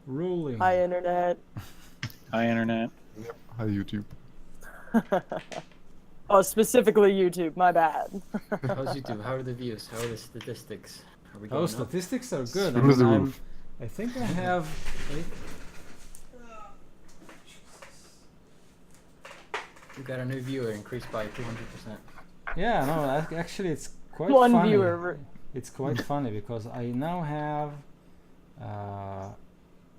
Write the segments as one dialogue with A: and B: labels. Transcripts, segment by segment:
A: Rolling.
B: Hi, Internet.
C: Hi, Internet.
D: Yep. Hi, YouTube.
B: Oh, specifically YouTube. My bad.
E: How's YouTube? How are the views? How are the statistics? Are we
A: Oh,
E: going up?
A: statistics are good.
D: Through the roof.
A: I think I have.
E: We got a new viewer increased by 200%.
A: Yeah, no, actually, it's quite
B: One
A: funny.
B: viewer.
A: It's quite funny because I now have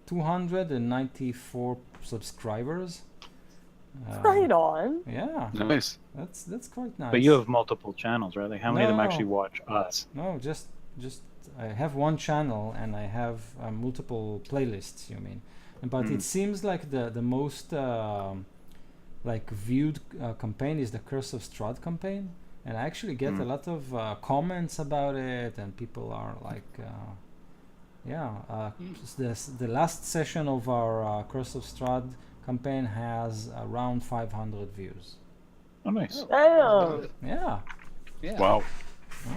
A: 294 subscribers.
B: Right on.
A: Yeah,
C: Nice.
A: that's quite nice.
C: But you have multiple channels, right? Like, how many of them
A: No.
C: actually watch us?
A: No, just I have one channel and I have multiple playlists. You mean? But it seems like the most like viewed campaign is the Curse of Strahd campaign, and I actually get a lot of comments about it, and people are like, the last session of our Curse of Strahd campaign has around 500 views.
C: Oh, nice.
B: Damn.
A: Yeah.
F: Yeah.
C: Wow.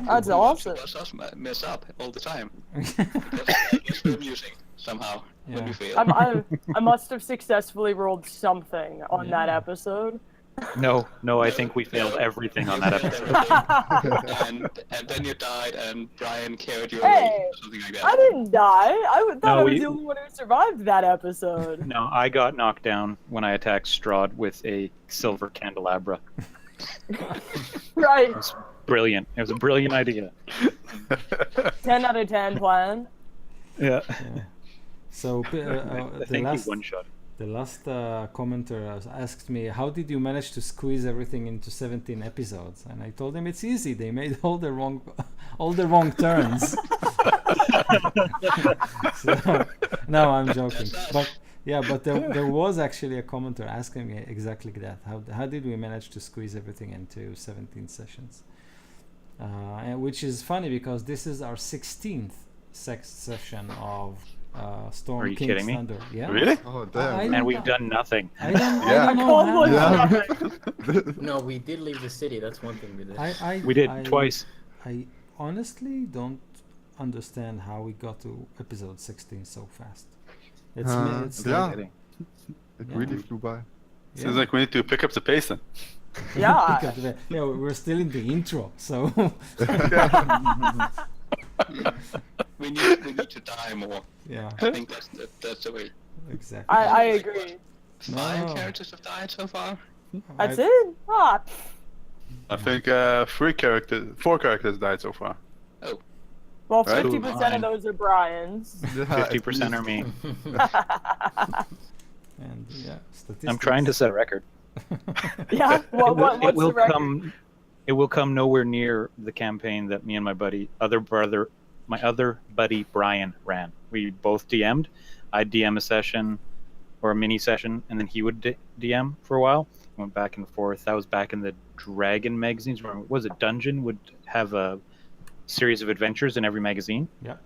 B: That's awesome.
F: Watch us mess up all the time. It's amusing somehow when we fail.
B: I must have successfully rolled something on that episode.
C: No, I think we failed everything on that episode.
F: and then you died, and Brian carried you
B: Hey,
F: away, or something like that.
B: I didn't die. Thought
C: No,
B: I was
C: we-
B: the only one who survived that episode.
C: No, I got knocked down when I attacked Strahd with a silver candelabra.
B: Right.
C: It was brilliant. It was a brilliant idea.
B: 10 out of 10 plan.
C: Yeah.
A: So
C: I
A: the
C: think
A: last
C: he one-shot.
A: the last commenter asked me, how did you manage to squeeze everything into 17 episodes? And I told him it's easy. They made all the wrong turns. So, no, I'm joking. But yeah, but there was actually a commenter asking me exactly that. How did we manage to squeeze everything into 17 sessions? And which is funny because this is our 16th session of Storm
C: Are you
A: King's
C: kidding me?
A: Thunder. Yeah.
C: Really?
D: Oh, damn.
A: I
C: And we've done nothing.
A: I don't
D: Yeah.
A: know how.
D: Yeah.
E: No, we did leave the city. That's one thing we did.
C: We did twice.
A: I honestly don't understand how we got to episode 16 so fast. It's
D: yeah.
C: Kidding.
D: It
A: Yeah.
D: really flew by.
G: Seems like we need to pick up the pace then.
B: Yeah.
A: Yeah, we're still in the intro, so
F: We need to die more.
A: yeah,
F: I think that's the way.
A: exactly.
B: I agree.
F: 5
A: No.
F: characters have died so far.
B: That's it? Ah,
G: I think 4 characters died so far.
B: well,
G: Right.
B: 50% of those are Brian's.
D: Yeah,
C: 50% are me.
A: And yeah, statistics.
C: I'm trying to set a record.
B: Yeah? What's
C: It will
B: the record?
C: come. It will come nowhere near the campaign that me and my other buddy Brian ran. We both DM'd. I'd DM a session or a mini session, and then he would DM for a while. Went back and forth. That was back in the Dragon magazines. Where was it? Dungeon would have a series of adventures in every magazine.
A: Yeah.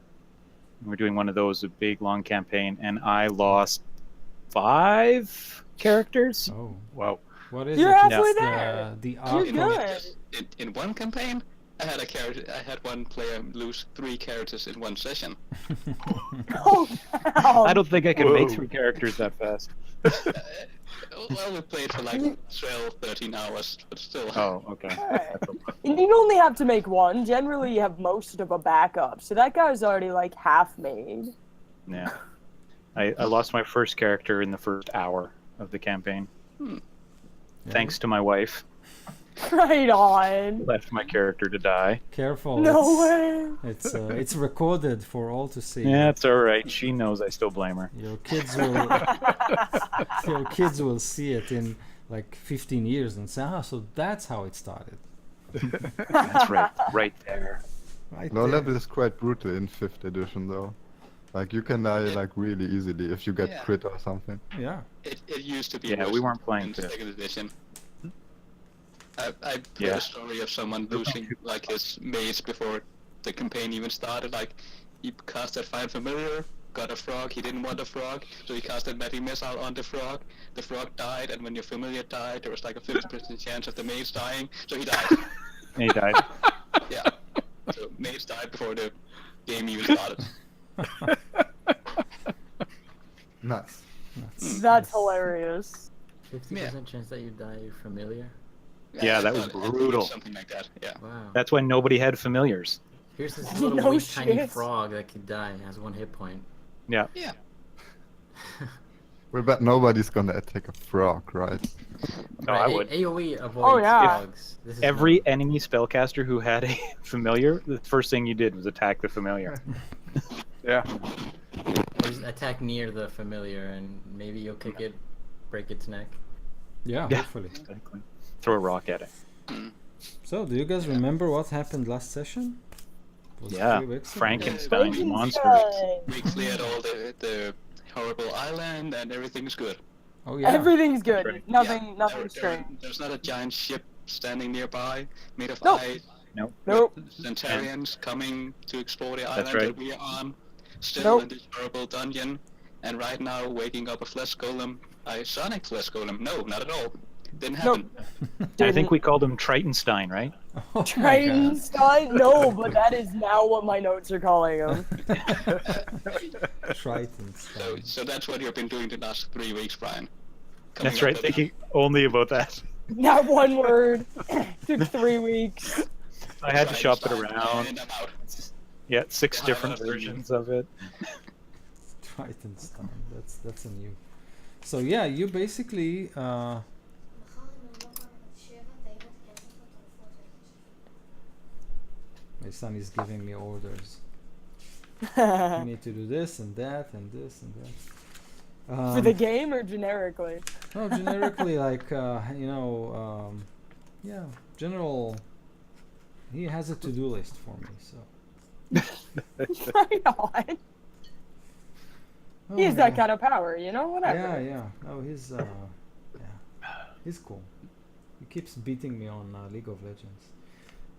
C: We're doing one of those, a big long campaign, and I lost 5 characters.
A: Oh,
C: Wow.
A: what is
B: You're
A: it?
B: halfway
A: It's
B: there.
A: the
B: You're
A: arc.
B: good.
F: In one campaign, I had one player lose 3 characters in one session.
B: Oh, wow.
C: I don't think I can make
G: Whoa.
C: 3 characters that fast.
F: Well, we played for like 12, 13 hours, but still.
C: Oh, okay.
B: Alright. And you only have to make one. Generally, you have most of a backup. So that guy's already like half made.
C: Yeah. I lost my first character in the first hour of the campaign. Thanks to my wife.
B: Right on.
C: Left my character to die.
A: Careful.
B: No way.
A: It's recorded for all to see.
C: Yeah, it's alright. She knows I still blame her.
A: Your kids will see it in like 15 years and say, so that's how it started.
C: That's right there.
A: Right
D: Low
A: there.
D: level is quite brutal in 5th edition though. Like you can die like really easily if you get
F: Yeah.
D: crit or something.
A: Yeah.
F: It used to be.
C: Yeah,
F: worse
C: we weren't playing
F: in
C: to-
F: 2nd edition. I heard
C: Yeah.
F: a story of someone losing like his mace before the campaign even started. Like he casted Find Familiar, got a frog. He didn't want a frog, so he casted Magic Missile on the frog. The frog died, and when your familiar died, there was like a 50% chance of the mace dying, so he died.
C: He died.
F: Yeah. So mace died before the game even started.
D: Nice.
B: That's hilarious.
E: 50% chance that you die familiar.
C: Yeah,
F: I
C: that was
F: thought it would be
C: brutal.
F: Something like that. Yeah.
E: Wow.
C: That's when nobody had familiars.
E: Here's this little
B: No
E: weak tiny
B: shit.
E: frog that could die and has 1 hit point.
C: Yeah.
F: Yeah.
D: We bet nobody's gonna attack a frog, right?
C: No, I would.
E: AoE avoids
B: Oh, yeah.
E: frogs. This is
C: Every
E: known.
C: enemy spellcaster who had a familiar, the first thing you did was attack the familiar.
G: Yeah.
E: Or just attack near the familiar and maybe you'll kick it, break its neck.
A: Yeah,
C: Yeah.
A: hopefully.
C: Exactly. Throw a rock at it.
A: So, do you guys remember what happened last session? Was it
C: Yeah,
A: 3 weeks ago?
C: Frankenstein's monsters.
B: Frankenstein.
F: We cleared all the horrible island and everything's good.
A: Oh yeah.
B: Everything's good.
C: right.
B: Nothing
F: Yeah,
B: strange.
F: there's not a giant ship standing nearby made of
B: Nope.
F: ice.
B: Nope.
F: Centaurians coming to explore the island
C: That's right.
F: that we are on. Still
B: Nope.
F: in this horrible dungeon. And right now, waking up a flesh golem. A sonic flesh golem. No, not at all. Didn't happen.
C: I think we called him Tritonstein, right?
A: Oh my God.
B: Tritonstein? No, but that is now what my notes are calling him.
A: Tritonstein.
F: So that's what you've been doing the last 3 weeks, Brian. Coming
C: That's
F: up
C: right,
F: with
C: thinking only about that.
B: Not one word. Took 3 weeks.
C: I had to shop it
F: Tritonstein,
C: around.
F: and I'm out.
C: Yeah, 6
F: Yeah,
C: different
F: that's
C: versions of it.
A: Tritonstein. That's a new. So yeah, you basically my son is giving me orders. You need to do this and that and this and that.
B: For the game or generically?
A: No, generically, like yeah, general. He has a to-do list for me, so.
B: Right on. He has that kind of power, you know? Whatever.
A: Yeah. Oh, he's he's cool. He keeps beating me on League of Legends.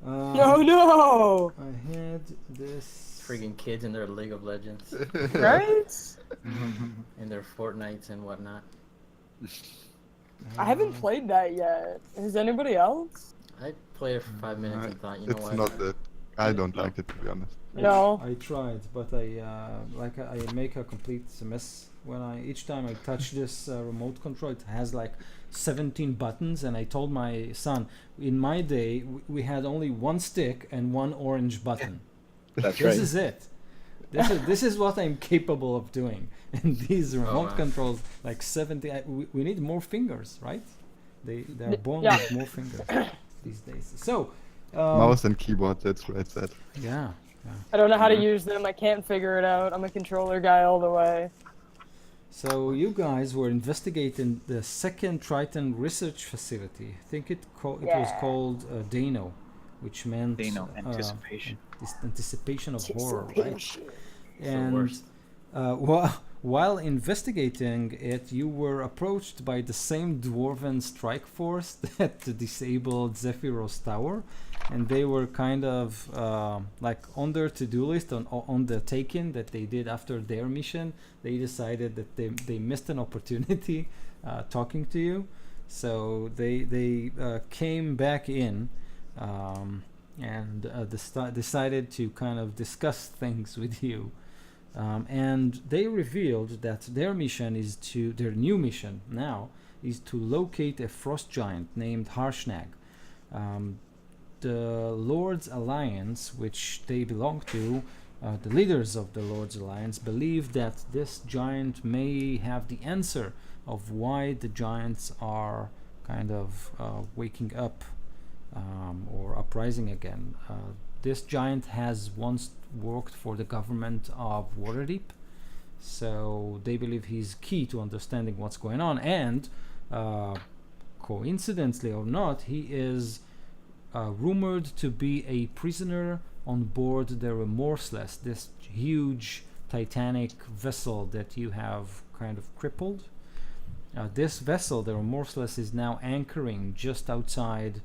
B: No!
A: I had this.
E: Friggin' kids in their League of Legends,
B: Right?
E: and their Fortnites and whatnot.
B: I haven't played that yet. Has anybody else?
E: I played it for 5 minutes and thought, you know
D: It's
E: what?
D: not that. I don't like it, to be honest.
B: No.
A: I tried, but I make a complete mess when each time I touch this remote control. It has like 17 buttons, and I told my son, in my day we had only one stick and one orange button.
C: That's
A: This
C: right.
A: is it. This is what I'm capable of doing. And these remote
E: wow.
A: controls, like 70, we need more fingers, right? They're born
B: Yeah.
A: with more fingers these days. So,
D: Mouse and keyboard, that's right said.
A: yeah.
B: I don't know how to use them. I can't figure it out. I'm a controller guy all the way.
A: So you guys were investigating the second Triton research facility. I think it was
B: Yeah.
A: called Dano, which meant
C: Dano, anticipation.
A: This anticipation of horror, right?
B: Anticipation.
A: And
E: worst.
A: while investigating it, you were approached by the same dwarven strike force that disabled Zephyros Tower, and they were kind of like on their to-do list on the take-in that they did after their mission. They decided that they missed an opportunity talking to you, so they came back in and decided to kind of discuss things with you. And they revealed that their new mission now is to locate a frost giant named Harshnag. The Lord's Alliance, which they belong to, the leaders of the Lord's Alliance, believe that this giant may have the answer of why the giants are kind of waking up or uprising again. This giant has once worked for the government of Waterdeep, so they believe he's key to understanding what's going on, and coincidentally or not, he is rumored to be a prisoner on board the Remorseless, this huge Titanic vessel that you have kind of crippled. This vessel, the Remorseless, is now anchoring just outside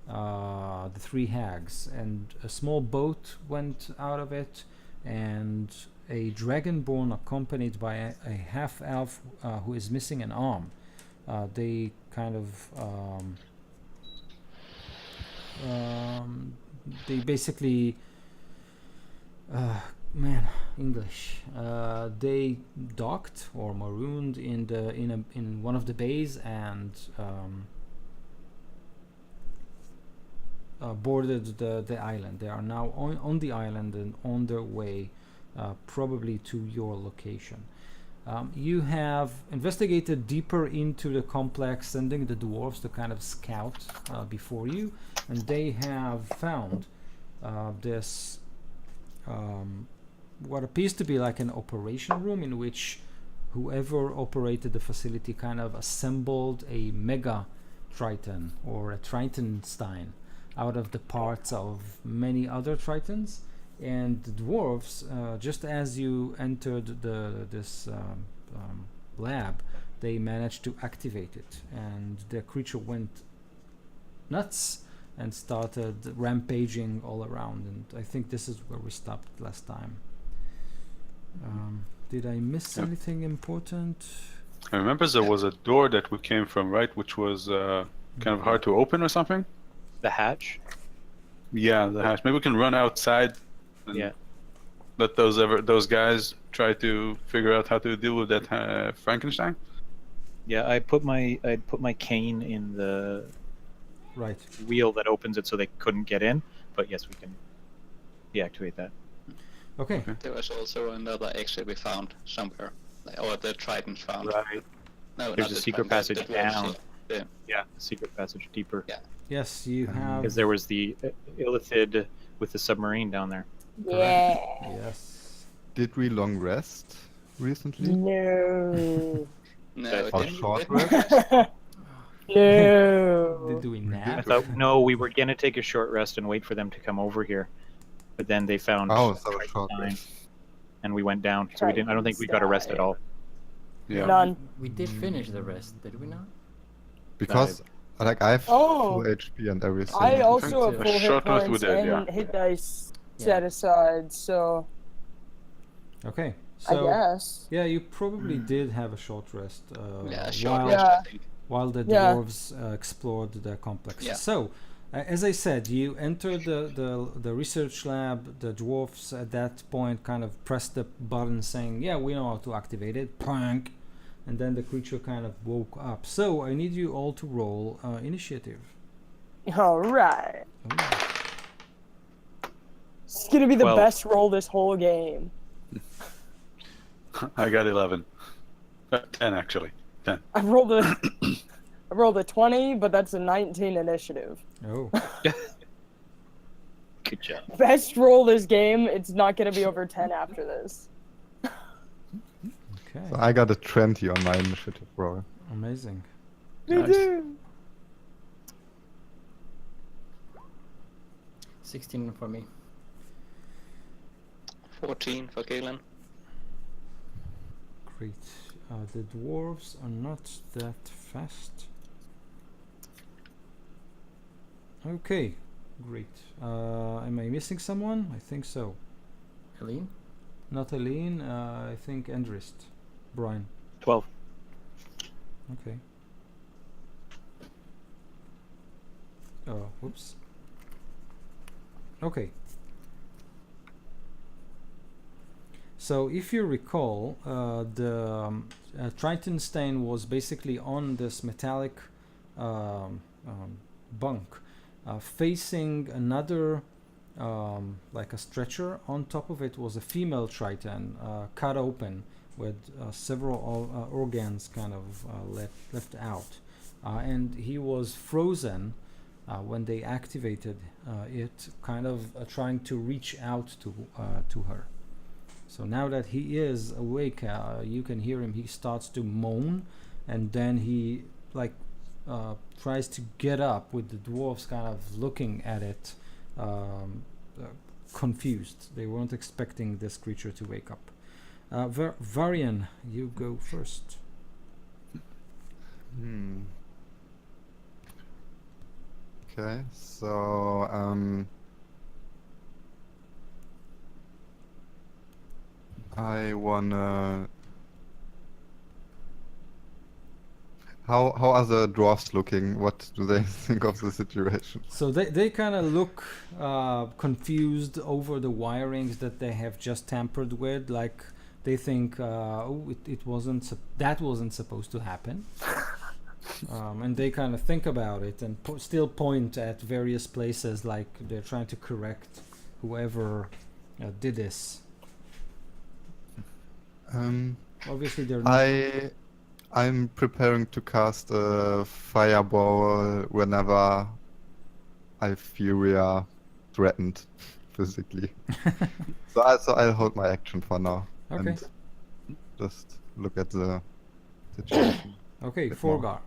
A: the Three Hags, and a small boat went out of it, and a dragonborn accompanied by a half-elf who is missing an arm. They kind of they basically man, English. They docked or marooned in one of the bays and boarded the island. They are now on the island and on their way, probably to your location. You have investigated deeper into the complex, sending the dwarves to kind of scout before you, and they have found this what appears to be like an operation room in which whoever operated the facility kind of assembled a mega Triton or a Tritonstein out of the parts of many other Tritons. And the dwarves, just as you entered this lab, they managed to activate it, and the creature went nuts and started rampaging all around. And I think this is where we stopped last time. Did I miss anything important?
G: I remember there was a door that we came from, right, which was kind of hard to open or something.
C: The hatch.
G: Yeah, the hatch. Maybe we can run outside. And
C: Yeah.
G: let those guys try to figure out how to deal with that Frankenstein.
C: Yeah, I'd put my cane in the
A: Right.
C: wheel that opens it so they couldn't get in. But yes, we can deactivate that.
A: Okay.
F: There was also another exit we found somewhere, or the Tritons found.
C: Right.
F: No,
C: There's
F: not
C: a
F: the
C: secret
F: Tritons, the
C: passage
F: dwarves,
C: down.
F: Yeah.
C: Yeah, the secret passage deeper.
F: Yeah.
A: Yes, you have.
C: Because there was the Illithid with the submarine down there.
B: Yeah.
A: Yes.
D: Did we long rest recently?
B: No.
F: No,
D: Or
F: didn't
D: short
F: we?
D: rest?
B: No.
A: Did we nap?
C: I thought no, we were gonna take a short rest and wait for them to come over here, but then they found
D: Oh, so short
C: Triton,
D: rest.
C: and we went down. So we didn't. I don't think we got a rest at all.
G: Yeah.
B: None.
E: We did finish the rest, did we not?
D: Because like I have
B: Oh.
D: full HP and everything.
B: I also have
G: A
B: full hit
G: short rest we
B: points
G: did,
B: and
G: yeah.
B: hit dice
E: Yeah.
B: set aside, so
A: Okay.
B: I
A: So
B: guess.
A: yeah, you probably did have a short rest
F: Yeah, short
A: while
F: rest,
B: Yeah.
F: I think.
A: while the
B: Yeah.
A: dwarves explored the complex.
F: Yeah.
A: So, as I said, you entered the research lab. The dwarves at that point kind of pressed the button saying, yeah, we know how to activate it. Prank. And then the creature kind of woke up. So, I need you all to roll initiative.
B: Alright.
A: Ooh.
B: It's gonna be the
C: Well-
B: best roll this whole game.
G: I got 11. 10 actually. 10.
B: I rolled a 20, but that's a 19 initiative.
A: Oh,
C: Good job.
B: Best roll this game, it's not gonna be over 10 after this.
A: okay.
D: So I got a 20 on my initiative roll.
A: Amazing.
G: Nice.
E: 16 for me.
F: 14 for Galen.
A: Great. The dwarves are not that fast. Okay, great. Am I missing someone? I think so.
E: Helene?
A: Not Aline, I think Andrist. Brian.
C: 12.
A: Okay. Oh, whoops. Okay. So if you recall, the Tritonstein was basically on this metallic bunk, facing another, like a stretcher. On top of it was a female Triton, cut open with several organs kind of left out, and he was frozen when they activated it, kind of trying to reach out to her. So now that he is awake, you can hear him. He starts to moan, and then he like tries to get up, with the dwarves kind of looking at it, confused. They weren't expecting this creature to wake up. Varian, you go first.
D: Okay, so I wanna How are the dwarfs looking? What do they think of the situation?
A: So they kind of look confused over the wirings that they have just tampered with. Like they think, oh, it wasn't that wasn't supposed to happen. And they kind of think about it and still point at various places, like they're trying to correct whoever did this. Obviously, they're not.
D: I'm preparing to cast a fireball whenever I feel we are threatened physically. So I'll hold my action for now.
A: Okay.
D: And just look at the situation.
A: Okay,
D: bit more.
A: Forgar.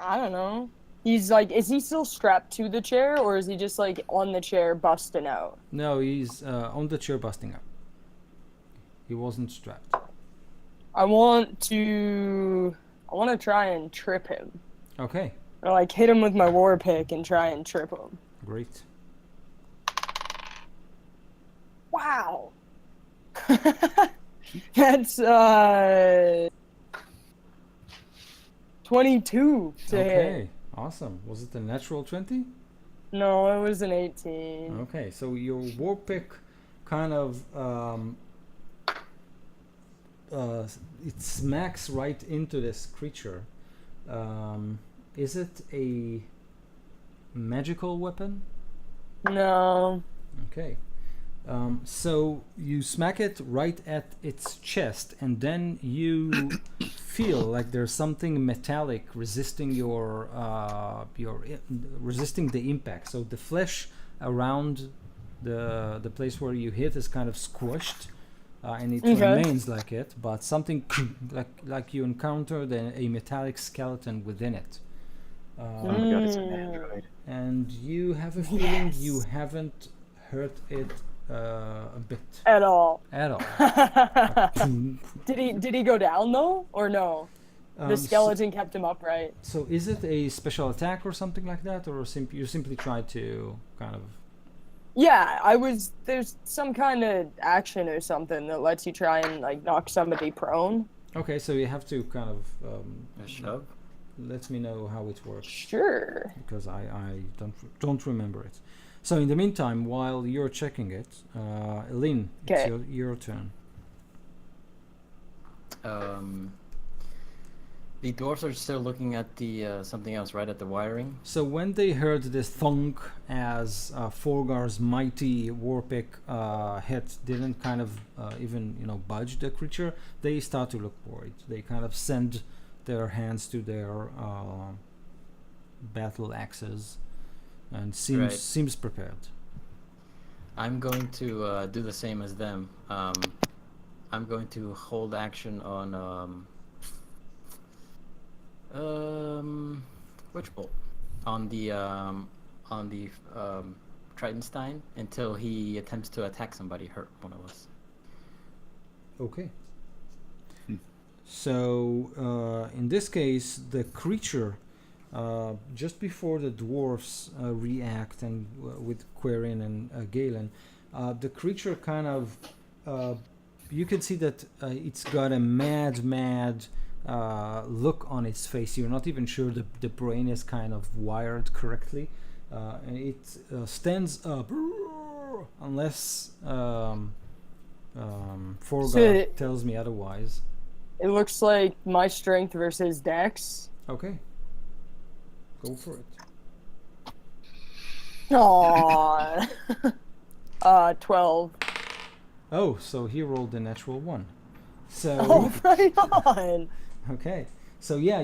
B: I don't know. He's like, is he still strapped to the chair, or is he just like on the chair busting out?
A: No, he's on the chair busting up. He wasn't strapped.
B: I want to try and trip him.
A: Okay,
B: Or like hit him with my war pick and try and trip him.
A: great.
B: Wow. That's 22 to hit.
A: Okay, awesome. Was it a natural 20?
B: No, it was an 18.
A: Okay, so your war pick kind of it smacks right into this creature. Is it a magical weapon?
B: No.
A: Okay. So you smack it right at its chest, and then you feel like there's something metallic resisting resisting the impact. So the flesh around the place where you hit is kind of squished, and it remains like it. But something like you encountered a metallic skeleton within it.
C: Oh my god, it's an android.
A: And you have a feeling you haven't hurt it a bit
B: At all.
A: at all.
B: Did he go down though, or no? The skeleton kept him upright.
A: So is it a special attack or something like that, or you simply try to kind of?
B: Yeah, there's some kind of action or something that lets you try and like knock somebody prone.
A: Okay, so you have to kind of
E: A shove?
A: let me know how it works,
B: Sure.
A: because I don't remember it. So in the meantime, while you're checking it, Lynn, it's
B: 'Kay.
A: your turn.
E: The dwarves are still looking at the something else, right? At the wiring.
A: So when they heard this thunk as Forgar's mighty warpick hit didn't kind of even budge the creature, they start to look worried. They kind of send their hands to their battle axes and seems prepared.
E: I'm going to do the same as them. I'm going to hold action on which bolt? On the Tritonstein until he attempts to attack somebody, hurt one of us.
A: Okay. So in this case, the creature, just before the dwarfs react, and with Querin and Galen, the creature kind of, you can see that it's got a mad look on its face. You're not even sure the brain is kind of wired correctly, and it stands up unless Forgar tells me otherwise.
B: It looks like my strength versus Dex.
A: Okay. Go for it.
B: Aww. 12.
A: Oh, so he rolled a natural 1. So
B: Oh, right on.
A: okay. So yeah,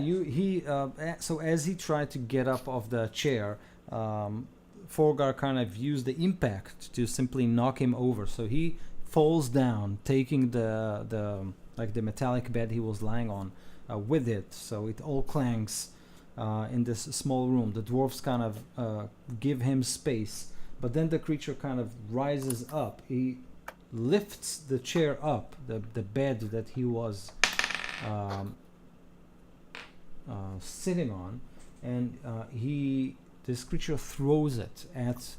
A: so as he tried to get up off the chair, Forgar kind of used the impact to simply knock him over. So he falls down, taking the metallic bed he was lying on with it. So it all clangs in this small room. The dwarfs kind of give him space, but then the creature kind of rises up. He lifts the chair up, the bed that he was sitting on, and this creature throws it at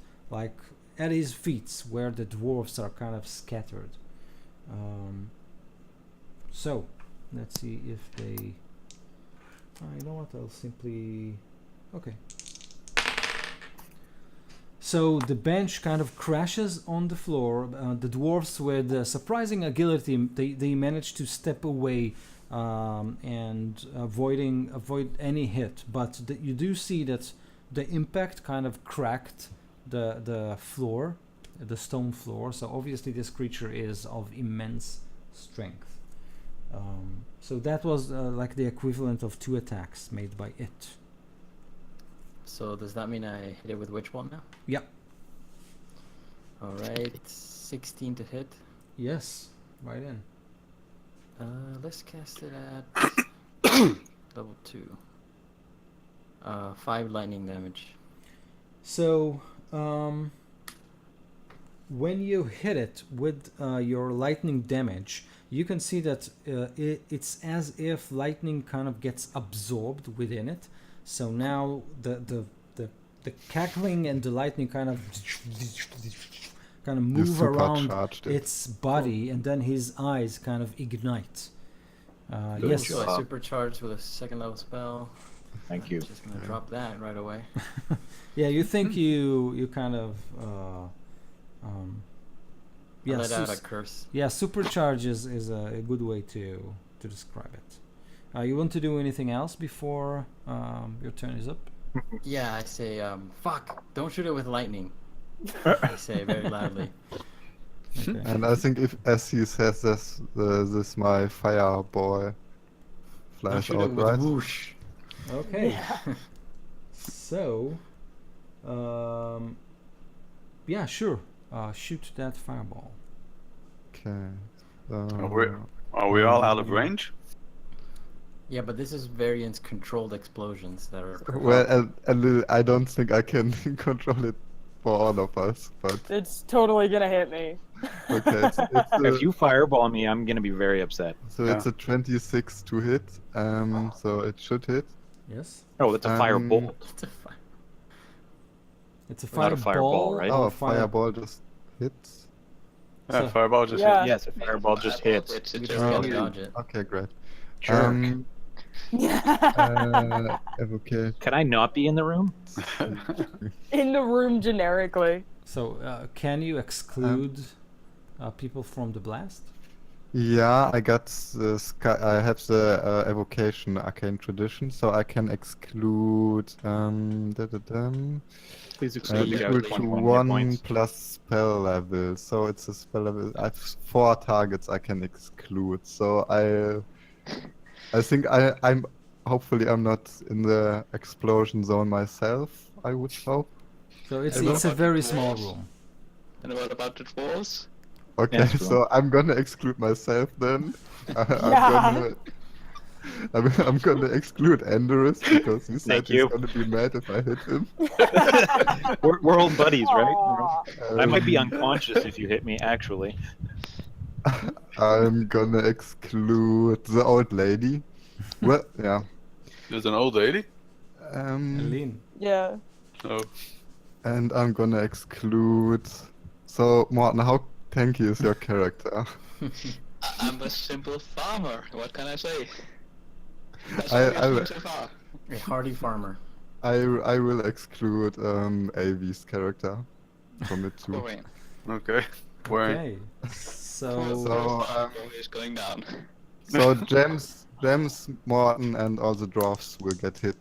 A: his feet, where the dwarfs are kind of scattered. So let's see if they. You know what? I'll simply. Okay. So the bench kind of crashes on the floor. The dwarves, with surprising agility, they manage to step away and avoid any hit. But you do see that the impact kind of cracked the floor, the stone floor. So obviously this creature is of immense strength. So that was like the equivalent of 2 attacks made by it.
E: So does that mean I hit it with Witch Bolt now?
A: Yeah.
E: Alright, 16 to hit.
A: Yes, right in.
E: Let's cast it at level 2. 5 lightning damage.
A: So when you hit it with your lightning damage, you can see that it's as if lightning kind of gets absorbed within it. So now the cackling and the lightning kind of move around its body, and then his eyes kind of ignite. Yes.
E: So I supercharged with a 2nd level spell.
C: Thank you.
E: Just gonna drop that right away.
A: Yeah, you think you kind of
E: I let out a curse.
A: Yeah, supercharge is a good way to describe it. You want to do anything else before your turn is up?
E: Yeah, I say, fuck, don't shoot it with lightning. I say very loudly.
A: Okay.
D: And I think as he says this my fireball
E: Don't
D: flash
E: shoot it
D: out,
E: with
D: right?
E: whoosh.
A: Okay. So, yeah, sure. Shoot that fireball.
D: Okay.
G: Are we all out of range?
E: Yeah, but this is variance controlled explosions that are.
D: Well, I don't think I can control it for all of us, but
B: It's totally gonna hit me.
D: okay. It's
C: If you fireball me, I'm gonna be very upset.
D: so it's a 26 to hit, so it should hit.
A: Yes.
C: Oh, that's a firebolt.
A: It's a
C: Not a fireball, right?
D: Oh, a fireball just hits.
G: Yeah,
A: So-
G: fireball just
B: Yeah.
C: Yes, a fireball just hits.
F: It's
E: We
F: just
E: just gotta
F: really-
E: dodge it.
D: Okay, great.
G: Jerk.
D: Okay.
C: Can I not be in the room?
B: In the room generically.
A: So, can you exclude people from the blast?
D: Yeah, I got the I have the evocation arcane tradition, so I can exclude
C: Please exclude the guy
D: equal
C: with
D: to
C: 21 hit
D: 1
C: points.
D: plus spell level. So it's a spell level. I have 4 targets I can exclude. So I think I'm hopefully I'm not in the explosion zone myself. I would hope.
A: So it's
F: And what
A: a
F: about
A: very
F: the
A: small
F: dwarves?
A: room.
F: And what about the dwarves?
D: Okay,
C: That's true.
D: so I'm gonna exclude myself then.
B: Yeah.
D: I'm gonna exclude Andorus because he said
C: Thank
D: he's
C: you.
D: gonna be mad if I hit him.
C: We're old buddies, right?
B: Aw.
C: I might be unconscious if you hit me, actually.
D: I'm gonna exclude the old lady. Well, yeah.
G: There's an old lady.
A: Aline.
B: Yeah.
G: Oh,
D: And I'm gonna exclude. So, Morten, how tanky is your character?
F: I'm a simple farmer. What can I say? That's
D: I-
F: all I've
D: I-
F: seen so far.
E: A hardy farmer.
D: I will exclude Avi's character from it too.
F: Boring.
G: okay. Where?
A: Okay. So,
D: So,
F: Is going down.
D: So James, Morten, and all the dwarfs will get hit.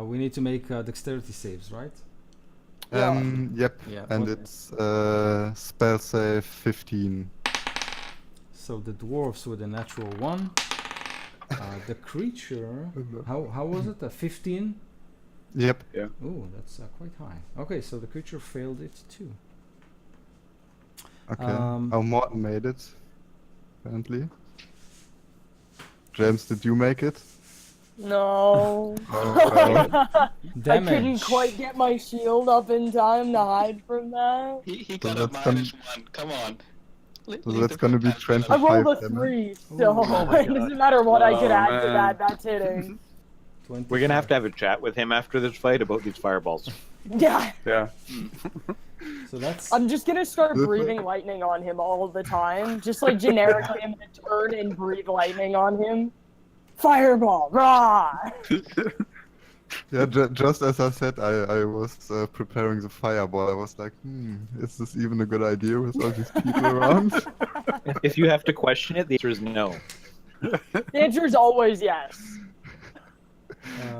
A: we need to make dexterity saves, right?
B: Yeah.
D: Yep.
E: Yeah.
D: And
A: Okay.
D: it's spell save 15.
A: So the dwarfs with a natural 1. The creature, how was it? A 15?
D: Yep.
A: Oh, that's quite high. Okay, so the creature failed it too.
D: Okay.
A: Um,
D: Oh, Morten made it. Apparently. James, did you make it?
B: No.
D: Oh,
B: I
A: Damage.
B: couldn't quite get my shield up in time to hide from that.
F: He got a
D: that's
F: -1. Come on.
D: So that's gonna be 20.
B: I rolled a
D: 5
B: 3, so
A: Oh my
B: it doesn't matter what I could
G: Oh,
B: add to
G: man.
B: that, that's hitting.
C: We're gonna have to have a chat with him after this fight about these fireballs.
B: Yeah.
G: Yeah.
A: So that's
B: I'm just gonna start breathing lightning on him all the time. Just like generically, I'm gonna turn and breathe lightning on him. Fireball, rah!
D: Yeah, just as I said, I was preparing the fireball. I was like, is this even a good idea with all these people around?
C: If you have to question it, the answer is no.
B: The answer is always yes.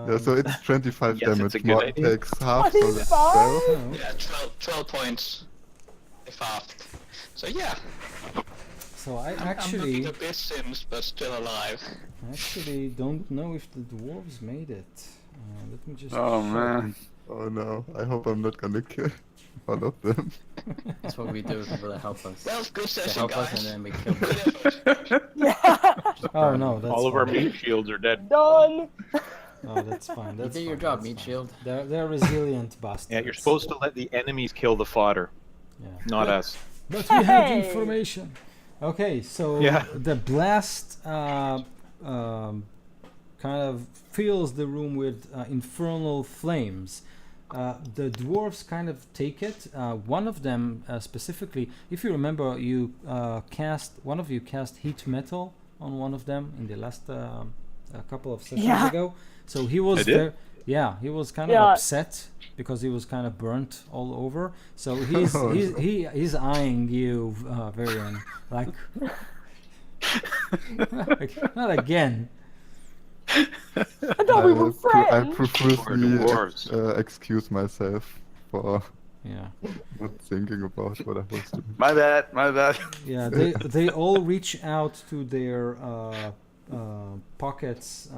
D: Yeah, so it's 25
C: Yes, it's a
D: damage.
C: good
D: Morton
C: idea.
D: takes half, so that's
B: 25?
D: 12.
A: oh,
F: Yeah, 12 points. If halved. So yeah,
A: so I
F: I'm
A: actually
F: looking a bit Sims, but still alive.
A: don't know if the dwarves made it. Let me just.
G: Oh
A: check.
G: man.
D: Oh no, I hope I'm not gonna kill all of them.
E: That's what we do with people that help us.
F: Well, good
E: They
F: session,
E: help us
F: guys.
E: and then we kill them.
F: Good effort.
B: Yeah.
A: Oh no, that's
C: All of our
A: fine.
C: meat shields are dead.
B: Done.
A: Oh, that's fine.
E: You
A: That's
E: did your
A: fine,
E: job,
A: that's
E: Meat
A: fine.
E: Shield.
A: They're resilient bastards.
C: Yeah, you're supposed to let the enemies kill the fodder,
A: Yeah.
C: not us.
A: But we have
B: Hey!
A: information. Okay, so
C: Yeah.
A: the blast kind of fills the room with infernal flames. The dwarves kind of take it. One of them specifically, if you remember, one of you cast heat metal on one of them in the last a couple of sessions
B: Yeah.
A: ago. So he was
G: I did?
A: he was kind of
B: Yeah.
A: upset because he was kind of burnt all over. So he's eyeing you, Varian, like, like, not again.
B: I thought we were
D: I
B: friends.
D: profusely
G: dwarves.
D: excuse myself for
A: Yeah,
D: not thinking about what I was doing.
G: My bad. My bad.
A: yeah. They all reach out to their pockets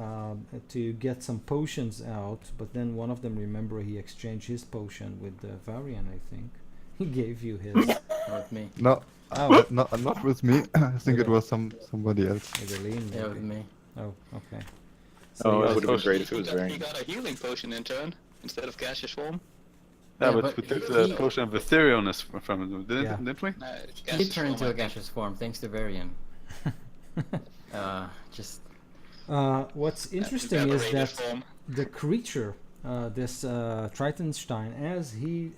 A: to get some potions out, but then one of them, remember, he exchanged his potion with Varian. I think he gave you his.
E: With me.
D: No,
A: Oh.
D: not with me. I think it was somebody else.
A: Adeline,
E: Yeah, with
A: maybe.
E: me.
A: Oh, okay.
C: Oh,
G: yeah,
C: it would have been
G: so-
C: great if it was
F: He
C: very.
F: got a healing potion in turn instead of gaseous form.
G: Yeah,
E: Yeah,
G: but
E: but
G: we took
E: he-
G: the potion of Ethereonus from him,
A: Yeah.
G: didn't we?
F: No,
E: He
F: gaseous
E: did turn
F: form,
E: into
F: I
E: a
F: think.
E: gaseous form thanks to Varian. Just
A: What's interesting is
F: Evaporated
A: that
F: form.
A: the creature, this Tritonstein,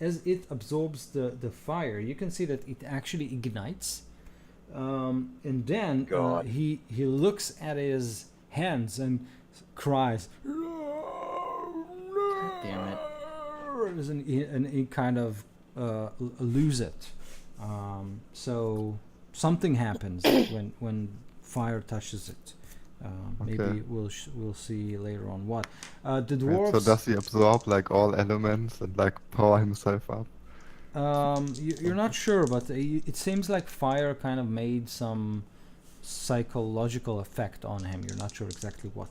A: as it absorbs the fire, you can see that it actually ignites, and then
G: God.
A: he looks at his hands and cries.
E: damn it.
A: And he kind of lose it. So something happens when fire touches it. Maybe
D: Okay.
A: we'll see later on what. The
D: Wait,
A: dwarves.
D: so does he absorb like all elements and like power himself up?
A: You're not sure, but it seems like fire kind of made some psychological effect on him. You're not sure exactly what.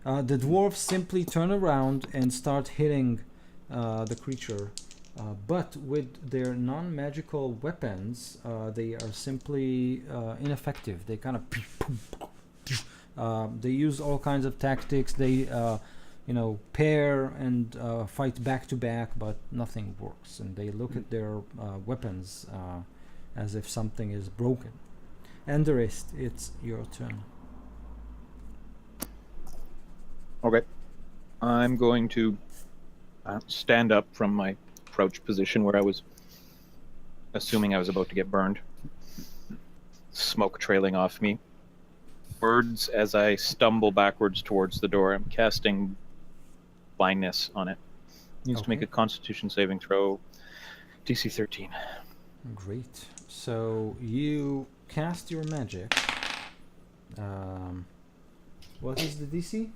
A: The dwarves simply turn around and start hitting the creature, but with their non-magical weapons, they are simply ineffective. They kind of they use all kinds of tactics. They pair and fight back to back, but nothing works. And they look at their weapons as if something is broken. And the rest, it's your turn.
C: Okay. I'm going to stand up from my crouched position where I was assuming I was about to get burned. Smoke trailing off me. Words as I stumble backwards towards the door. I'm casting blindness on it. Needs to make
A: Okay.
C: a Constitution saving throw. DC 13.
A: Great. So you cast your magic. What is the DC?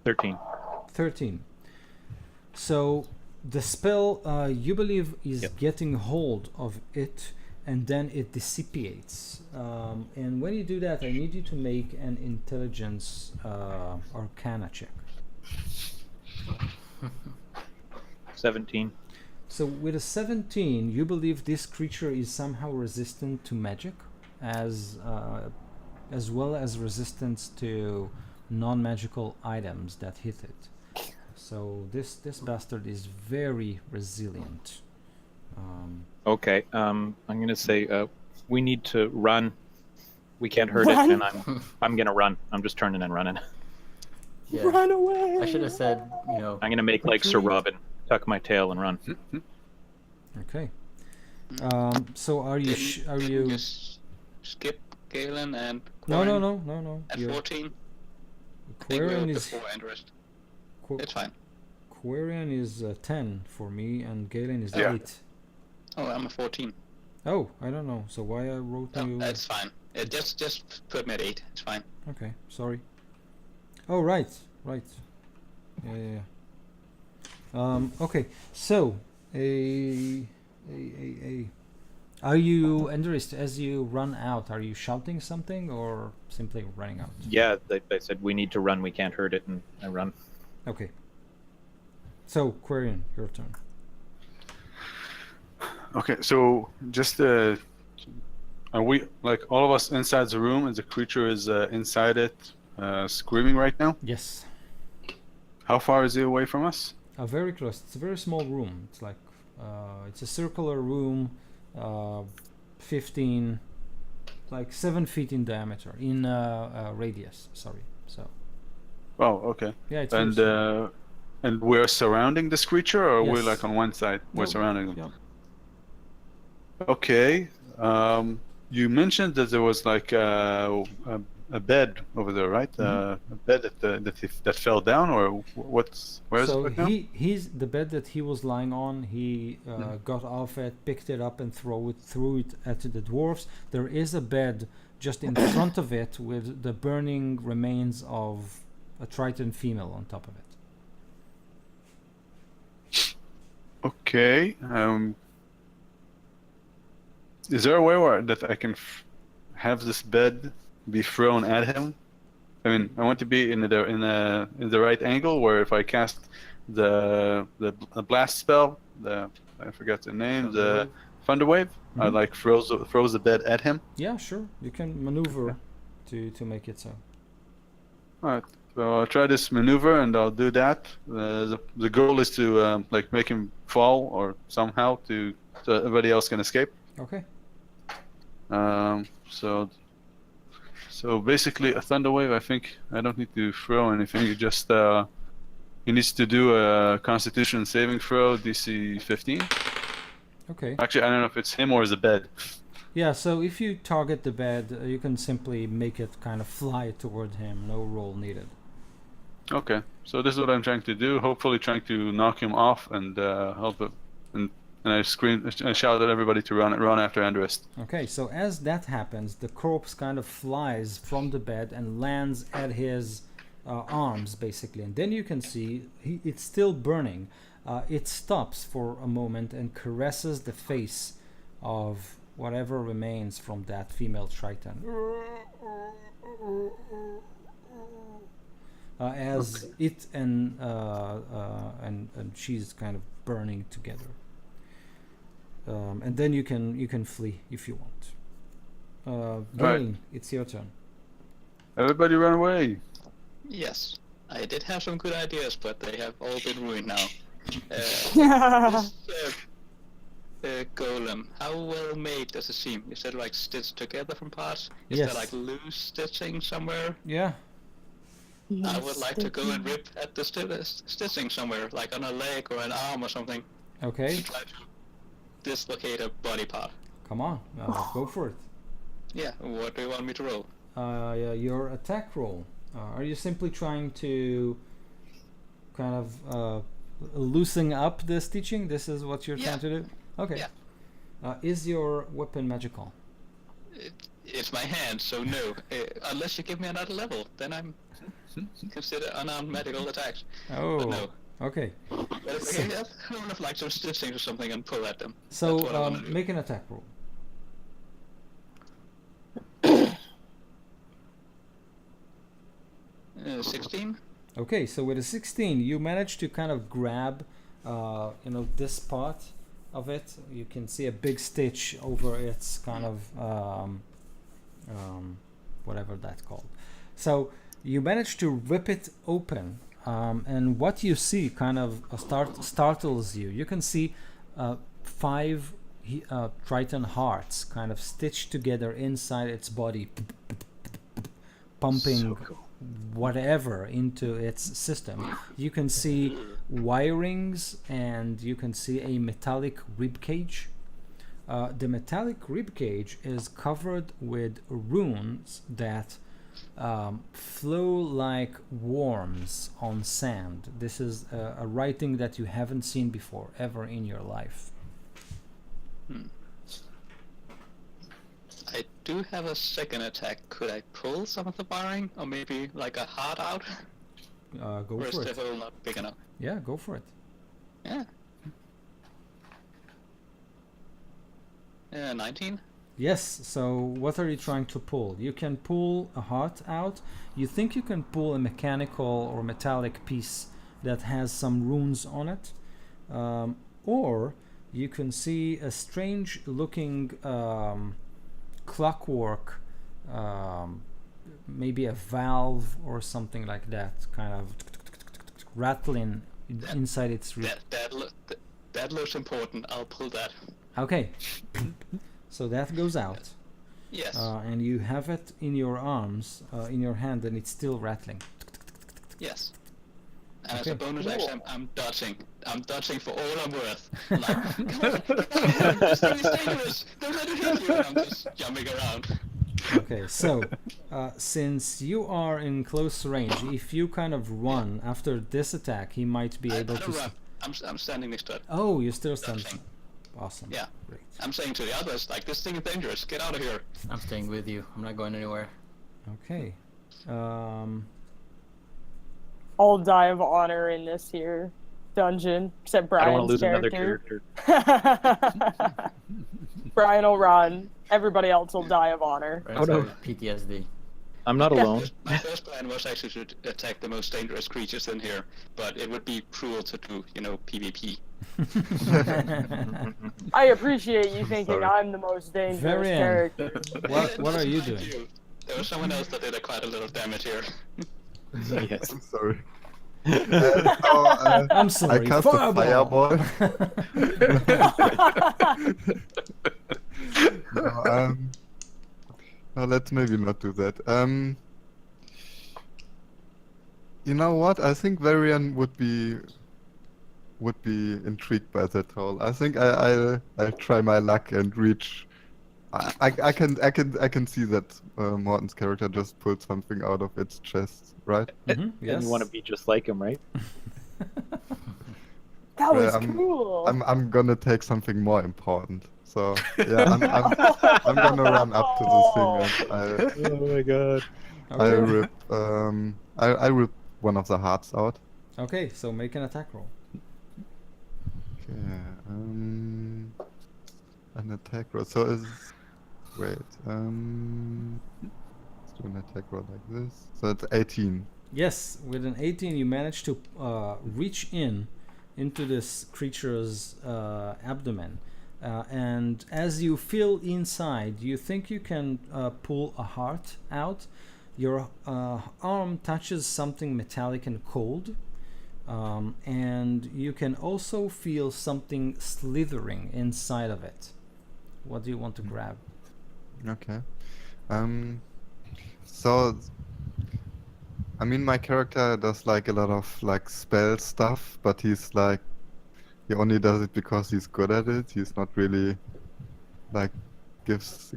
C: 13.
A: 13. So the spell, you believe, is
C: Yep.
A: getting hold of it, and then it dissipates. And when you do that, I need you to make an intelligence arcana check.
C: 17.
A: So with a 17, you believe this creature is somehow resistant to magic, as well as resistance to non-magical items that hit it. So this bastard is very resilient.
C: Okay. I'm going to say we need to run. We can't hurt
B: Run.
C: it, and I'm going to run. I'm just turning and running.
E: Yeah.
B: Run away.
E: I should have said,
C: I'm going to make like Sir Robin, tuck my tail and run.
A: Okay.
F: Mm.
A: So are you?
F: Didn't you just skip Galen and
A: No, no,
F: Quarren
A: no, no, no.
F: at
A: You're-
F: 14? I think we
A: Quarian
F: were
A: is
F: before interest.
A: Qu-
F: It's fine.
A: Quarian is 10 for me, and Galen is
G: Yeah.
A: 8.
F: Oh, I'm a 14.
A: Oh, I don't know. So why I wrote
F: No,
A: you?
F: that's fine. Just put me at 8. It's fine.
A: Okay, sorry. Oh, right, right. Yeah, yeah, yeah. Okay, so are you Endrist, as you run out? Are you shouting something or simply running out?
C: Yeah, they said we need to run. We can't hurt it, and I run.
A: Okay. So Quarian, your turn.
G: Okay, so just are we like all of us inside the room, and the creature is inside it, screaming right now?
A: Yes.
G: How far is it away from us?
A: Very close. It's a very small room. It's like it's a circular room, 15, like 7 feet in diameter, in radius. Sorry. So
G: Oh, okay.
A: yeah, it's
G: And
A: very small.
G: and we're surrounding this creature, or we're
A: Yes.
G: like on one side? We're
A: No,
G: surrounding them.
A: yeah.
G: Okay. You mentioned that there was like a bed over there, right? A bed that fell down, or where is it
A: So
G: right now?
A: he's the bed that he was lying on. He got off it, picked it up, and threw it at the dwarves. There is a bed just in front of it with the burning remains of a Triton female on top of it.
G: Okay. Is there a way that I can have this bed be thrown at him? I mean, I want to be in the right angle where if I cast the blast spell, I forgot the name, the thunder wave, I
A: Mhm.
G: like throws the bed at him.
A: Yeah, sure. You can maneuver to make it so.
G: All right. So I'll try this maneuver and I'll do that. The goal is to like make him fall or somehow so everybody else can escape.
A: Okay.
G: So basically a thunder wave. I think I don't need to throw anything. You just he needs to do a Constitution saving throw, DC 15.
A: Okay.
G: Actually, I don't know if it's him or the bed.
A: Yeah, so if you target the bed, you can simply make it kind of fly toward him. No roll needed.
G: Okay, so this is what I'm trying to do. Hopefully, trying to knock him off and help him. And I shout at everybody to run after Andrist.
A: Okay, so as that happens, the corpse kind of flies from the bed and lands at his arms, basically. And then you can see it's still burning. It stops for a moment and caresses the face of whatever remains from that female Triton. As it and she's kind of burning together. And then you can flee if you want. Galen, it's your turn.
G: Everybody run away.
F: Yes. I did have some good ideas, but they have all been ruined now. This golem, how well made does it seem? Is it like stitched together from parts? Is
A: Yes.
F: there like loose stitching somewhere?
A: Yeah.
F: I would like to go and rip at the stitching somewhere, like on a leg or an arm or something.
A: Okay.
F: To try to dislocate a body part.
A: Come on. Go for it.
F: Yeah, what do you want me to roll?
A: Yeah, your attack roll. Are you simply trying to kind of loosen up the stitching? This is what you're trying to do? Okay.
F: Yeah.
A: Is your weapon magical?
F: It's my hand, so no. Unless you give me another level, then I'm consider unarmed medical attacks.
A: Oh.
F: But no.
A: Okay.
F: But if I would have like some stitching or something and pull at them.
A: So
F: That's what I wanna do.
A: make an attack roll.
F: 16?
A: Okay, so with a 16, you manage to kind of grab, this part of it. You can see a big stitch over its kind of, whatever that's called. So you manage to rip it open, and what you see kind of startles you. You can see 5 Triton hearts kind of stitched together inside its body, pumping whatever into its system. You can see wirings, and you can see a metallic rib cage. The metallic rib cage is covered with runes that flow like worms on sand. This is a writing that you haven't seen before ever in your life.
F: I do have a second attack. Could I pull some of the wiring, or maybe like a heart out?
A: Go
F: Or is
A: for
F: the
A: it.
F: hole not big enough?
A: Yeah, go for it.
F: Yeah. 19.
A: Yes, so what are you trying to pull? You can pull a heart out. You think you can pull a mechanical or metallic piece that has some runes on it. Or you can see a strange looking clockwork, maybe a valve or something like that, kind of rattling inside its
F: That looks important. I'll pull that.
A: Okay. So that goes out.
F: Yes.
A: And you have it in your arms, in your hand, and it's still rattling.
F: Yes. And as
A: Okay.
F: a bonus
B: Cool.
F: action, I'm dodging. I'm dodging for all I'm worth. Like, come on, this thing is dangerous. Don't let it hit you. And I'm just jumping around.
A: Okay, so since you are in close range, if you kind of run after this attack, he might be
F: I
A: able
F: don't
A: to.
F: run. I'm standing next to it.
A: Oh, you're still standing.
F: Dodging.
A: Awesome.
F: Yeah.
A: Great.
F: I'm saying to the others, like, this thing is dangerous. Get out of here.
E: I'm staying with you. I'm not going anywhere.
A: Okay.
B: All die of honor in this here dungeon, except
C: I don't want
B: Brian's
C: to lose another
B: character.
C: character.
B: Brian will run. Everybody else will die of honor.
E: Right?
C: Oh, no.
E: PTSD.
C: I'm not alone.
F: My first plan was actually to attack the most dangerous creatures in here, but it would be cruel to do, PvP.
B: I appreciate you thinking
D: Sorry.
B: I'm the most dangerous
A: Varian.
B: character.
A: What are you
F: Mind
A: doing?
F: There was someone else that did quite a little damage here.
C: Yes.
D: I'm sorry.
A: I'm
D: I
A: sorry.
D: cast a fireball. No, no, let's maybe not do that. You know what? I think Varian would be intrigued by that hole. I think I'll try my luck and reach. I can see that Morton's character just pulled something out of its chest, right?
A: Mhm, yes.
C: And you want to be just like him, right?
B: That was
D: I'm-
B: cool.
D: I'm gonna take something more important. So yeah, I'm gonna run up to this thing and
C: Oh my god.
D: I
A: Okay.
D: rip I rip one of the hearts out.
A: Okay, so make an attack roll.
D: Okay, an attack roll. So is wait, let's do an attack roll like this. So it's 18.
A: Yes, with an 18, you manage to reach into this creature's abdomen. And as you feel inside, you think you can pull a heart out. Your arm touches something metallic and cold. And you can also feel something slithering inside of it. What do you want to grab?
D: Okay. So I mean my character does like a lot of like spell stuff, but he's like he only does it because he's good at it. He's not really like gives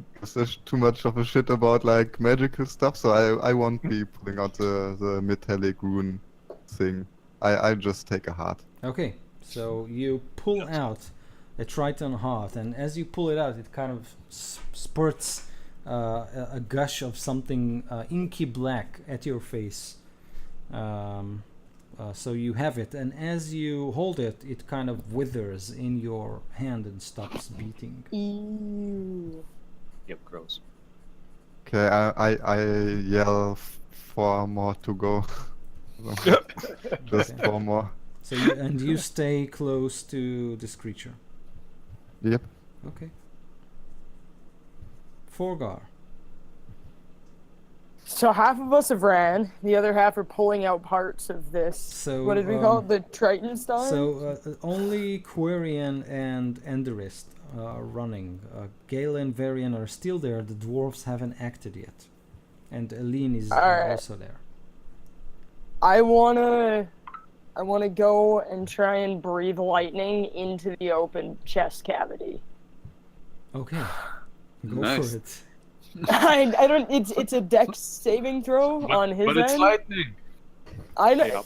D: too much of a shit about like magical stuff. So I won't be pulling out the metallic rune thing. I just take a heart.
A: Okay, so you pull out a Triton heart, and as you pull it out, it kind of spurts a gush of something inky black at your face. So you have it, and as you hold it, it kind of withers in your hand and stops beating.
B: Ew.
C: Yep, gross.
D: Okay, I yell 4 more to go. So, just
A: Okay.
D: 4 more.
A: So you stay close to this creature.
D: Yep.
A: Okay. Forgar.
B: So half of us have ran, the other half are pulling out parts of this.
A: So,
B: What did we call it? The Triton Star?
A: So only Quarian and Enderist are running. Gale and Varian are still there. The dwarves haven't acted yet, and Aline is
B: Alright.
A: also there.
B: I wanna go and try and breathe lightning into the open chest cavity.
A: Okay. Go
G: Nice.
A: for it.
B: I don't. It's a dex saving throw on his
G: But it's
B: end.
G: lightning.
B: I know.
C: Yep.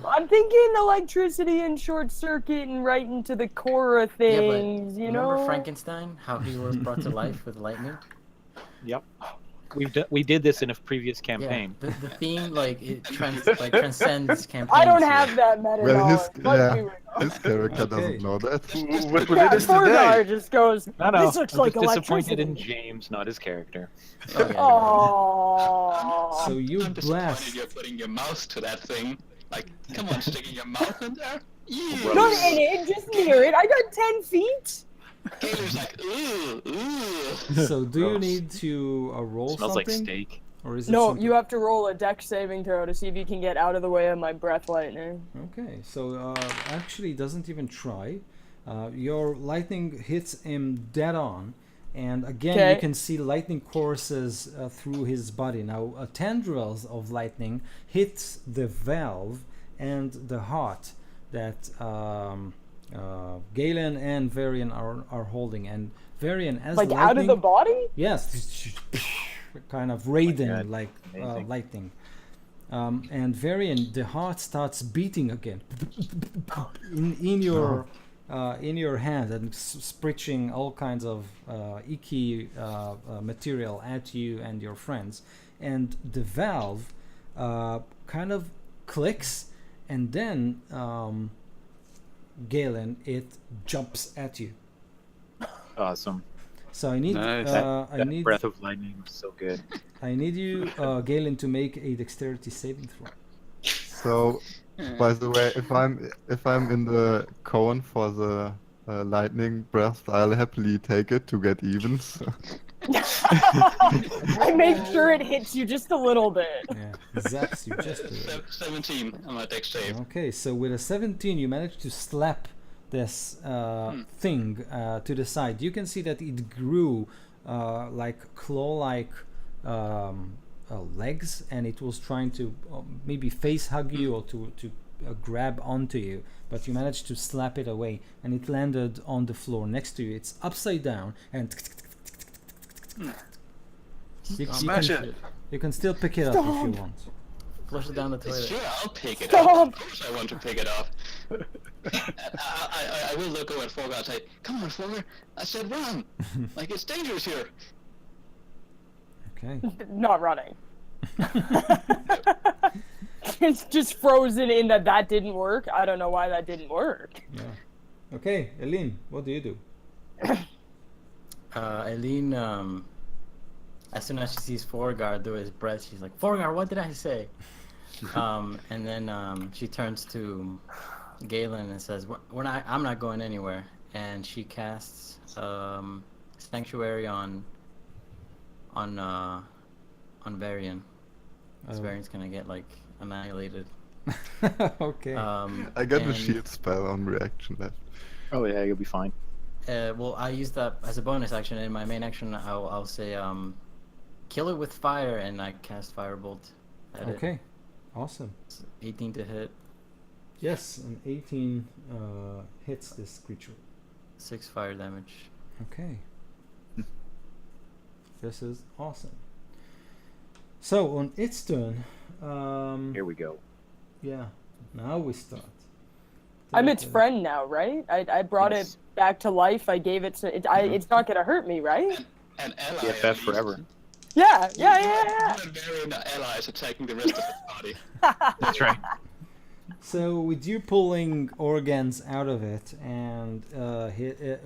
B: I'm thinking electricity and short circuit and right into the core of
E: Yeah, but
B: things. You
E: remember
B: know.
E: Frankenstein? How he was brought to life with lightning?
C: Yep. We did this in a previous
E: Yeah.
C: campaign.
E: The theme like it transcends campaigns.
B: I don't
E: here.
B: have that meta
D: Well,
B: knowledge.
D: his character
A: Okay.
D: doesn't know that.
G: What
B: Yeah,
G: it is
B: Forgar
G: today?
B: just goes.
C: No,
B: This looks
C: I'm
B: like
C: just disappointed
B: electricity.
C: in James, not his character.
E: Oh, yeah, you're right.
B: Oh.
A: So you
F: I'm
A: blast.
F: disappointed you're putting your mouth to that thing. Like, come on, sticking your mouth in there? Ew.
B: Not in it, just near it. I got 10 feet.
F: Gator's like, ooh.
A: So do you
C: Gross.
A: need to roll
C: Smells like
A: something?
C: steak.
A: Or is it
B: No,
A: something-
B: you have to roll a dex saving throw to see if you can get out of the way of my breath lightning.
A: Okay, so actually doesn't even try. Your lightning hits him dead on, and again you
B: Okay.
A: can see lightning courses through his body. Now tendrils of lightning hits the valve and the heart that Galen and Varian are holding, and Varian as
B: Like
A: lightning,
B: out of the body?
A: yes, kind of raiden
C: God,
A: like
C: amazing.
A: lightning. And Varian, the heart starts beating again in your hand and spritching all kinds of icky material at you and your friends. And the valve kind of clicks, and then Galen, it jumps at you.
C: Awesome.
A: So I need
G: Nice.
C: That breath of lightning was so good.
A: I need you, Galen, to make a dexterity saving throw.
D: So, by the way, if I'm in the cone for the lightning breath, I'll happily take it to get even. So.
B: I make sure it hits you just a little bit.
A: Yeah, zaps you just a little.
F: 17 on my dex save.
A: Okay, so with a 17, you manage to slap this thing to the side. You can see that it grew like claw-like legs, and it was trying to maybe face hug you or to grab onto you, but you managed to slap it away, and it landed on the floor next to you. It's upside down, and
G: Smash it.
A: you can still pick it up if you want.
E: Flush it down the toilet.
F: Sure, I'll pick it
B: Stop.
F: up. Of course I want to pick it up. I will look over at Forgar and say, come on, Forgar. I said run. Like, it's dangerous here.
A: Okay.
B: Not running. It's just frozen in that didn't work. I don't know why that didn't work.
A: Yeah. Okay, Eileen, what do you do?
E: Eileen, as soon as she sees Forgar do his breath, she's like, Forgar, what did I say? And then she turns to Galen and says, I'm not going anywhere. And she casts Sanctuary on Varian. Because Varian's gonna get like annihilated.
A: Okay.
D: I get a shield spell on reaction left.
C: Oh yeah, you'll be fine.
E: Well, I use that as a bonus action. In my main action, I'll say, kill it with fire, and I cast Firebolt at it.
A: Okay. Awesome.
E: It's 18 to hit,
A: Yes, an 18 hits this creature.
E: 6 fire damage.
A: Okay. This is awesome. So on its turn,
C: Here we go.
A: yeah, now we start.
B: I'm its friend now, right? I brought
C: Yes.
B: it back to life. I gave it to. It's not gonna hurt me, right?
F: An ally.
C: BFF
F: at least.
C: forever.
B: Yeah.
F: You and Varian are allies attacking the rest of his body.
C: That's right.
A: So with you pulling organs out of it and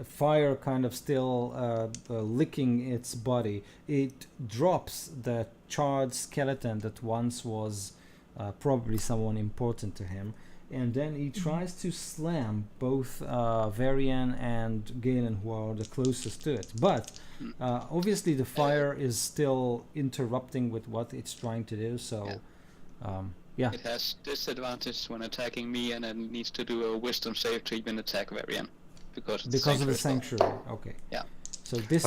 A: fire kind of still licking its body, it drops the charred skeleton that once was probably someone important to him, and then he tries to slam both Varian and Galen, who are the closest to it. But obviously the fire is still interrupting with what it's trying to do, so yeah.
F: It has disadvantage when attacking me, and it needs to do a wisdom save to even attack Varian. Because
A: Because of the
F: sanctuary
A: sanctuary. Okay.
F: Yeah.
A: So this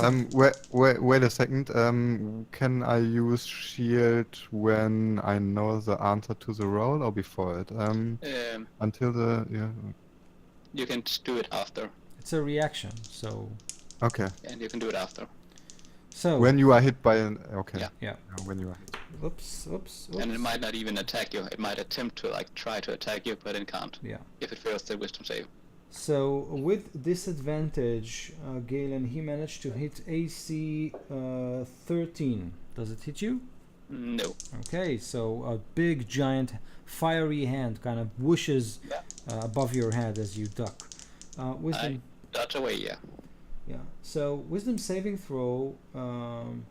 D: Wait a second. Can I use shield when I know the answer to the roll or before it? Until the
F: You can just do it after,
A: it's a reaction. So
D: Okay.
F: and you can do it after.
A: so
D: When you are hit by an
A: yeah.
D: When you are hit.
A: Oops.
F: And it might not even attack you. It might attempt to try to attack you, but it can't.
A: Yeah.
F: If it fails the wisdom save.
A: So with disadvantage, Galen, he managed to hit AC 13. Does it hit you?
F: No.
A: Okay, so a big, giant, fiery hand kind of whooshes above your head as you duck. Wisdom.
F: Dodge away, yeah.
A: Yeah. So wisdom saving throw.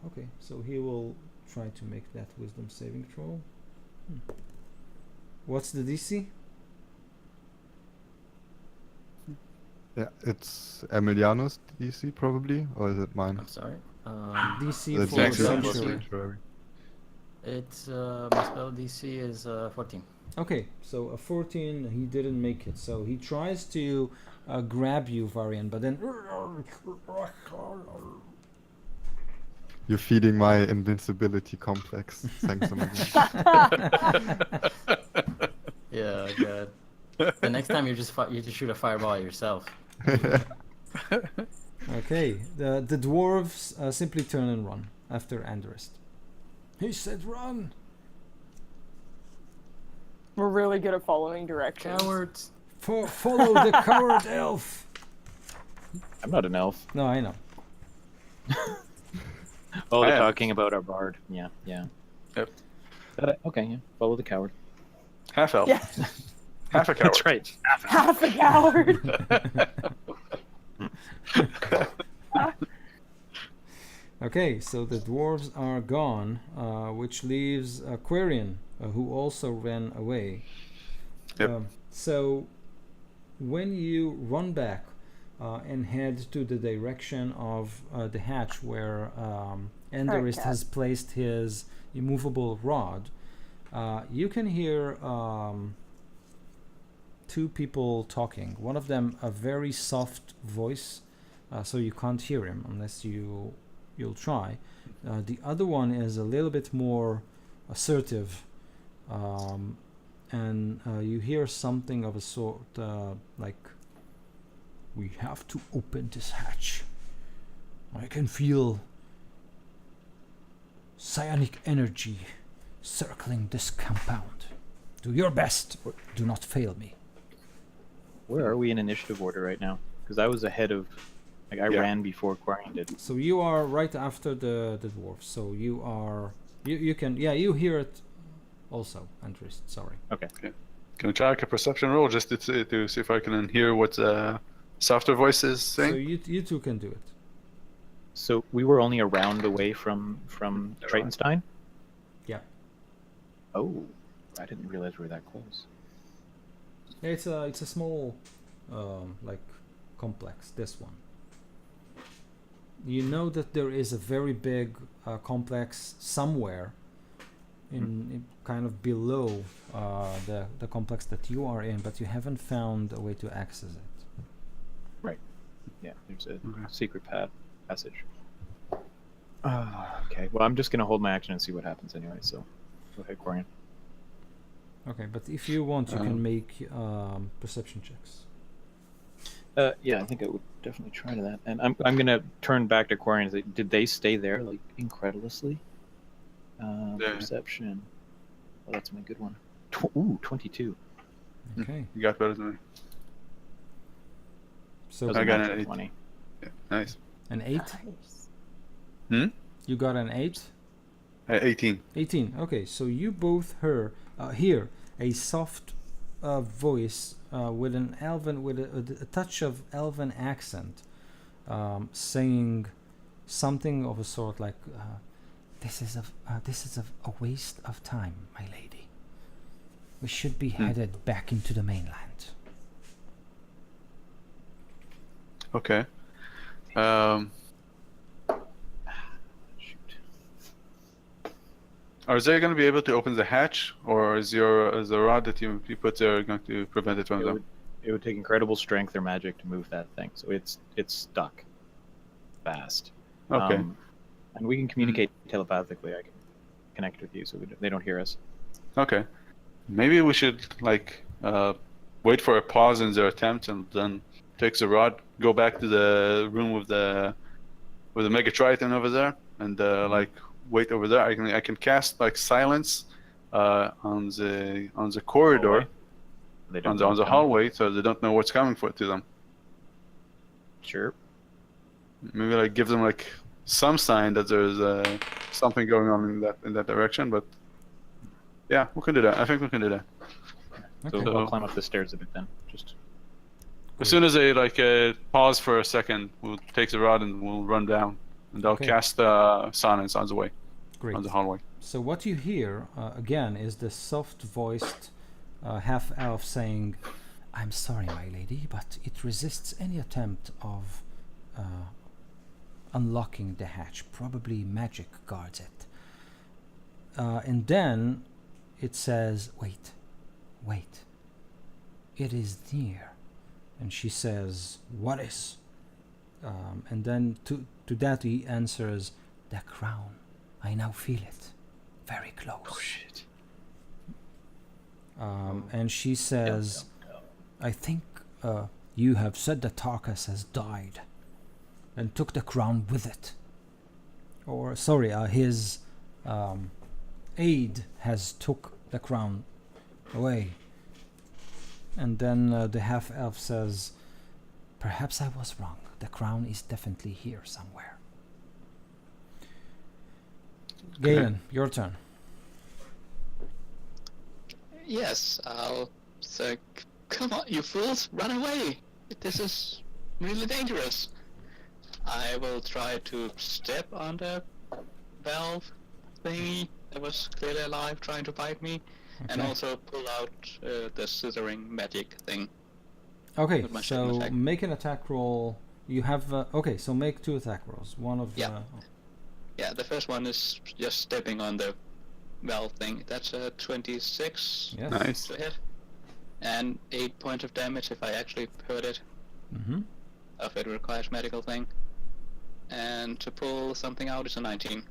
A: Okay, so he will try to make that wisdom saving throw. What's the DC?
D: Yeah, it's Emiliano's DC probably, or is it mine?
E: I'm sorry.
A: DC
D: The
A: for
D: Jackson
A: sanctuary.
D: Sanctuary.
E: It's my spell DC is 14.
A: Okay, so a 14, he didn't make it. So he tries to grab you, Varian, but then
D: You're feeding my invincibility complex. Thanks, Emiliano.
E: Yeah, God. The next time you just shoot a fireball at yourself.
A: okay, the dwarves simply turn and run after Andrest. He said run.
B: We're really good at following directions.
E: Cowards.
A: Follow the coward elf.
C: I'm not an elf.
A: No, I know.
C: Oh,
G: I
C: they're
G: am.
C: talking about our bard. Yeah.
G: Yep.
C: Okay, yeah. Follow the coward.
G: Half elf.
B: Yeah,
G: Half a coward.
C: That's right.
B: half a coward.
A: Okay, so the dwarves are gone, which leaves Aquarian, who also ran away.
G: Yep.
A: So when you run back and head to the direction of the hatch where Enderist
B: Cat.
A: has placed his immovable rod, you can hear two people talking. One of them a very soft voice, so you can't hear him unless you'll try. The other one is a little bit more assertive, and you hear something of a sort like, "We have to open this hatch. I can feel psionic energy circling this compound. Do your best, or do not fail me."
C: Where are we in initiative order right now? Because I was ahead of. Like I
G: Yeah.
C: ran before Quarian did.
A: So you are right after the dwarf. So you are you can you hear it also, Andres. Sorry.
C: Okay.
G: Can we try like a perception roll just to see if I can hear what softer voice is
A: So
G: saying?
A: you two can do it.
C: So we were only a round away from Tritonstein.
A: Yeah.
C: Oh, I didn't realize we were that close.
A: Yeah, it's a small like complex. This one. You know that there is a very big complex somewhere in kind of below the complex that you are in, but you haven't found a way to access it.
C: Yeah, there's a
G: Okay.
C: secret passage. Okay. Well, I'm just gonna hold my action and see what happens anyway. So, go ahead, Quarian.
A: Okay, but if you want, you can
G: Um,
A: make perception checks.
C: Yeah, I think I would definitely try to that. And I'm gonna turn back to Quarian and say, did they stay there like incredulously?
G: Yeah.
C: Perception. Well, that's my good one. 22.
A: Okay,
G: You got better than me.
A: so
C: Doesn't
G: I got
C: matter,
G: an 8.
C: 20.
G: Yeah, nice.
A: an 8.
B: Nice.
A: You got an 8.
G: 18.
A: 18. Okay, so you both hear a soft voice with an elven, with a touch of elven accent, saying something of a sort like, "This is a waste of time, my lady. We should be headed back into the mainland."
G: Okay.
C: Shoot.
G: Are they going to be able to open the hatch, or is the rod that you put there going to prevent it from them?
C: It would take incredible strength or magic to move that thing, so it's stuck. fast.
G: Okay.
C: And we can communicate telepathically. I can connect with you so they don't hear us.
G: Okay. Maybe we should wait for a pause in their attempt and then take the rod, go back to the room with the Mega Triton over there, and wait over there. I can cast like silence on the corridor,
C: They don't
G: on
C: know
G: the
C: what's coming.
G: hallway, so they don't know what's coming to them.
C: Sure.
G: Maybe like give them like some sign that there's something going on in that direction. But yeah, we can do that. I think we can do that.
C: So
A: Okay.
C: I'll climb up the stairs a bit then. Just
G: As soon as they pause for a second, we'll take the rod and we'll run down, and I'll
A: Okay.
G: cast silence on the way,
A: Great.
G: on the hallway.
A: So what you hear again is the soft-voiced half-elf saying, "I'm sorry, my lady, but it resists any attempt of unlocking the hatch. Probably magic guards it." And then it says, "Wait, wait. It is near." And she says, "What is?" And then to that he answers, "The crown. I now feel it. Very close."
C: oh shit.
A: And she says, "I think you have said that Tarkus has died and took the crown with it. Or, sorry, his aide has took the crown away." And then the half-elf says, "Perhaps I was wrong. The crown is definitely here somewhere." Galen, your turn.
F: Yes, I'll say, come on, you fools, run away! This is really dangerous. I will try to step on the valve thingy that was clearly alive trying to bite me, and
A: Okay.
F: also pull out the slithering magic thing.
A: Okay,
F: with my
A: so
F: second attack.
A: make an attack roll. You have okay, so make 2 attack rolls. One of
F: Yeah. Yeah, the first one is just stepping on the valve thing. That's a 26
A: yes.
G: Nice.
F: to hit, and 8 points of damage if I actually hurt it,
A: Mm-hmm.
F: if it requires medical thing. And to pull something out is a 19.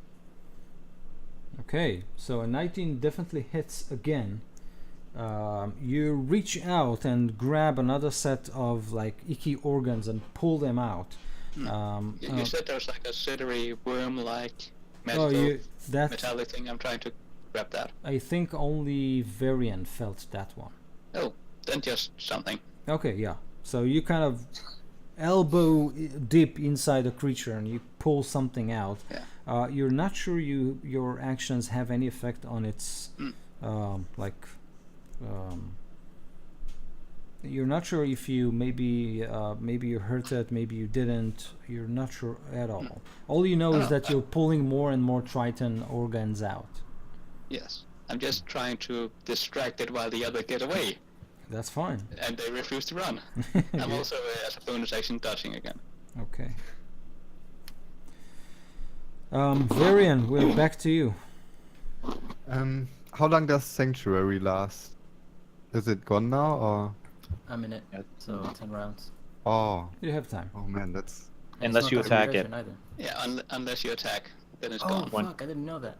A: Okay, so a 19 definitely hits again. You reach out and grab another set of like icky organs and pull them out.
F: You said there's like a slithery worm-like
A: Oh,
F: magical
A: that
F: metallic thing. I'm trying to grab that.
A: I think only Varian felt that one.
F: Oh, then just something.
A: Okay, yeah. So you kind of elbow deep inside the creature and you pull something out.
F: Yeah.
A: You're not sure your actions have any effect on its you're not sure if you maybe you hurt it, maybe you didn't. You're not sure at all. All you know is that you're pulling more and more Triton organs out.
F: Yes. I'm just trying to distract it while the other get away,
A: That's fine.
F: and they refuse to run. I'm also, as a bonus action, dodging again.
A: Okay. Varian, we're back to you.
D: How long does Sanctuary last? Is it gone now or?
E: A minute, so 10 rounds.
D: Oh,
A: You have time.
D: oh man, that's.
E: And
C: Unless
E: it's
C: you
E: not
C: attack it.
E: concentration either.
F: Yeah, unless you attack, then it's
E: Oh
F: gone.
E: fuck! I didn't know that.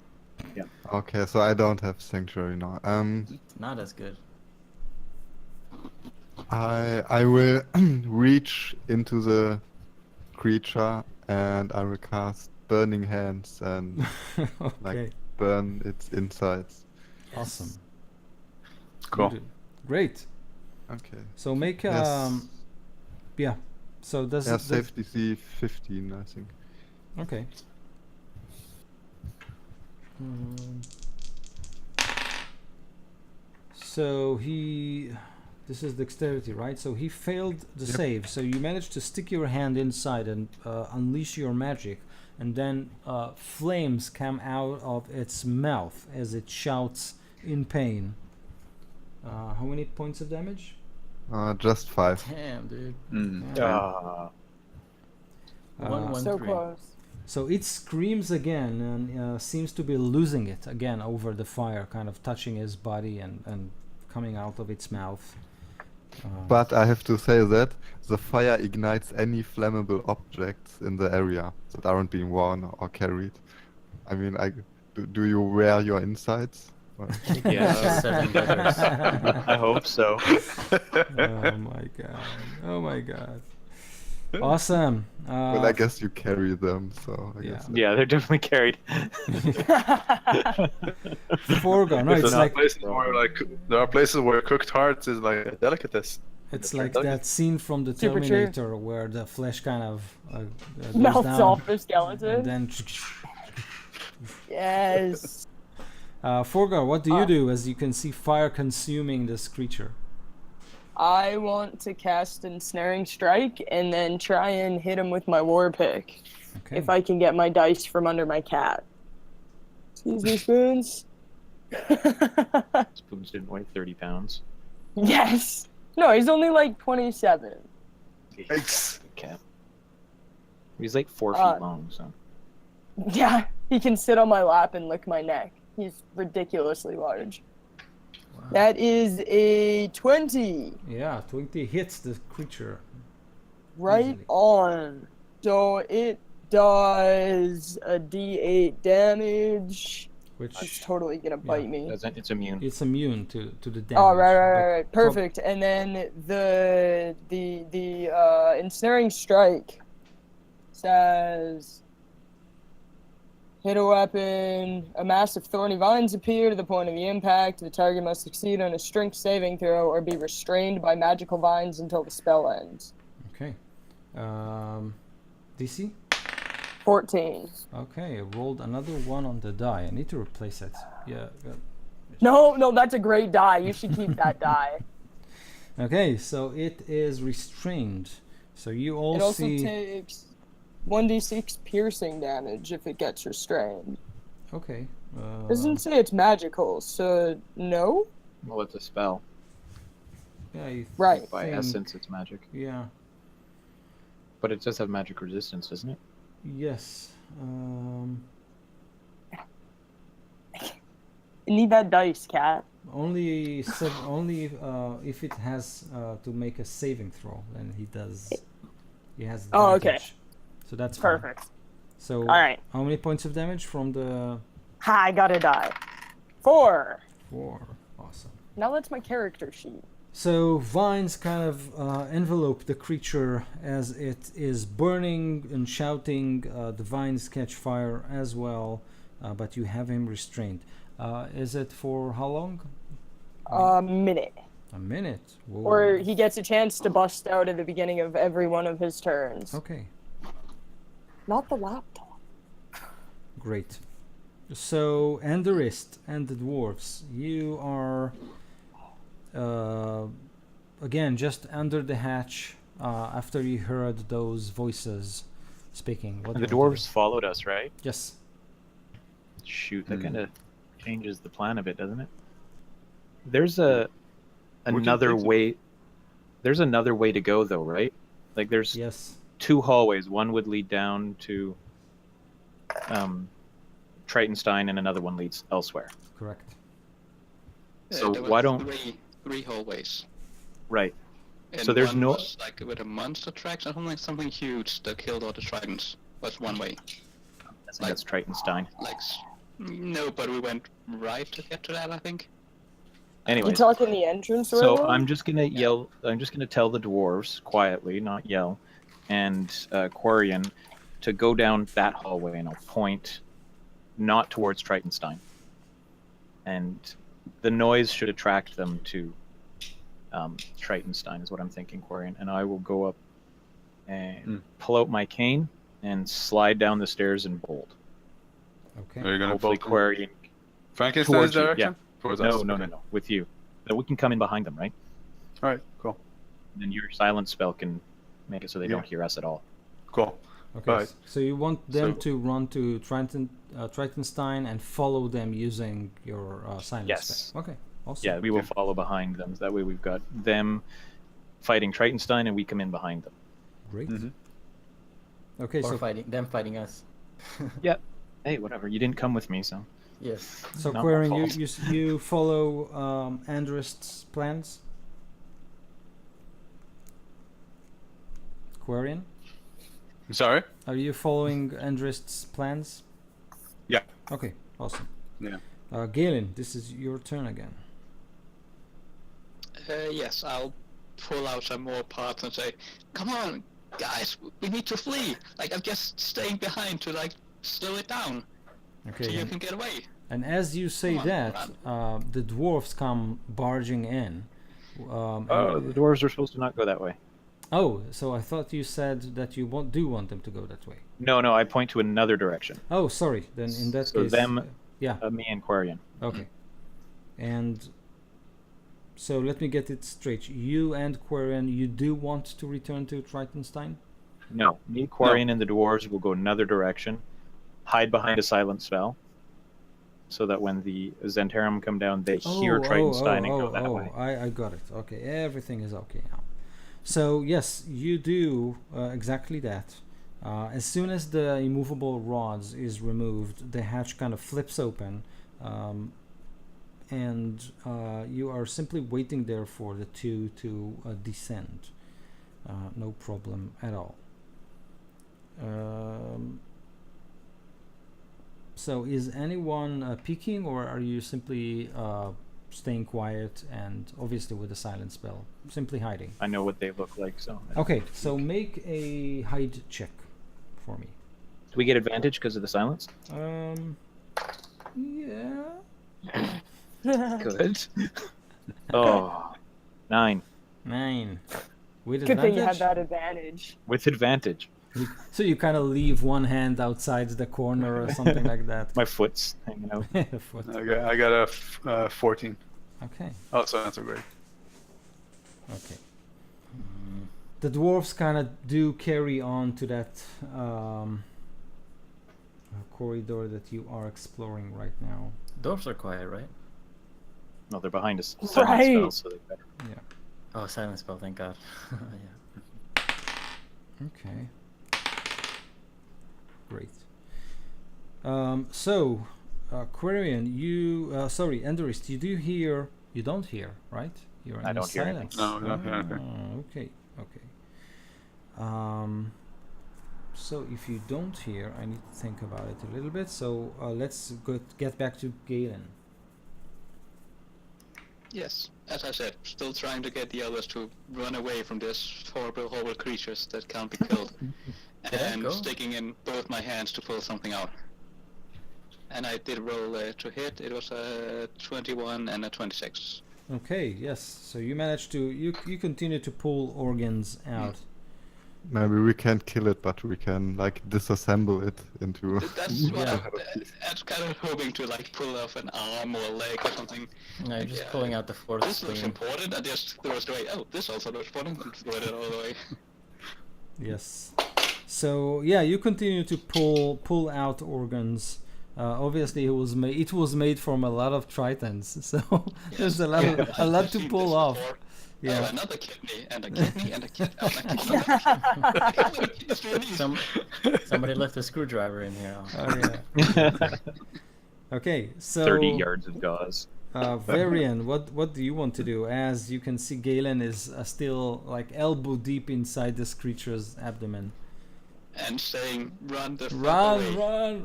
D: Okay, so I don't have Sanctuary now.
E: It's not as good.
D: I will reach into the creature and I will cast Burning Hands and
A: Okay.
D: burn its insides.
A: Awesome.
G: Cool.
A: You do- Great.
D: Okay.
A: So make
D: Yes.
A: yeah. So does
D: Yeah,
A: does-
D: safety C 15, I think.
A: Okay. Mm. So this is dexterity, right? So he failed the
D: Yep.
A: save. So you managed to stick your hand inside and unleash your magic, and then flames come out of its mouth as it shouts in pain. How many points of damage?
D: Just 5.
E: Damn, dude.
A: Uh,
E: 1,
B: So
E: 3.
B: close.
A: So it screams again and seems to be losing it again over the fire, kind of touching his body and coming out of its mouth.
D: But I have to say that the fire ignites any flammable objects in the area that aren't being worn or carried. I mean, do you wear your insides? Or-
C: Yeah.
E: 7 letters.
C: I hope so.
A: Oh my god. Oh my god. Awesome.
D: Well, I guess you carry them, so I guess.
C: Yeah, they're definitely carried.
A: Forgo. No,
G: There
A: it's
G: are
A: like
G: places where there are places where cooked hearts is like a delicatessen.
A: it's like that scene from the
B: Super true.
A: Terminator where the flesh kind of goes
B: Melts
A: down,
B: off the skeleton.
A: and then.
B: Yes.
A: Forgar, what do you do as you can see fire consuming this creature?
B: I want to cast Ensnaring Strike and then try and hit him with my war pick.
A: Okay.
B: If I can get my dice from under my cat. Excuse me, Spoons.
C: Spoons didn't weigh 30 pounds.
B: Yes. No, he's only like 27.
G: Yikes.
C: Cat. He's like 4 feet long, so.
B: Yeah, he can sit on my lap and lick my neck. He's ridiculously large.
E: Wow.
B: That is a 20.
A: Yeah, 20 hits the creature.
B: Right
A: Easily.
B: on. So it does a d8 damage.
A: Which
B: It's totally gonna bite me.
C: It's immune.
A: it's immune to the damage.
B: Oh, right,
A: but
B: right. Perfect. And then the Ensnaring Strike says, hit a weapon, a mass of thorny vines appear to the point of the impact. The target must succeed on a strength saving throw or be restrained by magical vines until the spell ends.
A: Okay. DC?
B: 14.
A: Okay, I rolled another one on the die. I need to replace it. Yeah.
B: No, that's a great die. You should keep that die.
A: Okay, so it is restrained. So you all
B: It also
A: see.
B: takes 1d6 piercing damage if it gets restrained.
A: Okay.
B: Doesn't say it's magical, so no?
C: Well, it's a spell.
A: Yeah, I
B: Right.
C: By
A: think-
C: essence, it's magic.
A: Yeah.
C: But it does have magic resistance, doesn't it?
A: Yes.
B: I need that dice, cat.
A: Only if it has to make a saving throw, then he does. He has.
B: Oh, okay.
A: advantage. So that's fine.
B: Perfect.
A: So
B: Alright.
A: how many points of damage from the
B: Ha, I gotta die. 4.
A: 4? Awesome.
B: Now that's my character sheet.
A: So vines kind of envelope the creature as it is burning and shouting. The vines catch fire as well, but you have him restrained. Is it for how long?
B: A minute.
A: A minute. Whoa.
B: Or he gets a chance to bust out at the beginning of every one of his turns.
A: Okay,
B: Not the laptop.
A: great. So Anderist and the dwarves, you are again just under the hatch after you heard those voices speaking. What
C: And the
A: do you want to
C: dwarves followed us, right?
A: do? Yes.
C: Shoot, that kind of changes the plan a bit, doesn't it? There's another
G: take them.
C: way. There's another way to go, though, right? Like there's
A: Yes.
C: 2 hallways. One would lead down to Tritonstein, and another one leads elsewhere.
A: Correct.
C: So
F: there were
C: why don't-
F: three hallways?
C: Right.
F: And
C: So there's
F: one
C: no-
F: was like with a monster tracks or something huge that killed all the tritons. Was one way.
C: I think that's Tritonstein.
F: Like no, but we went right to get to that. I think.
B: You
C: Anyways,
B: talking the entrance
C: so
B: room?
C: I'm just gonna yell. I'm just gonna tell the dwarves quietly, not yell, and Quarian to go down that hallway, and I'll point not towards Tritonstein. And the noise should attract them to Tritonstein, is what I'm thinking, Quarian. And I will go up and pull out my cane and slide down the stairs and bolt.
A: Okay.
G: Are you gonna
C: Hopefully,
G: bolt
C: Quarian.
G: Frankenstein's
C: towards you,
G: direction? Towards
C: No,
G: us?
C: no,
G: Okay.
C: no, with you. Then we can come in behind them, right?
G: All right, cool.
C: Then your silence spell can make it so they
G: Yeah.
C: don't hear us at all.
G: Cool.
A: Okay.
G: Right.
A: So you want them
G: So-
A: to run to Tritonstein and follow them using your silence
C: Yes.
A: spell. Okay. Awesome.
C: Yeah, we will follow behind them. That way we've got them fighting Tritonstein and we come in behind them.
A: Great.
G: Mhm.
A: Okay.
E: Or
A: So
E: them fighting us.
C: Hey, whatever. You didn't come with me, so.
E: Yes.
A: so
C: not my
A: Querin,
C: fault.
A: you follow Andrist's plans. Quarian?
G: Sorry.
A: Are you following Endrist's plans?
G: Yeah.
A: Okay, awesome.
G: Yeah.
A: Galen, this is your turn again.
F: Yes, I'll pull out some more parts and say, "Come on, guys, we need to flee. Like I'm just staying behind to like slow it down,
A: Okay.
F: so you
A: and-
F: can get away."
A: And as you say
F: Come on,
A: that, the dwarves come barging in.
C: Oh, the dwarves are supposed to not go that way.
A: Oh, so I thought you said that you do want them to go that way.
C: No, I point to another direction.
A: Oh, sorry. Then in that
C: So
A: case,
C: them-
A: yeah.
C: Me and Quarian.
A: Okay. And so let me get it straight. You and Quarian, you do want to return to Tritonstein?
C: No, me, Quarian, and the dwarves will go another direction, hide behind a silent spell, so that when the Zentarum come down, they hear Tritonstein and go that way.
A: I got it. Okay, everything is okay now. So yes, you do exactly that. As soon as the immovable rods is removed, the hatch kind of flips open, and you are simply waiting there for the two to descend. No problem at all. So is anyone peeking, or are you simply staying quiet and obviously with a silent spell, simply hiding?
C: I know what they look like, so.
A: Okay, so make a hide check for me.
C: Do we get advantage because of the silence?
A: Yeah.
C: Good. Oh, 9.
A: 9. With
B: Good thing you had
A: advantage?
B: that advantage.
C: With advantage.
A: So you kind of leave one hand outside the corner or something like that.
C: My foot's hanging out.
A: The foot.
G: I got a 14.
A: Okay.
G: Oh, so that's a great.
A: Okay. The dwarves kind of do carry on to that corridor that you are exploring right now.
E: Dwarves are quiet, right?
C: No, they're behind us.
B: Right.
C: Spell, so they better.
A: Yeah.
E: Oh, silent spell, thank God. Yeah.
A: Okay. Great. So, Quarian, you sorry, Enderist, you do hear? You don't hear, right? You're in
C: I don't hear
A: silence.
C: anything.
G: No, I don't hear anything.
A: Okay. So if you don't hear, I need to think about it a little bit. So let's get back to Galen.
F: Yes, as I said, still trying to get the others to run away from this horrible creatures that can't be killed. And
E: go?
F: sticking in both my hands to pull something out. And I did roll to hit. It was a 21 and a 26.
A: Okay, yes. So you managed to you continue to pull organs out.
D: Maybe we can't kill it, but we can like disassemble it into.
F: That's what
A: Yeah.
F: I'm kind of hoping to like pull off an arm or a leg or something.
E: No, you're just
F: Yeah.
E: pulling out the fourth
F: This looks
E: spleen.
F: important. I just throw it away. Oh, this also looks important. And throw it all the way.
A: Yes. So yeah, you continue to pull out organs. Obviously, it was made from a lot of tritons, so there's a lot
F: I've
A: to
F: seen
A: pull
F: this
A: off.
F: before.
A: Yeah.
F: Oh, another kidney and a kidney and a kidney. Oh, how many kidneys do you need?
E: Somebody left a screwdriver in here.
A: Oh yeah. Okay, so
C: 30 yards of gauze.
A: Varian, what do you want to do? As you can see, Galen is still like elbow deep inside this creature's abdomen.
F: And saying, run the fuck
A: Run,
F: away.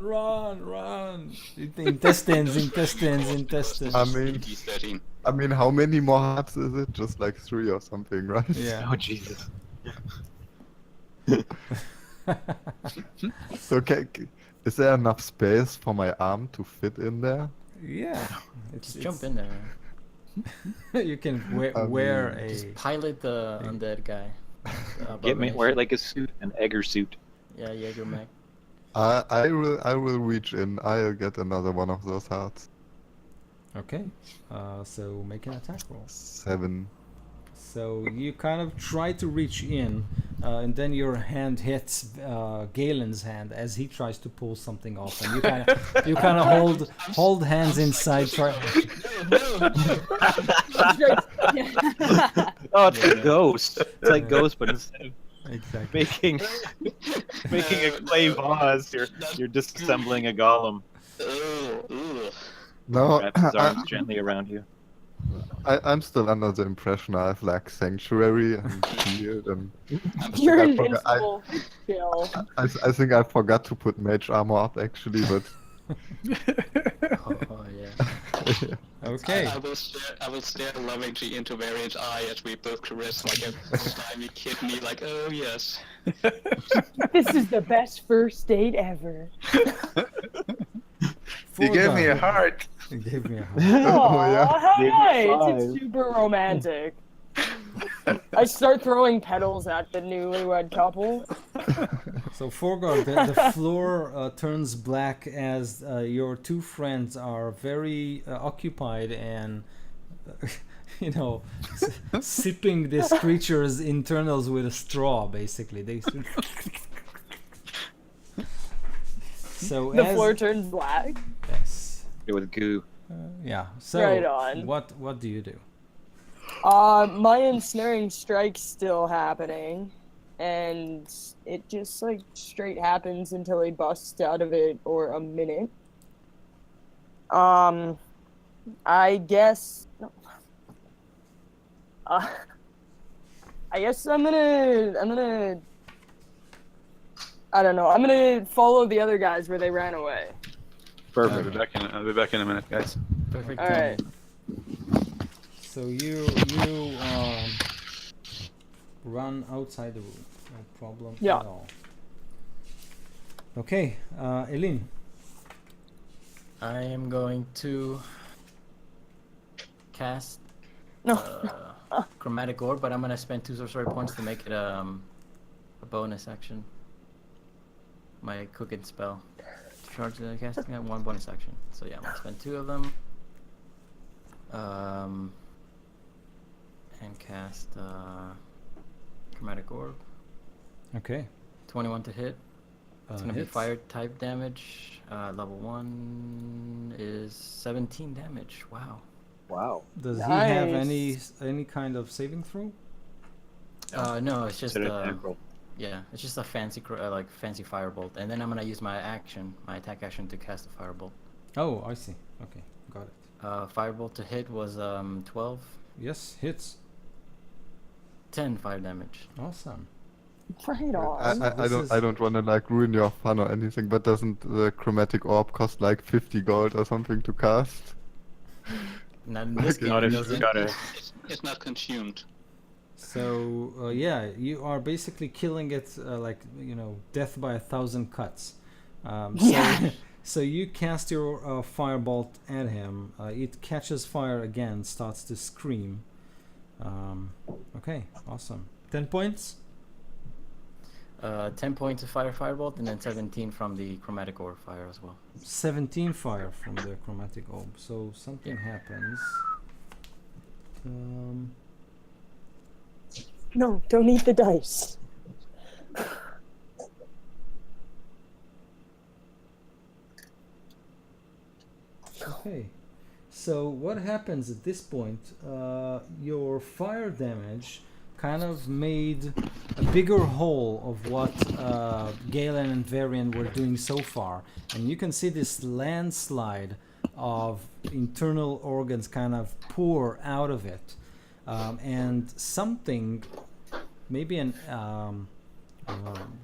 A: run! Intestines.
D: I mean, how many more hearts is it? Just like 3 or something, right?
A: Yeah.
C: Oh, Jesus.
D: So, is there enough space for my arm to fit in there?
A: Yeah.
E: Just jump in there.
A: You can wear a.
E: Just pilot the undead guy.
C: Wear it like a suit, an Egger suit.
E: Yeah, Jaeger mech.
D: I will reach in. I'll get another one of those hearts.
A: Okay. So make an attack roll.
D: 7.
A: So you kind of try to reach in, and then your hand hits Galen's hand as he tries to pull something off, and you kind of hold hands inside.
C: Oh, it's like Ghost. It's like Ghost, but instead of
A: Exactly.
C: making a clay vase, you're disassembling a golem.
F: Ugh.
D: No,
C: Wraps his arms gently around you.
D: I'm still under the impression I have like Sanctuary and Shield and
B: You're
D: I forgot- I-
B: invincible. Chill.
D: I think I forgot to put Mage Armor up actually, but
E: Oh yeah.
A: Okay.
F: I will stare lovingly into Varian's eye as we both caress like a slimy kidney, like, oh yes.
B: This is the best first date ever.
G: You gave me a
A: Forgar.
G: heart.
A: You gave me a heart.
B: Aw,
D: yeah.
B: how
H: Give me
B: nice! It's
H: five.
B: super romantic. I start throwing petals at the newlywed couple.
A: So Forgar, the floor turns black as your two friends are very occupied and, you know, sipping this creature's internals with a straw. Basically, they. So
B: The
A: as,
B: floor turns black.
A: yes,
C: With goo.
A: yeah. So
B: Right on.
A: what do you do?
B: My ensnaring strike's still happening, and it just like straight happens until he busts out of it or a minute. I guess. I guess I'm gonna. I don't know. I'm gonna follow the other guys where they ran away.
G: Perfect. I'll be back in a minute, guys.
E: Perfect.
B: All right.
A: So you run outside the room, no problem
B: Yeah.
A: at all. Okay, Eileen.
E: I am going to cast
B: No.
E: chromatic orb, but I'm gonna spend 2 sorcery points to make it a bonus action. My cooking spell. Charge the casting at 1 bonus action. So yeah, I'm gonna spend 2 of them. And cast chromatic orb.
A: Okay.
E: 21 to hit. It's gonna be
A: Hits.
E: fire type damage. Level 1 is 17 damage. Wow.
H: Wow.
A: Does he have
B: Nice.
A: any kind of saving throw?
E: No, it's just
H: Consider it temporal.
E: yeah, it's just a fancy like fancy firebolt, and then I'm gonna use my attack action to cast a firebolt.
A: Oh, I see. Okay, got it.
E: Firebolt to hit was 12,
A: Yes, hits.
E: 10 fire damage.
A: Awesome.
B: Right on.
D: I
A: This
D: I
A: is-
D: don't want to like ruin your fun or anything, but doesn't the chromatic orb cost like 50 gold or something to cast?
E: Not in this
D: Okay.
E: game.
G: Not
E: it
G: if
E: doesn't.
G: you got it.
F: It's not consumed.
A: So yeah, you are basically killing it like death by 1,000 cuts. So
B: Yeah.
A: so you cast your firebolt at him. It catches fire again, starts to scream. Okay, awesome. 10 points.
E: 10 points of firebolt, and then 17 from the chromatic orb fire as well.
A: 17 fire from the chromatic orb. So something happens.
B: No, don't eat the dice.
A: Okay, so what happens at this point? Your fire damage kind of made a bigger hole of what Galen and Varian were doing so far, and you can see this landslide of internal organs kind of pour out of it, and something, maybe an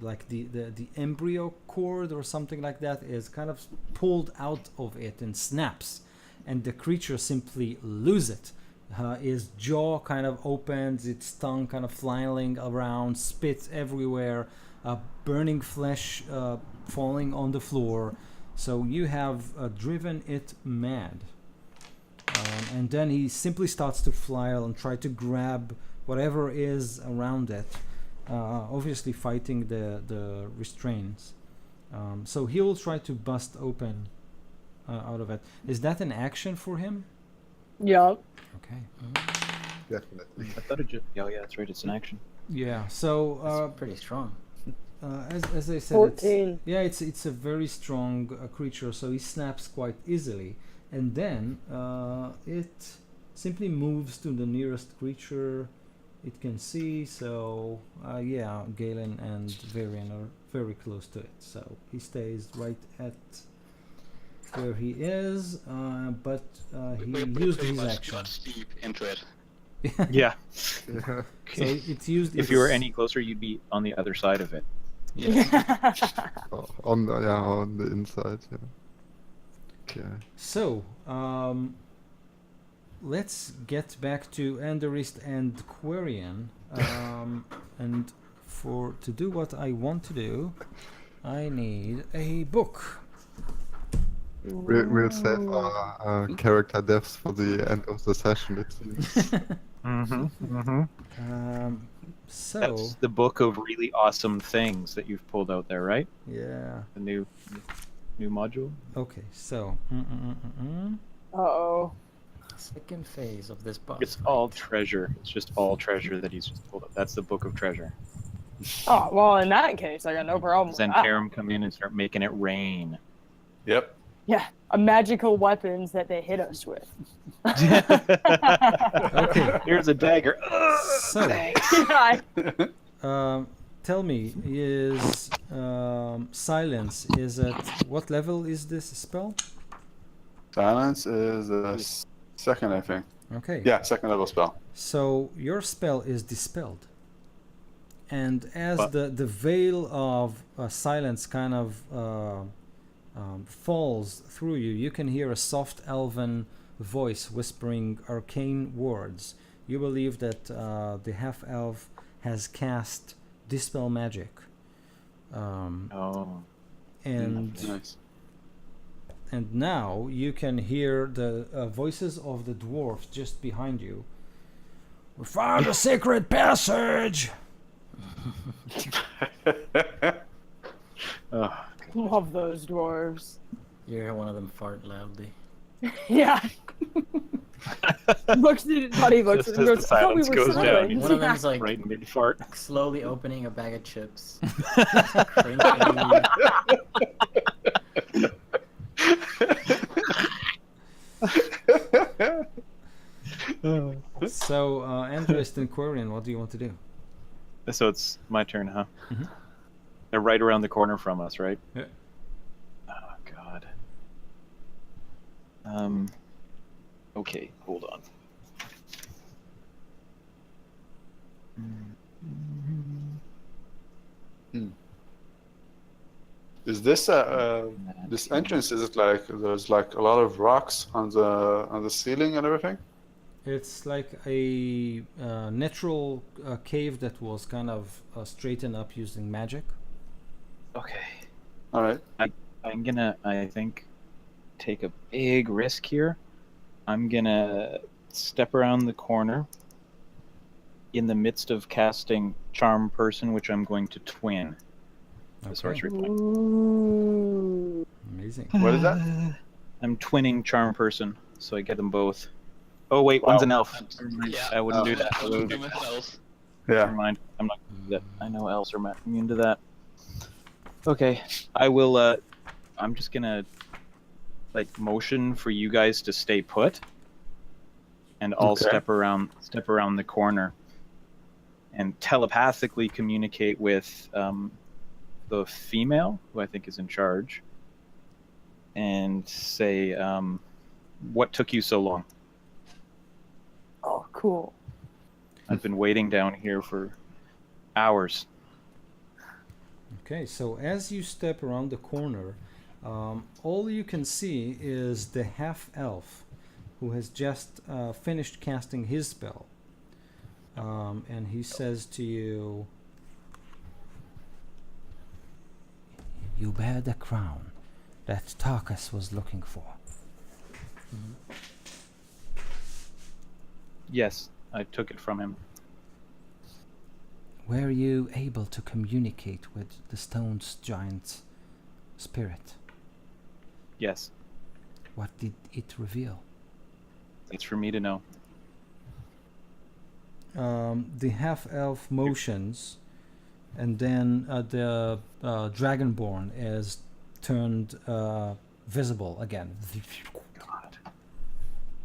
A: like the embryo cord or something like that is kind of pulled out of it and snaps, and the creature simply loses it. His jaw kind of opens, its tongue kind of flailing around, spit everywhere, burning flesh falling on the floor. So you have driven it mad. And then he simply starts to flail and try to grab whatever is around it, obviously fighting the restraints. So he will try to bust open out of it. Is that an action for him?
B: Yup.
A: Okay.
D: Definitely.
C: I thought it just. Oh yeah, that's right. It's an action.
A: Yeah. So
E: It's pretty strong.
A: as I said,
B: 14.
A: it's a very strong creature, so he snaps quite easily, and then it simply moves to the nearest creature it can see. So yeah, Galen and Varian are very close to it, so he stays right at where he is, but he
F: We
A: used
F: pretty
A: his
F: much
A: action.
F: got steep into it.
C: Yeah.
D: Yeah.
A: So it's used.
C: If you were
A: its-
C: any closer, you'd be on the other side of it.
D: On the inside. Yeah. Okay.
A: So, let's get back to Anderist and Quarian. And to do what I want to do, I need a book.
D: We'll save our character deaths for the end of the session, it seems.
A: So,
C: That's the book of really awesome things that you've pulled out there, right?
A: yeah.
C: The new module.
A: Okay, so.
B: Uh-oh.
E: Second phase of this boss.
C: It's all treasure. It's just all treasure that he's just pulled up. That's the book of treasure.
B: Oh, well, in that case, I got no problem with that.
C: Zentarum come in and start making it rain.
G: Yep.
B: Yeah, a magical weapons that they hit us with.
A: Okay,
C: Here's a dagger.
A: so.
B: Yeah,
A: Tell me, is silence, is at what level is this spell?
G: Silence is second, I think.
A: Okay.
G: Yeah, second level spell.
A: So your spell is dispelled. And as
C: But-
A: the veil of silence kind of falls through you, you can hear a soft elven voice whispering arcane words. You believe that the half-elf has cast Dispel Magic.
C: Oh.
A: And
G: Nice.
A: and now you can hear the voices of the dwarf just behind you. We found a secret passage!
C: Oh.
B: love those dwarves.
E: You hear one of them fart loudly.
B: Yeah. Looks at Buddy looks
C: Just
B: at him and
C: as
B: goes,
C: the
B: I thought we
C: silence
B: were
C: goes down,
B: silent.
C: you
E: One of them's like
C: Right mid fart.
E: slowly opening a bag of chips. Crinkling.
A: So, Andrist and Quarian, what do you want to do?
C: So it's my turn, huh?
A: Mhm.
C: They're right around the corner from us, right?
A: Yeah.
C: Oh God. Okay, hold on.
G: Is this this entrance? Is it like there's like a lot of rocks on the ceiling and everything?
A: It's like a natural cave that was kind of straightened up using magic.
C: Okay.
G: All right.
C: I'm gonna, I think, take a big risk here. I'm gonna step around the corner in the midst of casting Charm Person, which I'm going to twin. The
A: Okay.
C: sorcery point.
B: Ooh.
A: Amazing.
G: What is that?
C: I'm twinning Charm Person, so I get them both. Oh wait, one's an elf. Never mind.
F: Yeah.
C: I wouldn't do that.
F: I would do myself.
C: Never
G: Yeah.
C: mind. I'm not gonna do that. I know elves are immune to that. Okay, I will. I'm just gonna like motion for you guys to stay put, and I'll
G: Okay.
C: step around the corner, and telepathically communicate with the female who I think is in charge, and say, "What took you so long?
B: Oh, cool.
C: I've been waiting down here for hours."
A: Okay, so as you step around the corner, all you can see is the half-elf who has just finished casting his spell. And he says to you, "You bear the crown that Tarkus was looking for."
C: Yes, I took it from him.
A: Were you able to communicate with the stone's giant spirit?
C: Yes,
A: What did it reveal?
C: it's for me to know.
A: The half-elf motions, and then the dragonborn is turned visible again.
C: God,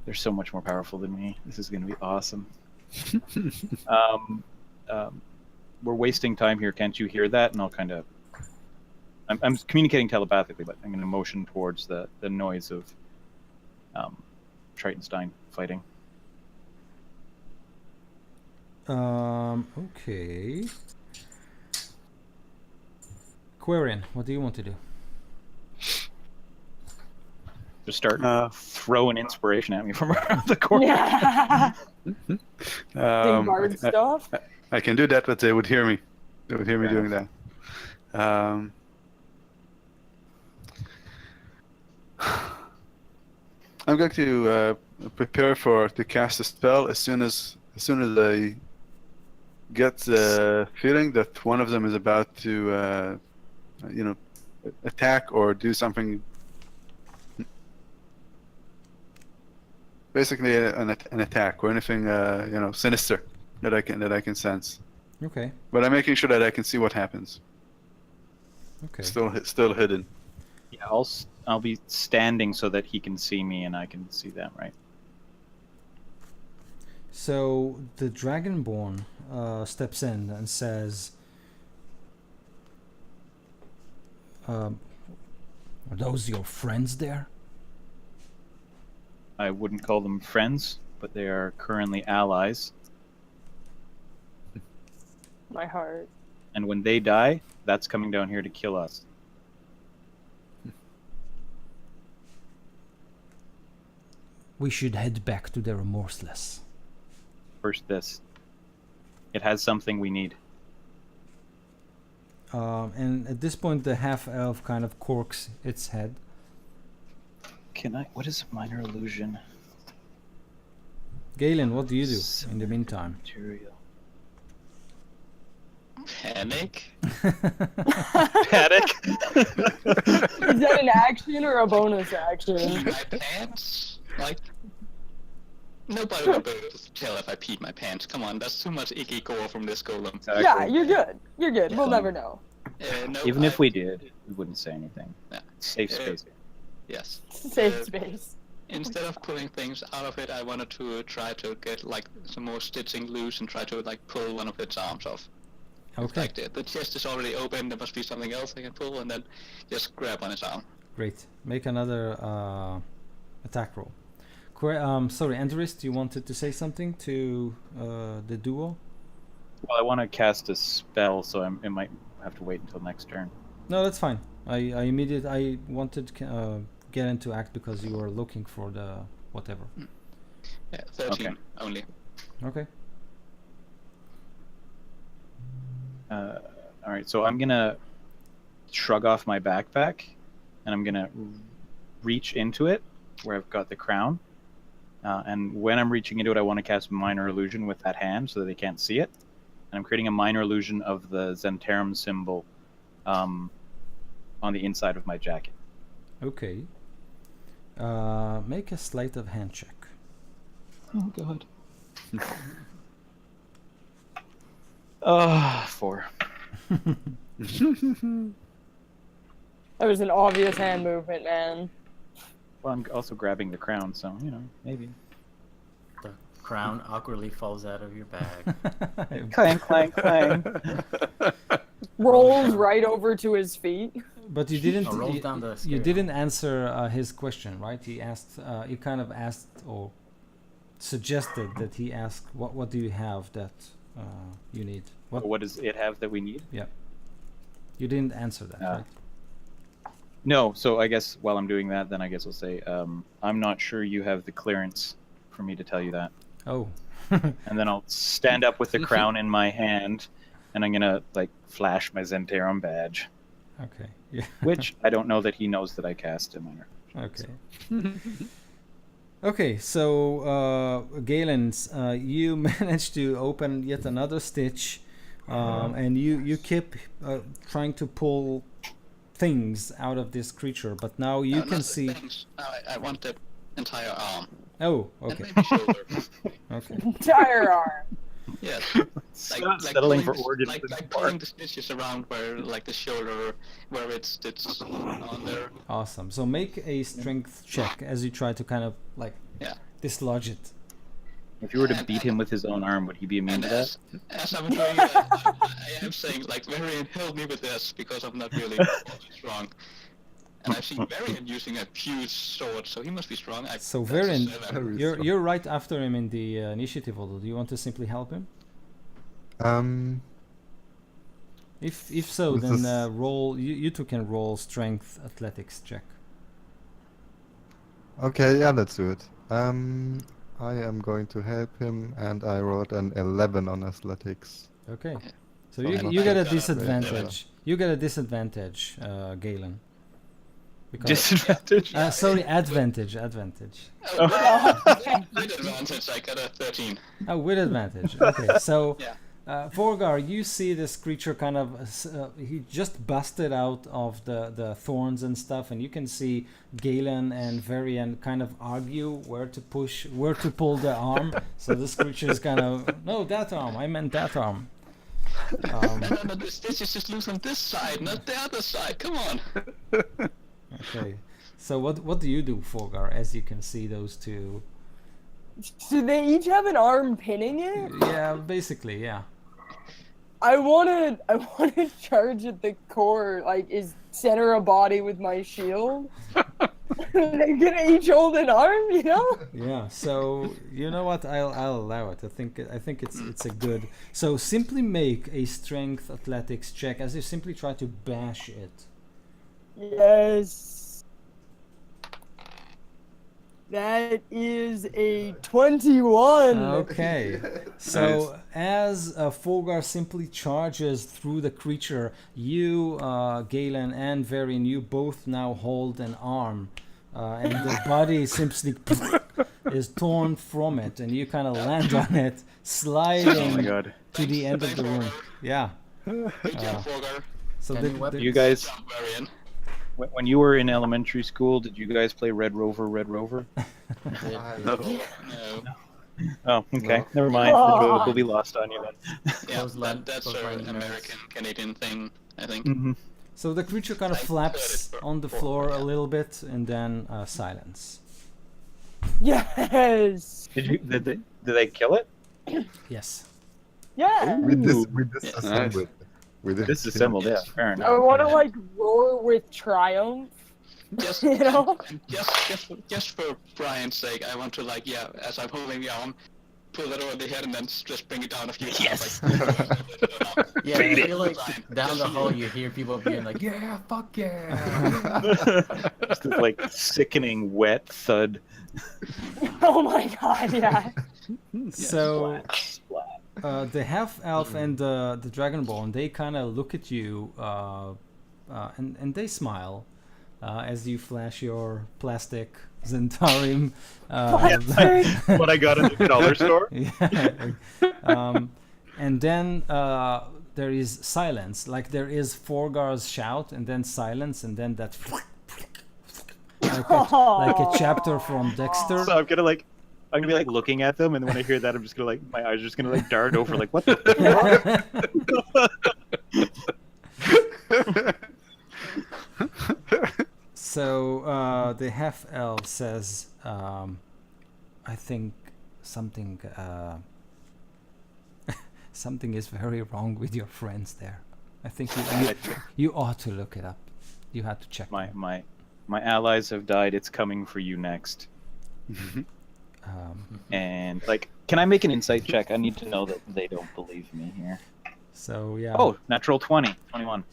C: they're so much more powerful than me. This is going to be awesome. We're wasting time here. Can't you hear that? And I'm communicating telepathically, but I'm going to motion towards the noise of Tritonstein fighting.
A: Okay. Quarian, what do you want to do?
C: Just start throwing inspiration at me from around the corner.
B: Yeah. Guard
G: I,
B: stuff.
G: I can do that, but they would hear me. They would hear me doing that. I'm going to prepare to cast a spell as soon as I get the feeling that one of them is about to, attack or do something. Basically, an attack or anything, sinister that I can sense.
A: Okay.
G: But I'm making sure that I can see what happens.
A: Okay.
G: Still hidden.
C: Yeah, I'll be standing so that he can see me and I can see them, right?
A: So the Dragonborn steps in and says, "Are those your friends there?"
C: I wouldn't call them friends, but they are currently allies.
B: My heart.
C: And when they die, that's coming down here to kill us.
A: We should head back to the Remorseless.
C: First this. It has something we need.
A: And at this point, the half-elf kind of corks its head.
C: What is minor illusion?
A: Galen, what do you do in the meantime?
C: Material.
F: Panic?
C: Panic?
B: Is that an action or a bonus action?
F: My pants? Like, nobody will be able to tell if I peed my pants. Come on, that's too much icky gore from this golem.
C: Exactly.
B: Yeah, you're good. You're good. We'll never know.
F: No,
C: Even if we did, we wouldn't say anything.
F: Yeah.
C: Safe space.
F: Yes.
B: Safe space.
F: Instead of pulling things out of it, I wanted to try to get like some more stitching loose and try to like pull one of its arms off.
A: Okay,
F: Like the chest is already open, there must be something else I can pull, and then just grab on its arm.
A: great. Make another attack roll. Sorry, Andrist, you wanted to say something to the duo?
C: Well, I want to cast a spell, so it might have to wait until next turn.
A: No, that's fine. I wanted Galen to act because you were looking for the whatever.
F: Yeah, 13
C: Okay.
F: only.
A: Okay.
C: All right, so I'm gonna shrug off my backpack, and I'm gonna reach into it where I've got the crown. And when I'm reaching into it, I want to cast minor illusion with that hand so that they can't see it. And I'm creating a minor illusion of the Zentarum symbol on the inside of my jacket.
A: Okay. Make a sleight of hand check.
C: Oh God. 4.
B: That was an obvious hand movement, man.
C: Well, I'm also grabbing the crown, so maybe.
E: The crown awkwardly falls out of your bag.
C: Clang, clang, clang.
B: Rolls right over to his feet.
A: But you didn't.
E: Oh, rolls down the
A: You
E: scale.
A: didn't answer his question, right? He asked. He kind of asked or suggested that he asked, "What do you have that you need?"
C: What does it have that we need?
A: You didn't answer that, right?
C: No, so I guess while I'm doing that, then I guess I'll say, I'm not sure you have the clearance for me to tell you that.
A: Oh.
C: And then I'll stand up with the crown in my hand, and I'm gonna flash my Zentarum badge,
A: Okay. Yeah.
C: which I don't know that he knows that I cast a minor.
A: Okay. Okay, so Galen, you managed to open yet another stitch, and you keep trying to pull things out of this creature, but now you
F: No,
A: can
F: not the
A: see.
F: things. I want the entire arm.
A: Oh,
F: And
A: okay,
F: maybe shoulder.
A: okay.
B: Entire arm.
F: Yes.
C: Settling for organs.
F: Like pulling the stitches around where the shoulder where it's on there.
A: Awesome. So make a strength check as you try to kind of
F: Yeah.
A: dislodge it.
C: If you were to beat him with his own arm, would he be immune
F: And
C: to that?
F: as I'm doing that, I am saying, like, Varian, help me with this, because I'm not really strong. And I've seen Varian using a huge sword, so he must be strong.
A: So
F: that's a
A: Varian,
F: 7.
A: you're right after him in the initiative order. Do you want to simply help him? If so,
D: This
A: then
D: is-
A: roll. You two can roll strength athletics check.
D: Okay, yeah, let's do it. I am going to help him, and I rolled an 11 on athletics.
A: Okay. So
D: So
A: you
D: not
A: you get a
F: bad.
A: disadvantage. You get a disadvantage, Galen. Because
C: Disadvantage.
A: sorry, advantage. Advantage.
F: With advantage, I got a 13.
A: Oh, with advantage. Okay, so
F: Yeah.
A: Vorgar, you see this creature kind of he just busted out of the thorns and stuff, and you can see Galen and Varian kind of argue where to pull the arm. So this creature is kind of, no, that arm. I meant that arm.
F: No, this is just loose on this side, not the other side. Come on.
A: Okay. So what do you do, Vorgar, as you can see those two?
B: So they each have an arm pinning it?
A: Yeah, basically, yeah.
B: I wanna charge at the core, like, is center a body with my shield. They're gonna each hold an arm, you know?
A: Yeah, so you know what? I'll allow it. I think it's a good. So simply make a strength athletics check as you simply try to bash it.
B: Yes. That is a 21.
A: Okay. So as Fulgar simply charges through the creature, you, Galen and Varian, you both now hold an arm, and the body simply is torn from it, and you kind of land on it, sliding
C: Oh my god.
A: to the end of the room. Yeah.
F: Good job, Forgar.
A: So
E: Any
A: the,
E: weapons?
C: You guys,
F: Good job, Varian.
C: when you were in elementary school, did you guys play Red Rover, Red Rover?
F: No.
C: Oh, okay.
D: No.
C: Never mind. The joke will be lost on you then.
F: Yeah,
E: Those land-
F: that's
E: those
F: an
E: landing
F: American Canadian thing, I think.
C: Mm-hmm.
A: So the creature kind of
F: I
A: flaps
F: heard it
A: on the
F: before,
A: floor a
F: yeah.
A: little bit, and then silence.
B: Yes.
C: Did they kill it?
A: Yes.
B: Yeah.
D: We
C: Ooh.
D: disassembled. We did.
C: Disassembled, yeah. Fair
B: I
C: enough.
B: want to like roar with triumph.
F: Just,
B: You know?
F: just for Brian's sake, I want to, like, yeah, as I'm holding the arm, pull it over the head and then just bring it down a few
C: Yes.
F: times. Like,
E: Yeah,
C: Beat
E: I
C: it.
E: feel like down the hall you hear people being like, yeah, fuck yeah.
C: Just this, like sickening wet thud.
B: Oh my god, yeah.
A: So
C: Splat, splat.
A: the half elf and the dragonborn, they kind of look at you and they smile as you flash your plastic Zentarium.
C: What I got in the dollar store.
A: Yeah. And then there is silence, like there is Forgar's shout, and then silence, and then that like a chapter from Dexter.
C: So I'm gonna be like looking at them, and when I hear that, I'm just gonna like my eyes are just gonna like dart over, like what the fuck?
A: So the half elf says, "I think something something is very wrong with your friends there. I think you ought to look it up. You had to check them."
C: My allies have died. It's coming for you next. And like, can I make an insight check? I need to know that they don't believe me here.
A: So yeah.
C: Oh, natural 20, 21.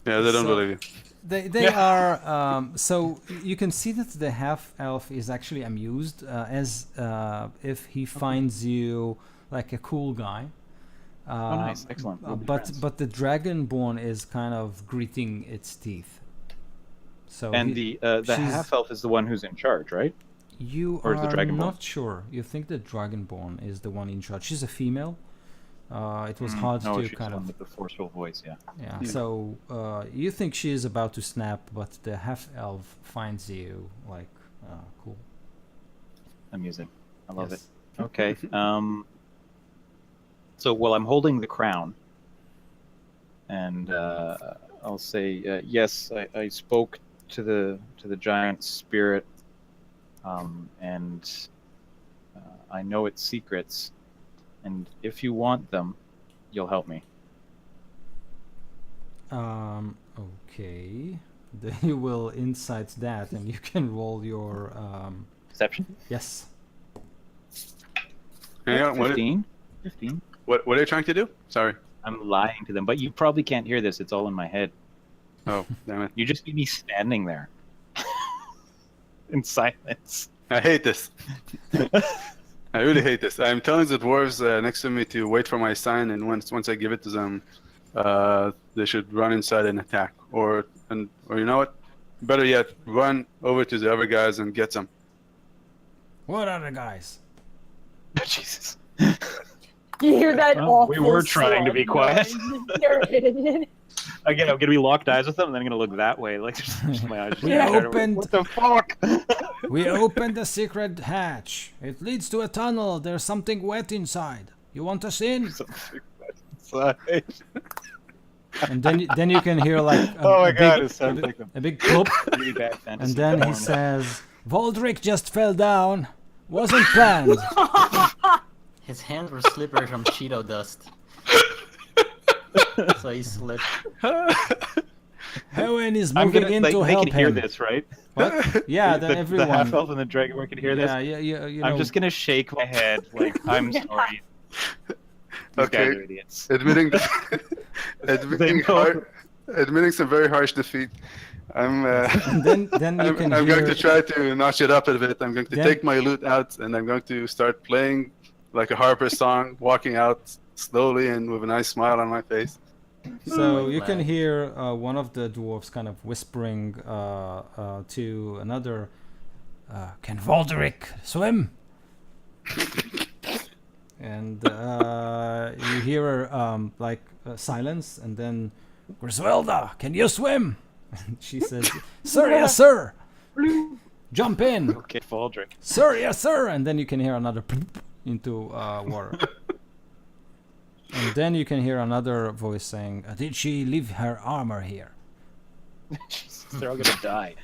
G: Yeah, they don't
A: So-
G: believe you.
A: They are so you can see that the half elf is actually amused as if he finds you like a cool guy.
C: Oh, nice, excellent. We'll be friends.
A: But the dragonborn is kind of gritting its teeth. So
C: And the
A: she's-
C: half elf is the one who's in charge, right?
A: you
C: or is the
A: are
C: dragonborn?
A: not sure. You think the dragonborn is the one in charge. She's a female. It was hard
C: No,
A: to
C: she's
A: kind
C: the one
A: of
C: with the forceful voice. Yeah.
A: yeah. So you think she is about to snap, but the half elf finds you like cool.
C: Amusing. I love
A: Yes.
C: it. Okay. So while I'm holding the crown, and I'll say yes, I spoke to the giant spirit, and I know its secrets, and if you want them, you'll help me.
A: Okay. They will insight that, and you can roll your
C: Perception?
A: yes.
G: Hang on,
C: 15? 15?
G: what are you trying to do? Sorry.
C: I'm lying to them, but you probably can't hear this. It's all in my head.
G: Oh, damn it.
C: You just see me standing there in silence.
G: I hate this. I really hate this. I'm telling the dwarves next to me to wait for my sign, and once I give it to them, they should run inside and attack. Or you know what? Better yet, run over to the other guys and get them.
A: What other guys?
C: Jesus.
B: You hear that
C: Well,
B: awful
C: we were trying to be
B: slug
C: quiet.
B: noise?
C: Again, I'm gonna be locked eyes with them, and then I'm gonna look that way, like just my eyes.
A: We
C: Just
A: opened-
C: What the fuck?
A: We opened the secret hatch. It leads to a tunnel. There's something wet inside. You want us in? And then you can hear like
C: Oh my God,
A: big,
C: it sounds like
A: a big plop,
C: really bad fantasy.
A: and then he
C: porn.
A: says, "Voldrick just fell down. Wasn't planned."
E: His hands were slippery from Cheeto dust. So he slipped.
A: Heroin is
C: I'm
A: moving
C: gonna,
A: in
C: like,
A: to
C: they
A: help
C: can hear
A: him.
C: this, right?
A: What? Yeah, then
C: the
A: everyone.
C: half elf and the dragonborn can hear this.
A: Yeah, you know.
C: I'm just gonna shake my head like I'm sorry. These
G: Okay.
C: guys are idiots.
G: Admitting
C: They know.
G: admitting some very harsh defeat. I'm
A: And then you can
G: I'm
A: hear.
G: going to try to notch it up a bit. I'm going to
A: Then-
G: take my lute out and I'm going to start playing like a Harper song, walking out slowly and with a nice smile on my face.
A: So you
E: Flag.
A: can hear one of the dwarves kind of whispering to another, "Can Voldrick swim?" And you hear like silence, and then, "Griswelda, can you swim?" And she says, "Sir, yes, sir. Jump in,
C: Okay, Valdrick.
A: sir, yes, sir." And then you can hear another into water. And then you can hear another voice saying, "Did she leave her armor here?"
C: Jesus, they're all gonna die.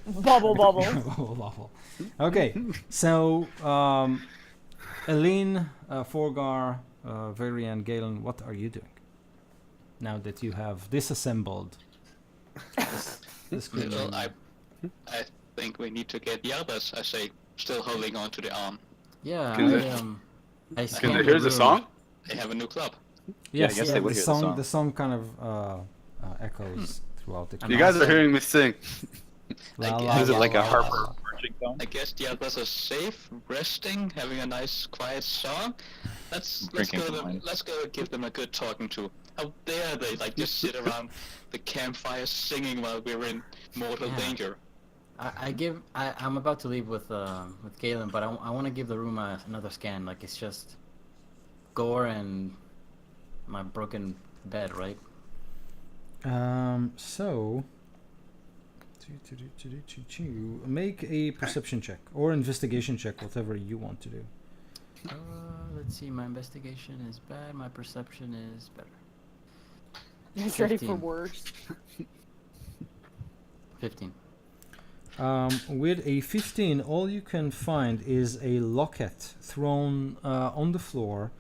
B: Bubble, bubble.
A: Awful. Okay, so Aline, Forgar, Varian, Galen, what are you doing now that you have disassembled this creature?
F: Well, I think we need to get the others. I say, still holding on to the arm.
E: Yeah,
G: Can they-
E: I
G: Can
E: scanned
G: they hear the
E: room.
G: song?
F: They have a new club.
A: Yes,
C: I guess they would
A: the
C: hear the
A: song.
C: song.
A: The song kind of echoes throughout the.
G: You guys are hearing me sing.
A: La,
F: Like,
A: la,
C: Is it
A: la,
C: like
A: la,
C: a
A: la,
C: Harper
A: la.
C: marching song?
F: I guess the others are safe, resting, having a nice, quiet song. Let's
C: Drinking
F: go.
C: some wine.
F: Let's go give them a good talking to. How dare they like just sit around the campfire singing while we're in mortal
E: Yeah.
F: danger?
E: I'm about to leave with Galen, but I want to give the room another scan. Like it's just gore and my broken bed, right?
A: So make a perception check or investigation check, whatever you want to do.
E: Let's see. My investigation is bad. My perception is better.
B: He's ready for
E: 15.
B: worse.
E: 15.
A: With a 15, all you can find is a locket thrown on the floor.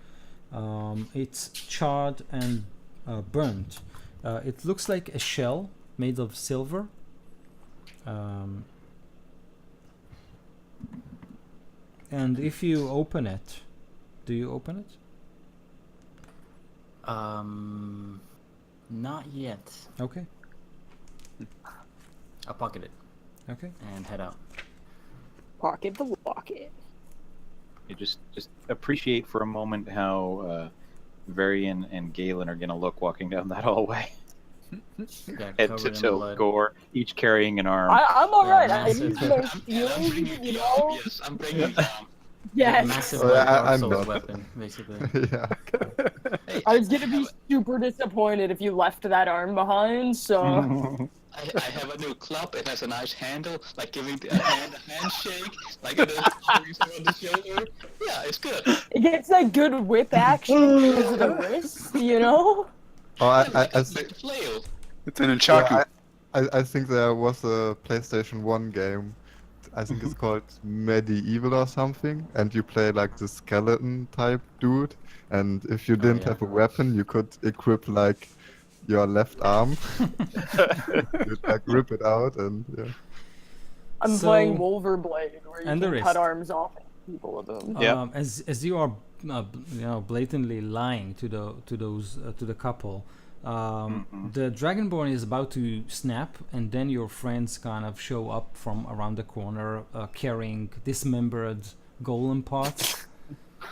A: It's charred and burnt. It looks like a shell made of silver. And if you open it, do you open it?
E: Not yet.
A: Okay.
E: I'll pocket it
A: Okay.
E: and head out.
B: Pocket the locket.
C: You just appreciate for a moment how Varian and Galen are gonna look walking down that hallway,
E: Got
C: head to
E: covered in
C: toe,
E: blood.
C: gore, each carrying an arm.
B: I'm alright.
E: Yeah,
B: I need
E: massive.
B: no
F: And I'm
B: stealing,
F: bringing
B: you
F: the
B: know?
F: arm. Yes, I'm bringing the arm.
B: Yes.
E: Massive
D: Oh, yeah,
E: Dark
D: I'm
E: Souls
D: not.
E: weapon, basically.
D: Yeah.
F: Hey,
B: I was gonna be super disappointed if you left that arm behind, so...
F: I have a new club. It has a nice handle, like giving a handshake, like it is on the shoulder. Yeah, it's good.
B: It gets that good whip action because of the wrist, you know?
D: Oh, I
F: Like a
D: think
F: flail.
G: It's an Nunchaku.
D: I think there was a PlayStation 1 game I think it's called Medieval or something, and you play like the skeleton type dude, and if you didn't
E: yeah.
D: have a weapon, you could equip like your left arm. You'd like rip it out, and yeah.
B: I'm
A: So-
B: playing Wolverblade, where you
A: And
B: can
A: the
B: cut
A: wrist.
B: arms off people with them.
C: Yeah.
A: As you are, blatantly lying to the couple, the Dragonborn is about to snap, and then your friends kind of show up from around the corner, carrying dismembered golem parts.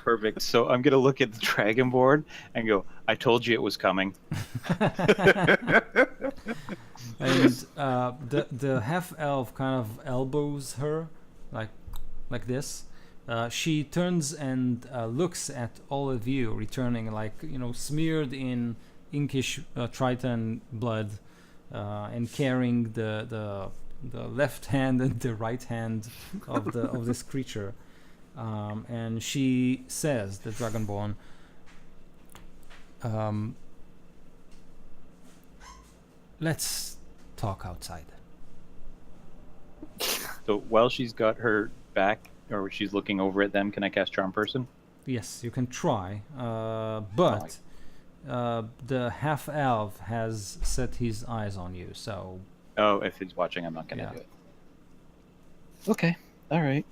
C: Perfect. So I'm gonna look at the Dragonborn and go, "I told you it was coming."
A: And the half elf kind of elbows her, like this. She turns and looks at all of you, returning smeared in inkish Triton blood, and carrying the left hand and the right hand of this creature. And she says, the Dragonborn, let's talk outside.
C: So while she's got her back, or she's looking over at them, can I cast Charm Person?
A: Yes, you can try, but the half elf has set his eyes on you, so
C: Oh, if he's watching, I'm not gonna
A: Yeah.
C: do it. Okay. All right.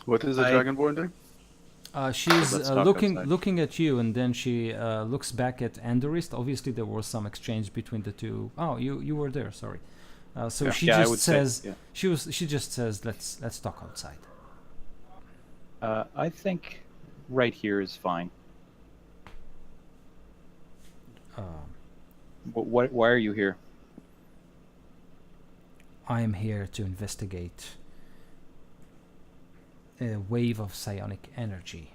G: What is the
C: I-
G: Dragonborn doing?
A: she's
C: Let's talk
A: looking
C: outside.
A: looking at you, and then she looks back at Anderist. Obviously, there was some exchange between the two. Oh, you were there. Sorry. So
G: Yeah.
A: she
C: Yeah, I
A: just
C: would say,
A: says
C: yeah.
A: she just says let's talk outside.
C: I think right here is fine. Why are you here?
A: I am here to investigate a wave of psionic energy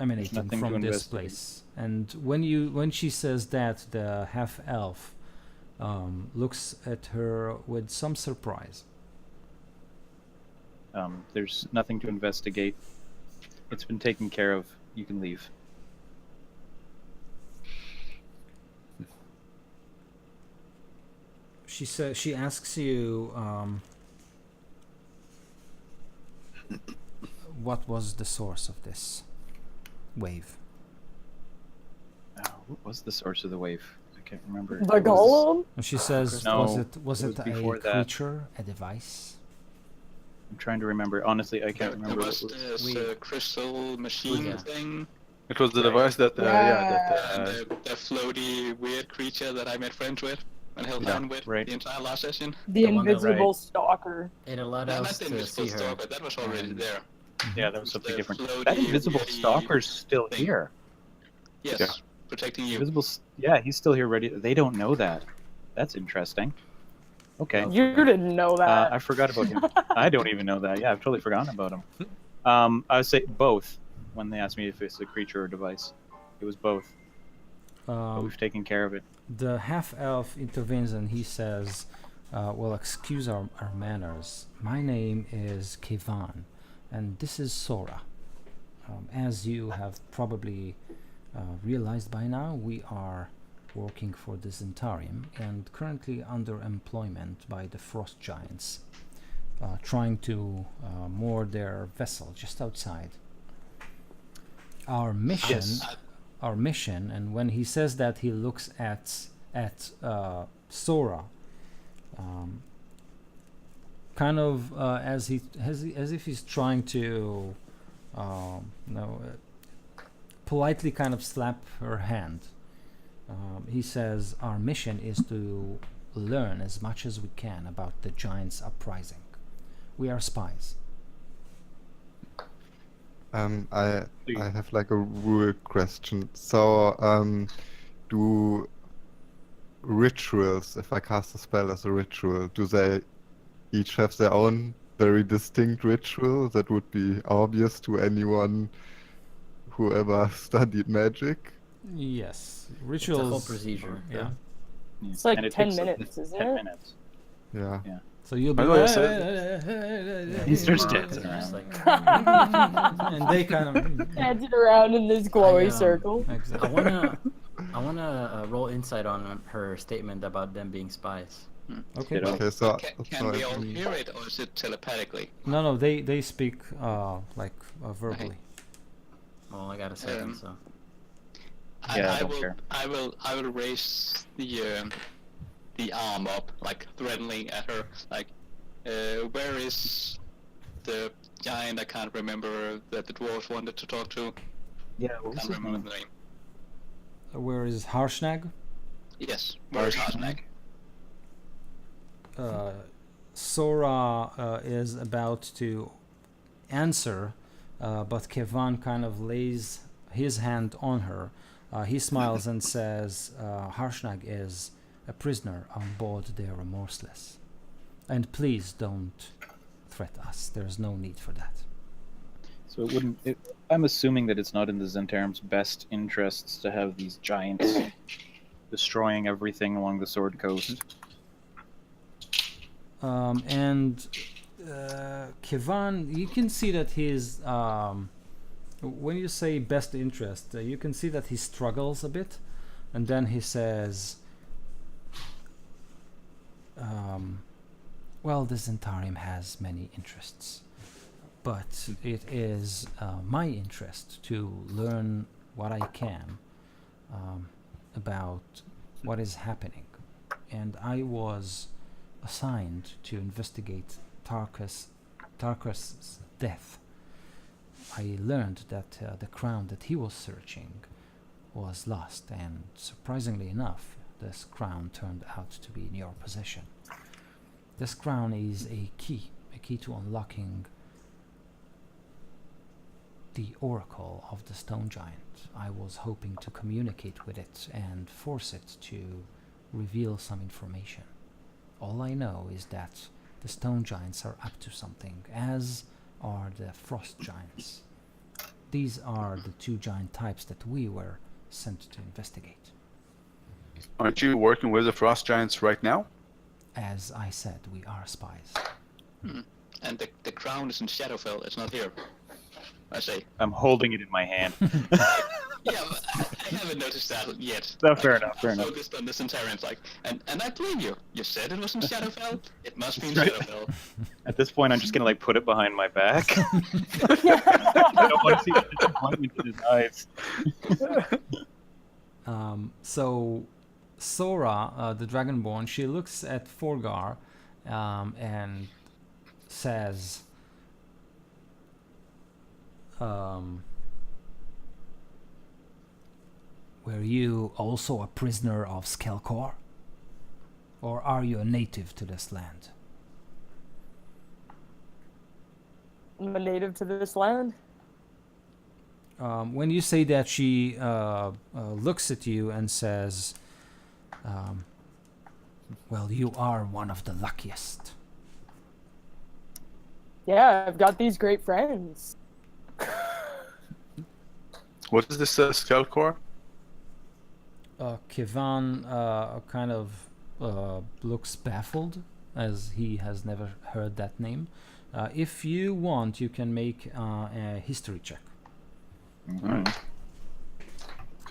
A: emanating
C: nothing
A: from
C: to
A: this
C: investigate.
A: place. And when she says that, the half elf looks at her with some surprise.
C: There's nothing to investigate. It's been taken care of. You can leave.
A: She asks you what was the source of this wave.
C: What was the source of the wave? I can't remember.
B: The
C: It was-
B: golem?
A: And she says,
C: No,
A: was
C: it
A: it
C: was
A: a
C: before that.
A: creature, a device?
C: I'm trying to remember. Honestly, I can't
F: There
C: remember.
F: was
C: What was.
F: this crystal machine
E: Yeah.
F: thing,
G: It was the device that,
F: and
G: that
F: the floaty weird creature that I made friends with and held
G: Yeah,
F: hand with
C: right.
F: the entire last session.
B: The
E: The one that-
B: invisible stalker.
E: It allowed
F: Not
E: us
F: the
E: to
F: invisible
E: see her.
F: stalker, that was already
E: and-
F: there.
C: Yeah, that was something
F: The
C: different.
F: floaty,
C: That invisible
F: yeti
C: stalker's still
F: thing.
C: here.
F: Yes,
G: Yeah.
F: protecting you.
C: Yeah, he's still here. Ready. They don't know that. That's interesting. Okay.
B: You didn't know that.
C: I forgot about him. I don't even know that. Yeah, I've totally forgotten about him. I would say both when they asked me if it's a creature or device. It was both. But we've taken care of it.
A: The half elf intervenes and he says, well, excuse our manners. My name is Kevan, and this is Sora. As you have probably realized by now, we are working for the Zentarium and currently under employment by the Frost Giants, trying to moor their vessel just outside. Our mission, and when he says that, he looks at Sora, kind of as if he's trying to, politely kind of slap her hand. He says, "Our mission is to learn as much as we can about the Giants' uprising. We are spies."
D: I have like a rule question. So, do rituals, if I cast a spell as a ritual, do they each have their own very distinct ritual that would be obvious to anyone who ever studied magic?
A: Yes,
E: It's
A: rituals.
E: a whole procedure.
A: Yeah.
B: It's like
C: And it
B: 10
C: takes
B: minutes, isn't
C: 10
B: it?
C: minutes.
D: Yeah.
A: So you'll be
G: I thought
A: like,
C: He starts
E: It's
C: dancing
E: just
C: around.
E: like,
A: and they kind of
B: Dancing around in this glowy circle.
A: exactly.
E: I wanna roll insight on her statement about them being spies.
A: Okay.
C: Ditto.
D: Okay, so
F: Can we all hear it, or is it telepathically?
A: No, they speak verbally.
E: Well, I got a second,
F: Um,
E: so.
C: Yeah, I
F: I
C: don't
F: will.
C: care.
F: I will raise the arm up, like threatening at her. Like, where is the giant? I can't remember that the dwarf wanted to talk to.
C: Yeah, what was
F: Can't
C: his
F: remember
C: name?
F: the name.
A: Where is Harshnag?
F: Yes, where is
C: Harshnag?
F: Harshnag?
A: Sora is about to answer, but Kevan kind of lays his hand on her. He smiles and says, Harshnag is a prisoner on board the Remorseless. And please don't threat us. There's no need for that.
C: So it wouldn't. I'm assuming that it's not in the Zentarim's best interests to have these giants destroying everything along the Sword Coast.
A: And Kevan, you can see that his when you say best interest, you can see that he struggles a bit, and then he says, well, the Zentarim has many interests, but it is my interest to learn what I can about what is happening, and I was assigned to investigate Tarkus's death. I learned that the crown that he was searching was lost, and surprisingly enough, this crown turned out to be in your possession. This crown is a key to unlocking the oracle of the stone giant. I was hoping to communicate with it and force it to reveal some information. All I know is that the stone giants are up to something, as are the frost giants. These are the two giant types that we were sent to investigate.
G: Aren't you working with the frost giants right now?
A: As I said, we are spies.
F: And the crown is in Shadowfell. It's not here. I say.
C: I'm holding it in my hand.
F: Yeah, but I haven't noticed that yet.
C: No, fair enough, fair
F: I'm
C: enough.
F: focused on the Centarians, like, and I believe you. You said it was in Shadowfell. It must be in
C: Right.
F: Shadowfell.
C: At this point, I'm just gonna like put it behind my back. I don't want to see the disappointment in his eyes.
A: So Sora, the Dragonborn, she looks at Forgar and says, were you also a prisoner of Skelkor? Or are you a native to this land?
B: I'm a native to this land.
A: When you say that, she looks at you and says, well, you are one of the luckiest.
B: Yeah, I've got these great friends.
G: What is this skull core?
A: Kevan kind of looks baffled, as he has never heard that name. If you want, you can make a history check.
G: Alright.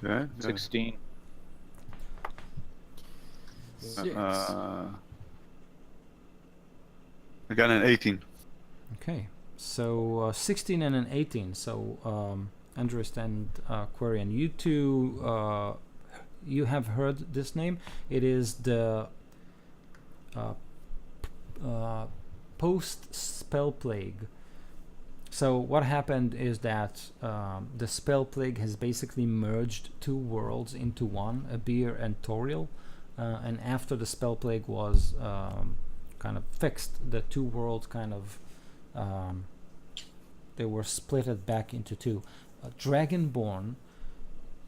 G: Okay.
C: 16.
G: I got an 18.
A: Okay, so 16 and an 18. So Andrist and Quarian, you two, you have heard this name. It is the post-spell plague. So what happened is that the spell plague has basically merged two worlds into one, Abir and Toriel. And after the spell plague was kind of fixed, the two worlds kind of they were splitted back into two. Dragonborn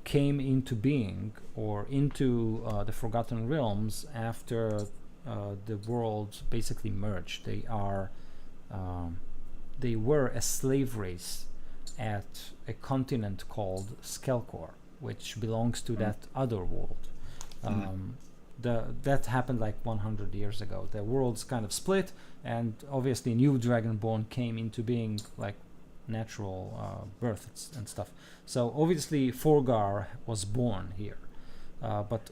A: came into being, or into the Forgotten Realms, after the worlds basically merged. They were a slave race at a continent called Skelkor, which belongs to that other world. That happened like 100 years ago. The worlds kind of split, and obviously new Dragonborn came into being, like natural births and stuff. So obviously Forgar was born here. but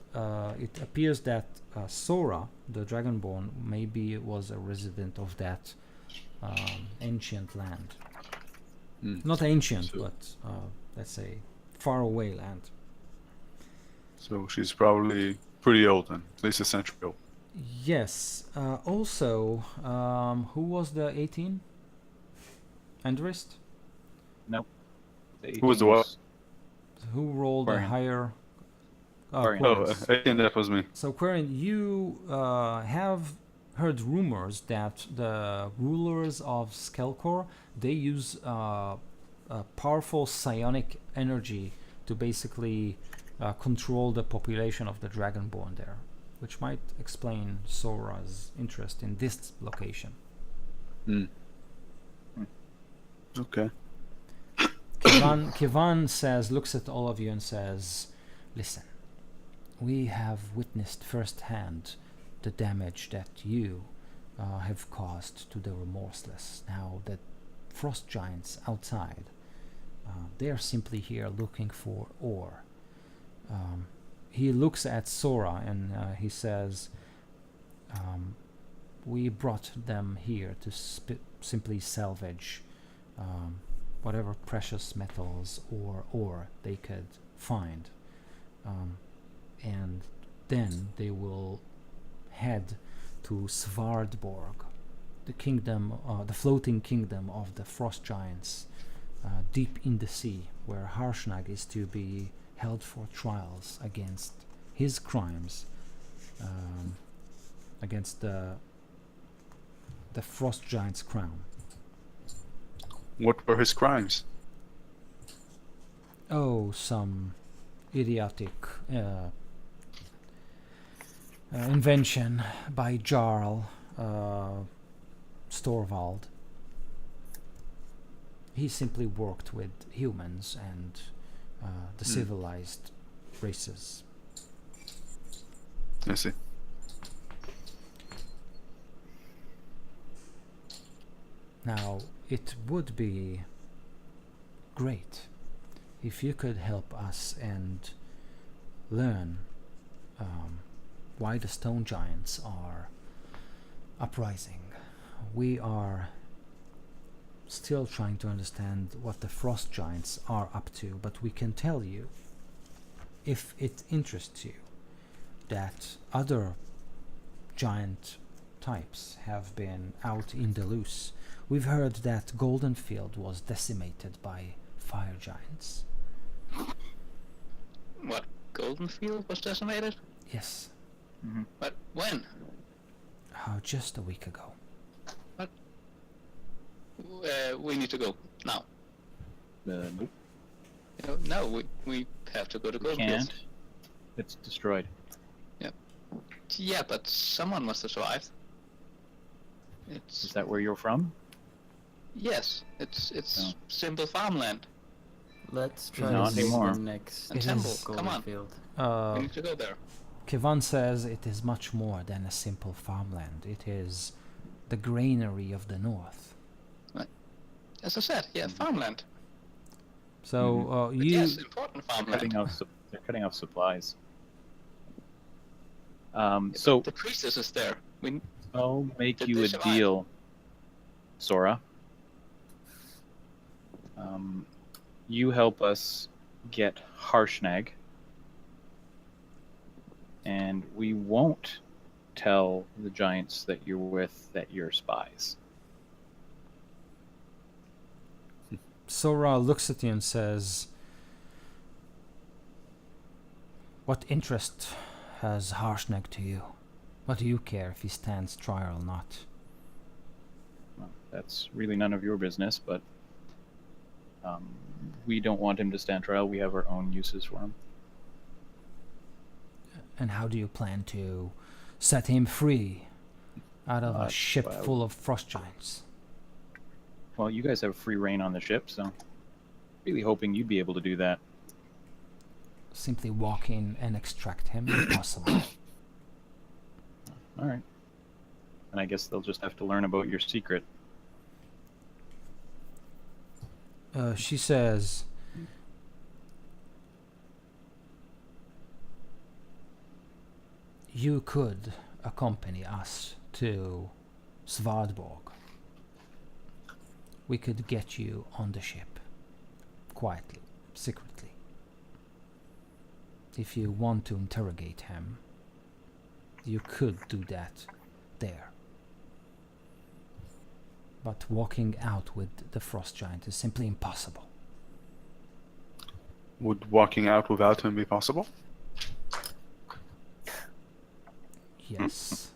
A: it appears that Sora, the Dragonborn, maybe was a resident of that ancient land. Not ancient,
G: So-
A: but let's say far away land.
G: So she's probably pretty old then, at least a century old.
A: Yes. Also, who was the 18? Andrist?
C: Nope.
G: Who was the what?
A: Who rolled a
C: Quarian.
A: higher?
C: Quarian.
G: Oh,
A: Quarians.
G: I think that was me.
A: So, Quarian, you have heard rumors that the rulers of Skelkor, they use a powerful psionic energy to basically control the population of the Dragonborn there, which might explain Sora's interest in this location.
G: Okay.
A: Kivan says, looks at all of you and says, listen, we have witnessed firsthand the damage that you have caused to the remorseless. Now, the frost giants outside, they are simply here looking for ore. He looks at Sora and he says, we brought them here to simply salvage whatever precious metals or ore they could find. And then they will head to Svardborg, the kingdom, the floating kingdom of the frost giants, deep in the sea, where Harshnag is to be held for trials against his crimes, against the frost giant's crown.
G: What were his crimes?
A: Oh, some idiotic invention by Jarl Storvald. He simply worked with humans and the civilized races.
G: I see.
A: Now, it would be great if you could help us and learn why the stone giants are uprising. We are still trying to understand what the frost giants are up to, but we can tell you, if it interests you, that other giant types have been out in the loose. We've heard that Goldenfield was decimated by fire giants.
F: What? Goldenfield was decimated?
A: Yes,
F: But when?
A: just a week ago.
F: We need to go now.
C: Nope.
F: No, we have to go to Goldenfield.
C: Can't. It's destroyed.
F: Yeah, but someone must have survived.
C: Is that where you're from?
F: Yes, it's
C: No.
F: simple farmland.
E: Let's try
C: Not
E: to see
C: anymore.
E: the next
F: And
A: It
F: temple.
A: is-
F: Come on,
E: Goldenfield.
F: we need to go there.
A: Kivan says it is much more than a simple farmland. It is the granary of the north.
F: As I said, yeah, farmland.
A: So
F: But
A: you
F: yes, important farmland.
C: They're cutting off supplies. So
F: The priestess is there.
C: I'll make
F: Did
C: you
F: they
C: a
F: survive?
C: deal, Sora. You help us get Harshnag, and we won't tell the giants that you're with that you're spies.
A: Sora looks at you and says, what interest has Harshnag to you? What do you care if he stands trial or not?
C: Well, that's really none of your business, but we don't want him to stand trial. We have our own uses for him.
A: And how do you plan to set him free out of a ship
C: well-
A: full of frost giants?
C: Well, you guys have free reign on the ship, so really hoping you'd be able to do that.
A: Simply walk in and extract him? Impossible.
C: All right. And I guess they'll just have to learn about your secret.
A: She says, you could accompany us to Svardborg. We could get you on the ship, quietly, secretly. If you want to interrogate him, you could do that there. But walking out with the frost giant is simply impossible.
G: Would walking out without him be possible?
A: Yes.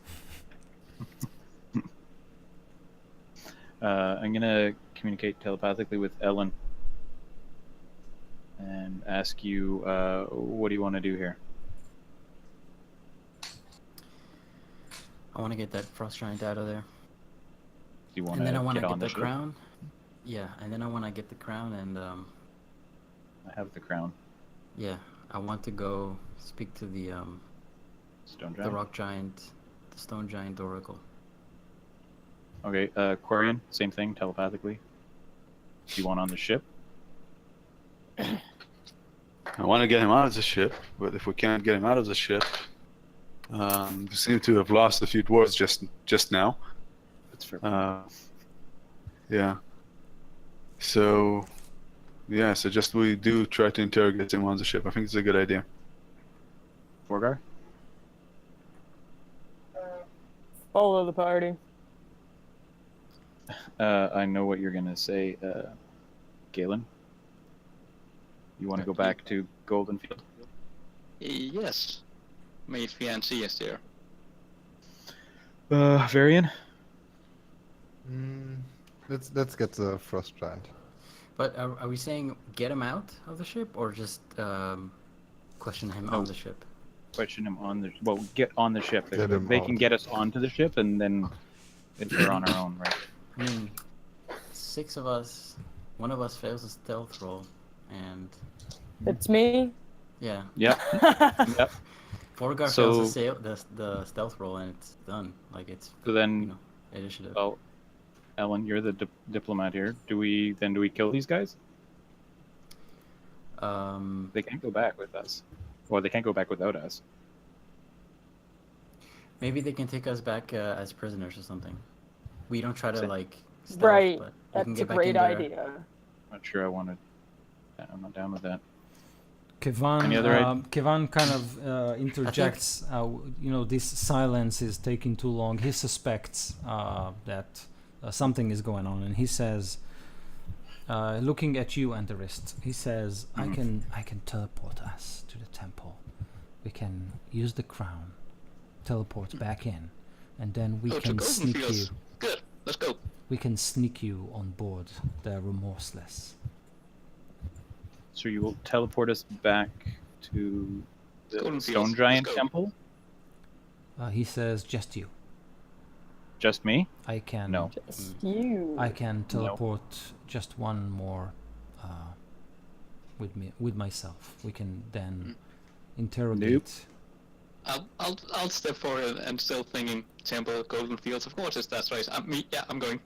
C: I'm gonna communicate telepathically with Ellen and ask you, what do you want to do here?
E: I want to get that frost giant out of there.
C: Do you want
E: And then I
C: to
E: want to
C: get
E: get
C: on
E: the
C: the ship?
E: crown. Yeah, and then I want to get the crown and
C: I have the crown.
E: yeah, I want to go speak to the
C: Stone
E: the
C: giant.
E: rock giant, the stone giant oracle.
C: Okay, Quarian, same thing, telepathically. Do you want on the ship?
G: I want to get him out of the ship, but if we can't get him out of the ship, we seem to have lost a few dwarves just now.
C: That's fair.
G: Yeah. So, yeah, suggest we do try to interrogate him on the ship. I think it's a good idea.
C: Forgar?
B: Follow the party.
C: I know what you're gonna say, Galen. You want to go back to Goldenfield?
F: Yes. My fiancé is there.
C: Varian?
D: Let's get the frost giant.
E: But are we saying get him out of the ship or just question him
C: No.
E: on the ship?
C: Question him on the get on the ship.
D: Get him
C: They can
D: out.
C: get us onto the ship, and then if we're on our own, right?
E: I mean, 6 of us, one of us fails a stealth roll, and
B: It's me.
E: yeah,
C: Yep. Yep.
E: Forgar
C: So-
E: fails the stealth roll, and it's done. Like it's
C: So then,
E: you know initiative.
C: well, Ellen, you're the diplomat here. Do we kill these guys? They can't go back with us, or they can't go back without us.
E: Maybe they can take us back as prisoners or something. We don't try to
C: Same.
E: like stealth,
B: Right.
E: but we can
B: That's a
E: get back in
B: great
E: there.
B: idea.
C: Not sure I wanted. I'm not down with that.
A: Kevan,
C: Any other
A: Kevan kind of interjects. This silence is taking too long. He suspects that something is going on, and he says, looking at you, Antarist, he says, "I can teleport us to the temple. We can use the crown, teleport back in, and then we
F: Go to
A: can sneak
F: Goldenfields.
A: you.
F: Good. Let's go.
A: We can sneak you on board the Remorseless."
C: So you will teleport us back to the
F: Goldenfields,
C: Stone
F: let's
C: Giant
F: go.
C: Temple?
A: He says, "Just you.
C: Just me?
A: I can.
C: No.
B: Just you.
A: I can teleport just one more with myself. We can then interrogate."
F: I'll step forward and still thinking Temple Golden Fields. Of course, that's right. Me. Yeah, I'm going.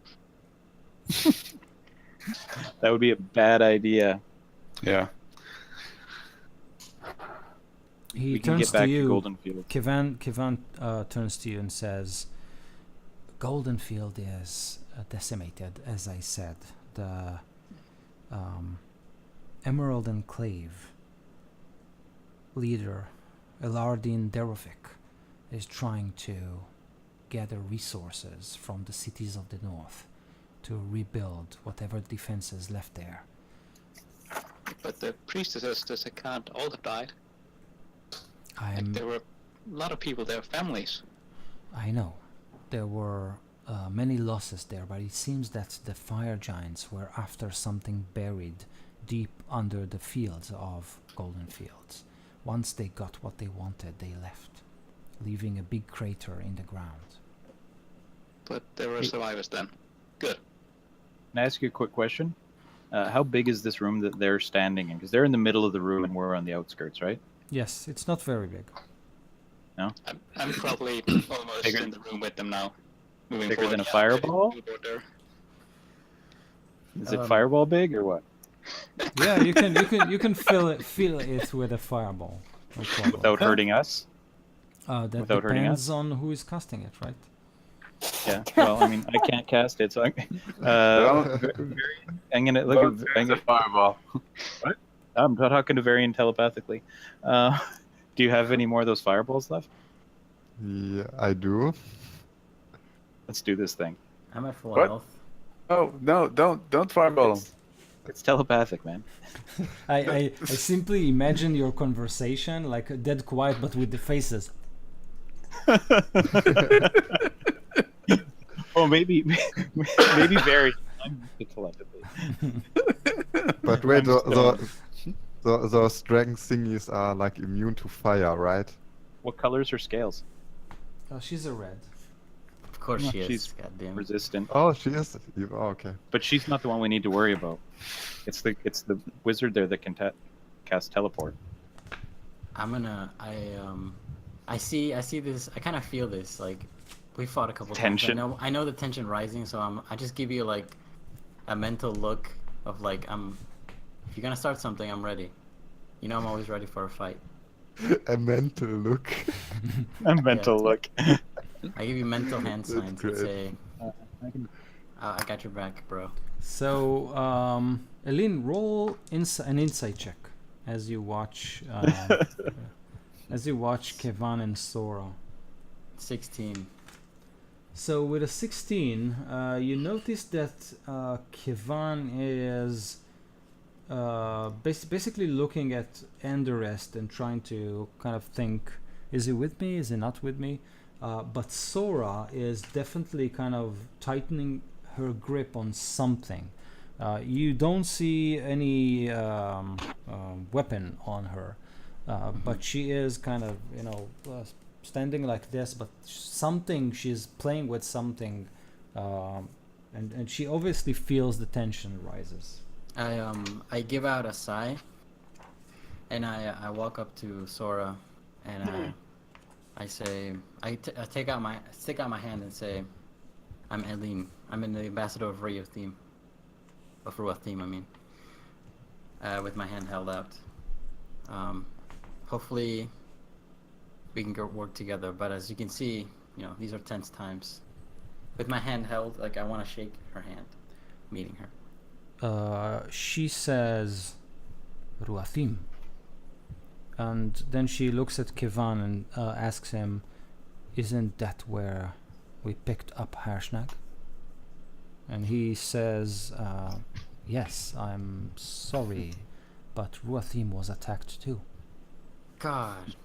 C: That would be a bad idea.
G: Yeah.
A: He
C: We can
A: turns
C: get back
A: to
C: to
A: you.
C: Goldenfield.
A: Kevan turns to you and says, "Goldenfield is decimated, as I said. The Emerald Enclave leader, Elardin Derovic, is trying to gather resources from the cities of the north to rebuild whatever defenses left there.
F: But the priestesses can't all have died. There were a lot of people there, families.
A: I know. There were many losses there, but it seems that the fire giants were after something buried deep under the fields of Golden Fields. Once they got what they wanted, they left, leaving a big crater in the ground."
F: But there were survivors then. Good.
C: Can I ask you a quick question? How big is this room that they're standing in? Because they're in the middle of the room and we're on the outskirts, right?
A: Yes, it's not very big.
F: I'm probably almost
C: Bigger-
F: in the room with them now. Moving
C: Bigger
F: forward.
C: than a
F: Yeah,
C: fireball?
F: moving forward there.
C: Is it fireball big or what?
A: Yeah, you can feel it with a fireball. No problem.
C: Without hurting us?
A: That
C: Without hurting
A: depends on who is casting it, right?
C: Yeah. Well, I mean, I can't cast it, so I'm gonna look
G: Don't
C: at.
G: use a fireball.
C: I'm talking to Varian telepathically. Do you have any more of those fireballs left?
D: Yeah, I do.
C: Let's do this thing.
E: I'm at full
G: What?
E: health.
G: Oh no! Don't fireball him.
C: It's telepathic, man.
A: I simply imagine your conversation like dead quiet, but with the faces.
C: Well, maybe Varian. I'm telepathy.
D: But wait,
C: I'm
D: the strength thingies are like immune to fire, right?
C: What colors are scales?
A: She's a red.
E: Of course she is.
C: She's
E: Goddamn.
C: resistant,
D: Oh, she is. Oh, okay.
C: but she's not the one we need to worry about. It's the wizard there that can cast teleport.
E: I see this. I kind of feel this. Like, we fought a couple
C: Tension.
E: times. I know the tension rising. So I just give you like a mental look of like if you're gonna start something, I'm ready. You know, I'm always ready for a fight.
D: A mental look.
C: A mental look.
E: I give you mental hand
D: That's
E: signs and
D: great.
E: say, I got your back, bro.
A: So, Eileen, roll an insight check as you watch Kevan and Sora.
E: 16.
A: So with a 16, you notice that Kevan is basically looking at Enderest and trying to kind of think, is he with me? Is he not with me? But Sora is definitely kind of tightening her grip on something. You don't see any weapon on her, but she is kind of, standing like this, but she's playing with something, and she obviously feels the tension rises.
E: I give out a sigh, and I walk up to Sora, and I say, I stick out my hand and say, I'm Eileen. I'm in the ambassador of Ruathim, I mean, with my hand held out. Hopefully we can work together, but as you can see, these are tense times. With my hand held, like I want to shake her hand, meeting her.
A: She says, Ruathim. And then she looks at Kevan and asks him, isn't that where we picked up Harshnag? And he says, yes, I'm sorry, but Ruathim was attacked too.
E: God.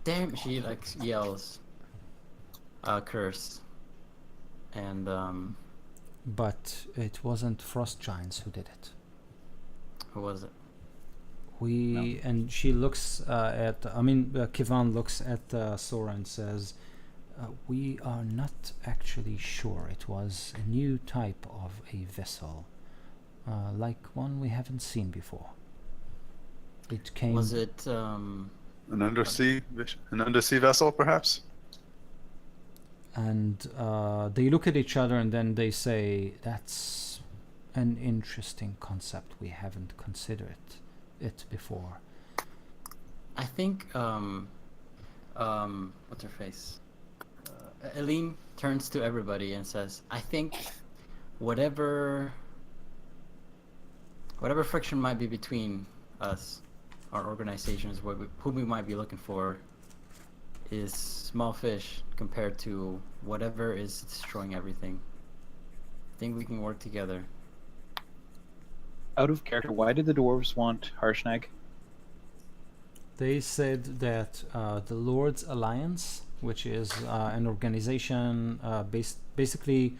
E: Damn, she like yells a curse. And
A: But it wasn't Frost Giants who did it.
E: who was it?
A: And she looks Kevan looks at Sora and says, we are not actually sure. It was a new type of a vessel, like one we haven't seen before. It came.
E: Was it
G: An undersea vessel, perhaps?
A: And they look at each other and then they say, that's an interesting concept. We haven't considered it before.
E: I think what's her face? Eileen turns to everybody and says, I think whatever friction might be between us, our organizations, who we might be looking for, is small fish compared to whatever is destroying everything. I think we can work together.
C: Out of character, why did the dwarves want Harshnag?
A: They said that the Lord's Alliance, which is an organization basically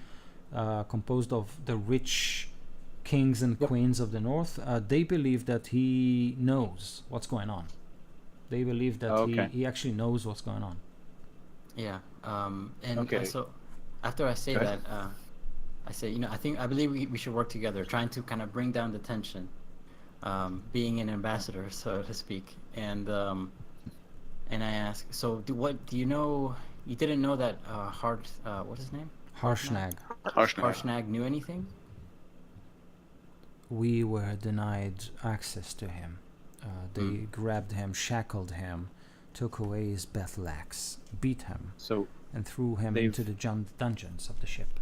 A: composed of the rich kings and queens of the north, they believe that he knows what's going on. They believe that he actually knows what's going on.
E: Yeah. And
C: Okay.
E: so after I say that, I say, I believe we should work together, trying to kind of bring down the tension, being an ambassador, so to speak. And I ask, so do you know? You didn't know that what's his name?
A: Harshnag.
E: Harshnag knew anything?
A: We were denied access to him. They grabbed him, shackled him, took away his battle axe, beat him,
C: So
A: and threw him
C: They've-
A: into the dungeons of the ship.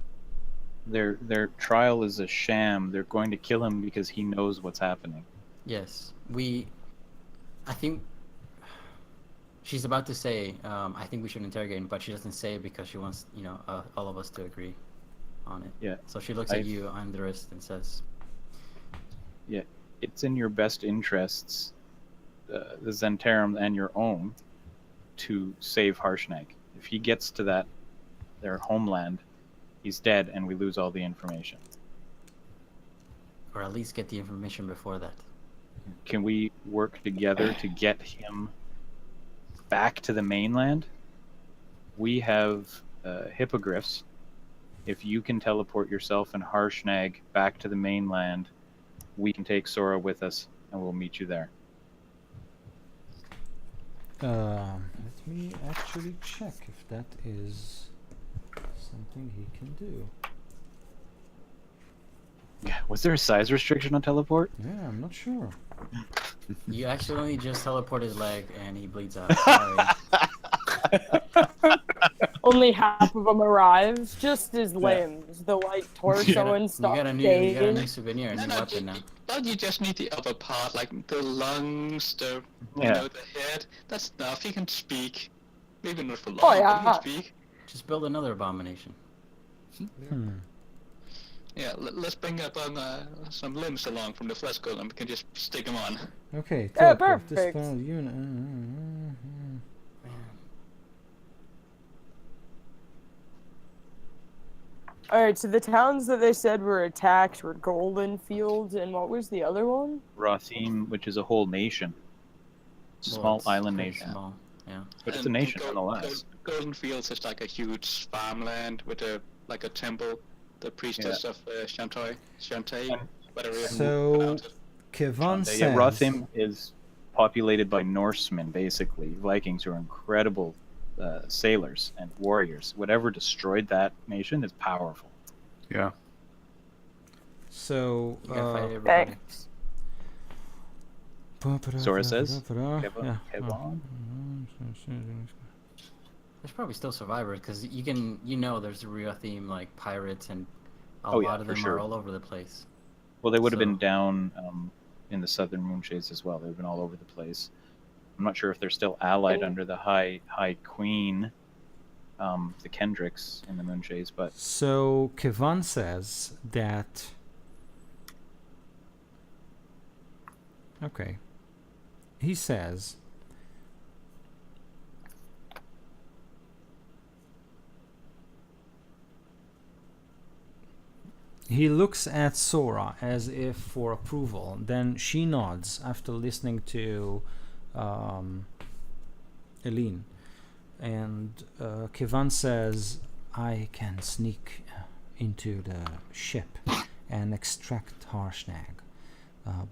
C: their trial is a sham. They're going to kill him because he knows what's happening.
E: Yes, I think she's about to say, I think we should interrogate him, but she doesn't say it because she wants, all of us to agree on it.
C: Yeah.
E: So she looks at you, Andres, and says,
C: It's in your best interests, the Zentarum and your own, to save Harshnag. If he gets to their homeland, he's dead, and we lose all the information.
E: or at least get the information before that.
C: Can we work together to get him back to the mainland? We have hippogriffs. If you can teleport yourself and Harshnag back to the mainland, we can take Sora with us, and we'll meet you there.
A: Let me actually check if that is something he can do.
C: Yeah. Was there a size restriction on teleport?
A: Yeah, I'm not sure.
E: You accidentally just teleport his leg, and he bleeds out. Sorry.
B: Only half of them arrive, just as limbs. The like torso and
E: You
B: stuff.
E: got a new
B: stays.
E: souvenir, a new weapon now.
F: But you just need the upper part, like the lungs, the
C: Yeah.
F: the head. That's enough. He can speak. Maybe not for long,
B: Oh,
F: but he
B: yeah.
F: can speak.
E: Just build another abomination.
F: Yeah, let's bring up some limbs along from the flesh golem. We can just stick them on.
A: Okay,
B: Yeah,
A: teleport.
B: perfect.
A: Dispel unit.
B: Alright, so the towns that they said were attacked were Golden Fields, and what was the other one?
C: Rothim, which is a whole nation. Small
E: it's
C: island
E: pretty
C: nation.
E: Small. Yeah.
C: But it's a nation nonetheless.
F: Golden Fields is like a huge farmland with a temple. The priestess of Shantai, whatever you
A: So,
F: pronounce it.
A: Kevan says...
C: Yeah, Rothim is populated by Norsemen, basically. Vikings who are incredible sailors and warriors. Whatever destroyed that nation is powerful.
G: Yeah.
A: So,
E: You gotta fight everybody.
B: Thanks.
C: Sora says,
A: Yeah.
C: Kevan.
E: There's probably still survivors because there's a real theme like pirates and a
C: Oh, yeah,
E: lot of
C: for
E: them
C: sure.
E: are all over the place.
C: Well, they would have been
E: So-
C: down in the southern Moonshades as well. They've been all over the place. I'm not sure if they're still allied under the High Queen, the Kendricks in the Moonshades, but
A: So, Kevan says that... Okay. He says... He looks at Sora as if for approval. Then she nods after listening to Eileen. And Kevan says, I can sneak into the ship and extract Harshnag.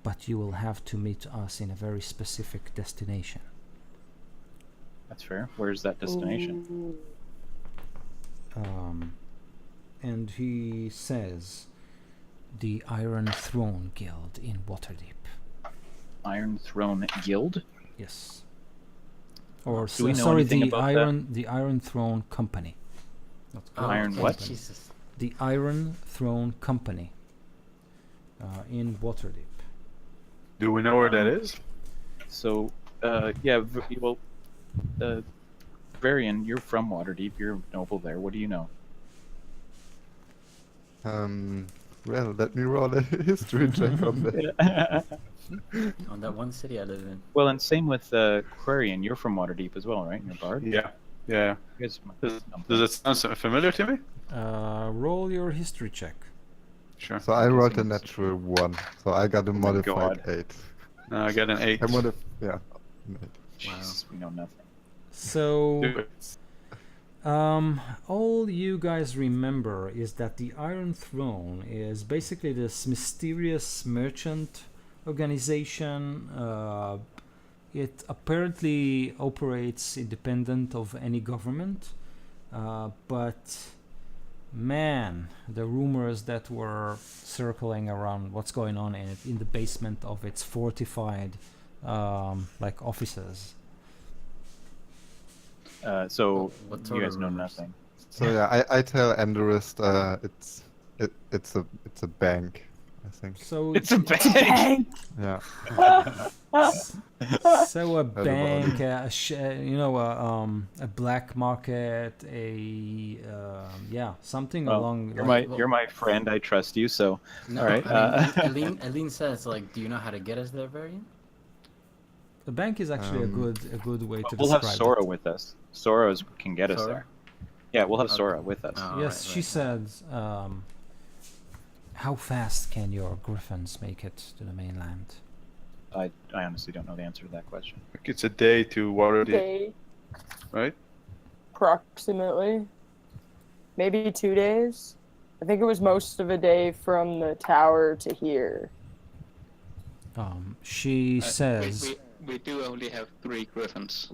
A: But you will have to meet us in a very specific destination.
C: that's fair. Where's that destination?
A: And he says, the Iron Throne Guild in Waterdeep.
C: Iron Throne Guild?
A: Yes. Or
C: Do we know anything about that?
A: the Iron Throne Company. Not guild,
C: Iron what?
A: company.
E: Jesus.
A: The Iron Throne Company in Waterdeep.
G: Do we know where that is?
C: So, Varian, you're from Waterdeep. You're a noble there. What do you know?
D: Well, let me roll a history check on that.
E: On that one city I live in.
C: Well, and same with Quarian. You're from Waterdeep as well, right? You're Bard.
G: Yeah. Yeah.
C: You guys must
G: Does,
C: know
G: does it sound familiar to me?
A: Roll your history check.
G: Sure.
D: So I rolled a natural 1, so I got a
C: my
D: modified
C: God.
D: 8.
G: No, I got an 8.
D: I yeah. an 8.
C: Jesus, we know nothing.
A: So,
G: Do it.
A: all you guys remember is that the Iron Throne is basically this mysterious merchant organization. It apparently operates independent of any government, but man, the rumors that were circling around what's going on in the basement of its fortified offices
C: So
E: What
C: you
E: sort
C: guys
E: of
C: know
E: rumors?
C: nothing.
D: So yeah, I tell Endorist it's a bank, I think.
A: So
C: It's a bank.
D: Yeah.
A: So a
D: Heard about
A: bank,
D: it.
A: a black market, something
C: Well,
A: along.
C: you're my friend. I trust you. So
E: No,
C: all right.
E: I mean, Aline says like, do you know how to get us there, Varian?
A: The bank is actually a
D: Um,
A: good way to
C: We'll have
A: describe
C: Sora
A: it.
C: with us. Sora can get us
E: Sora?
C: there. Yeah, we'll have
E: Okay.
C: Sora with us.
E: Oh,
A: Yes,
E: right,
A: she
E: right.
A: said, how fast can your griffins make it to the mainland?
C: I honestly don't know the answer to that question.
G: Like it's a day to Waterdeep,
B: Day,
G: right?
B: approximately. Maybe 2 days. I think it was most of a day from the tower to here.
A: She says,
F: We do only have 3 griffins.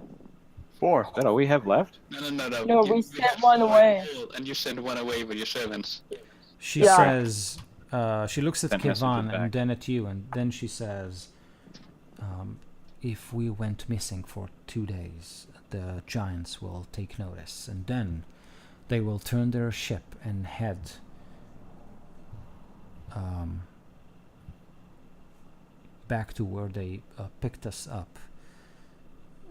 G: 4.
C: Is that all we have left?
F: No.
B: No, we
F: have
B: sent one
F: 4
B: away.
F: in all, and you sent one away with your servants.
A: she
B: Yeah.
A: says, she looks at
C: Sent messages
A: Kevan
C: back.
A: and then at you, and then she says, if we went missing for 2 days, the giants will take notice, and then they will turn their ship and head back to where they picked us up.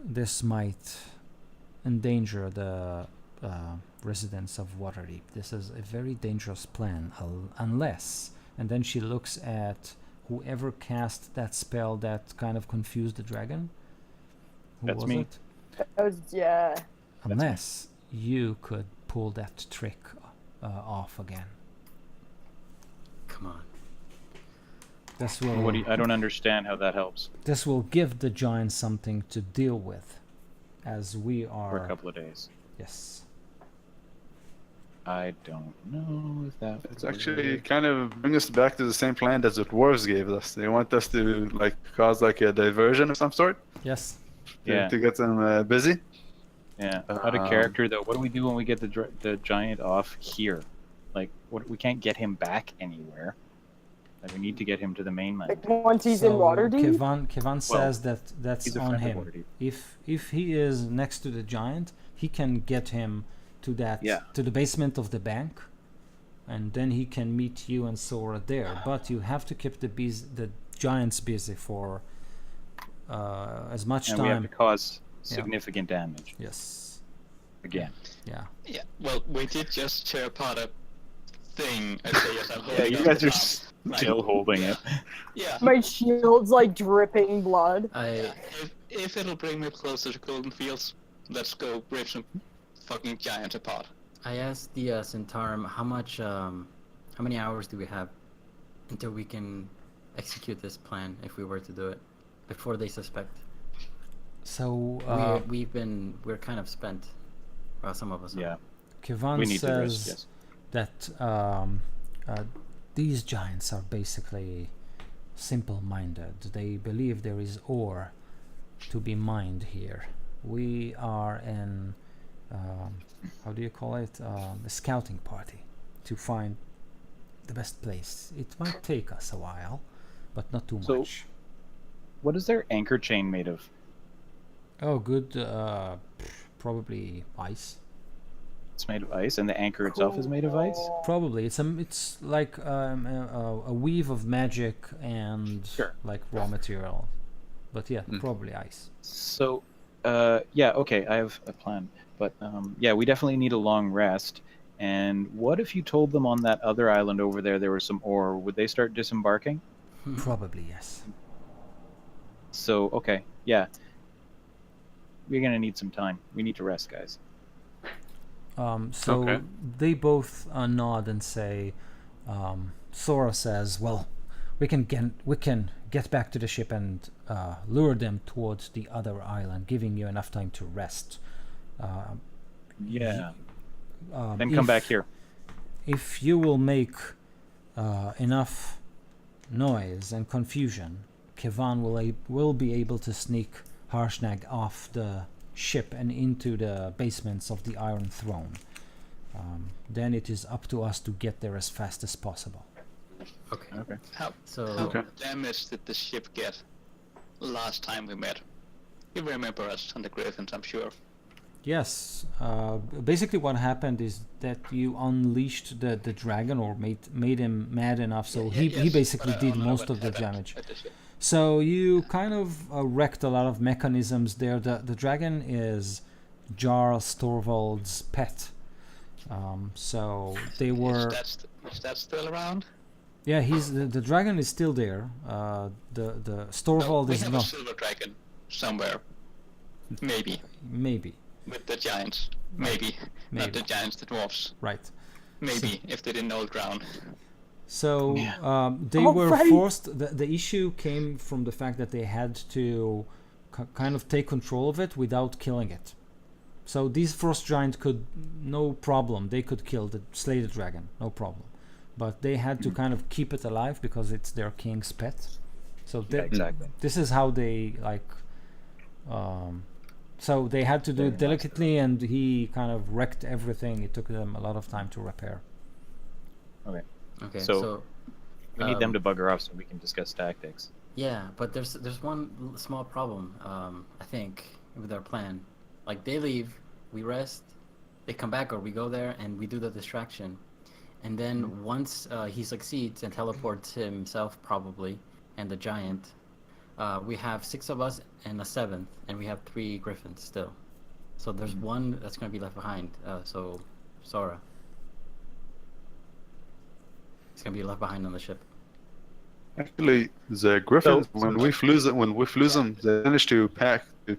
A: This might endanger the residents of Waterdeep. This is a very dangerous plan, unless. And then she looks at whoever cast that spell that kind of confused the dragon. Who
C: That's
A: was
C: me.
A: it?
B: That was, yeah.
A: Unless you could pull that trick off again.
E: Come on.
A: This will
C: I don't understand how that helps
A: this will give the giants something to deal with, as we
C: for a
A: are.
C: couple of days.
A: Yes.
C: I don't know if that.
G: It's actually kind of bring us back to the same plan that the dwarves gave us. They want us to like cause like a diversion of some sort.
A: Yes.
C: Yeah.
G: To get them busy.
C: Yeah. Out of character though, what do we do when we get the giant off here? Like, we can't get him back anywhere. Like, we need to get him to the mainland.
B: Like once he's in Waterdeep.
A: Kevan says that's
C: he's a
A: on
C: friend of
A: him.
C: Waterdeep.
A: If he is next to the giant, he can get him to to the basement of the bank, and then he can meet you and Sora there. But you have to keep the giants busy for as much
C: And
A: time.
C: we have to cause significant damage
A: Yes.
C: again.
A: Yeah.
F: Yeah, well, we did just tear apart a thing. I say yes, I'm
C: Yeah,
F: holding
C: you
F: on
C: guys
F: to
C: are
F: that.
C: still holding it.
F: Yeah.
B: My shield's like dripping blood.
F: If it'll bring me closer to Golden Fields, let's go rip some fucking giants apart.
E: I asked the Centaurum how many hours do we have until we can execute this plan if we were to do it before they suspect.
A: So
E: we're kind of spent. Well, some of us are.
C: Yeah.
A: Kevan
C: We need to rest,
A: says
C: yes.
A: that these giants are basically simple-minded. They believe there is ore to be mined here. We are in how do you call it? A scouting party to find the best place. It might take us a while, but not too
C: So-
A: much.
C: What is their anchor chain made of?
A: Oh, good. Probably ice.
C: It's made of ice, and the anchor itself is made of ice.
A: Probably it's like a weave of magic and
C: Sure.
A: like raw material, but yeah,
G: Mm.
A: probably ice.
C: So, yeah, okay, I have a plan. But, yeah, we definitely need a long rest. And what if you told them on that other island over there was some ore? Would they start disembarking?
A: Probably yes.
C: So, okay, yeah. We're gonna need some time. We need to rest, guys.
A: So
G: Okay.
A: they both nod and say, Sora says, "Well, we can get back to the ship and lure them towards the other island, giving you enough time to rest."
C: Yeah. Then come back here.
A: If you will make enough noise and confusion, Kevan will be able to sneak Harshnag off the ship and into the basements of the Iron Throne. Then it is up to us to get there as fast as possible.
E: Okay.
C: Okay.
F: How
E: So
F: damage did the ship get last time we met? You remember us on the Griffins, I'm sure.
A: Yes. Basically, what happened is that you unleashed the dragon, or made him mad enough, so he basically did most of the damage. So you kind of wrecked a lot of mechanisms there. The dragon is Jarl Storvald's pet. So they were.
F: Is that still around?
A: Yeah, he's the dragon is still there. The Storvald
F: we
A: is
F: have
A: not.
F: a silver dragon somewhere. Maybe.
A: Maybe.
F: With the giants. Maybe. Not the giants, the dwarfs.
A: Right.
F: Maybe, if they didn't know the ground.
A: So they were forced. The issue came from the fact that they had to kind of take control of it without killing it. So these frost giant could, no problem, they could slay the dragon, no problem. But they had to kind of keep it alive because it's their king's pet. So
C: exactly.
A: This is how they so they had to do it delicately, and he kind of wrecked everything. It took them a lot of time to repair.
E: Okay.
C: So we need them to bugger off so we can discuss tactics.
E: Yeah, but there's one small problem. I think with our plan, like they leave, we rest, they come back, or we go there and we do the distraction, and then once he succeeds and teleports himself probably, and the giant, we have 6 of us and a 7th, and we have 3 griffins still. So there's one that's going to be left behind. So Sora, he's going to be left behind on the ship.
G: Actually, the griffins, when we flew them, they managed to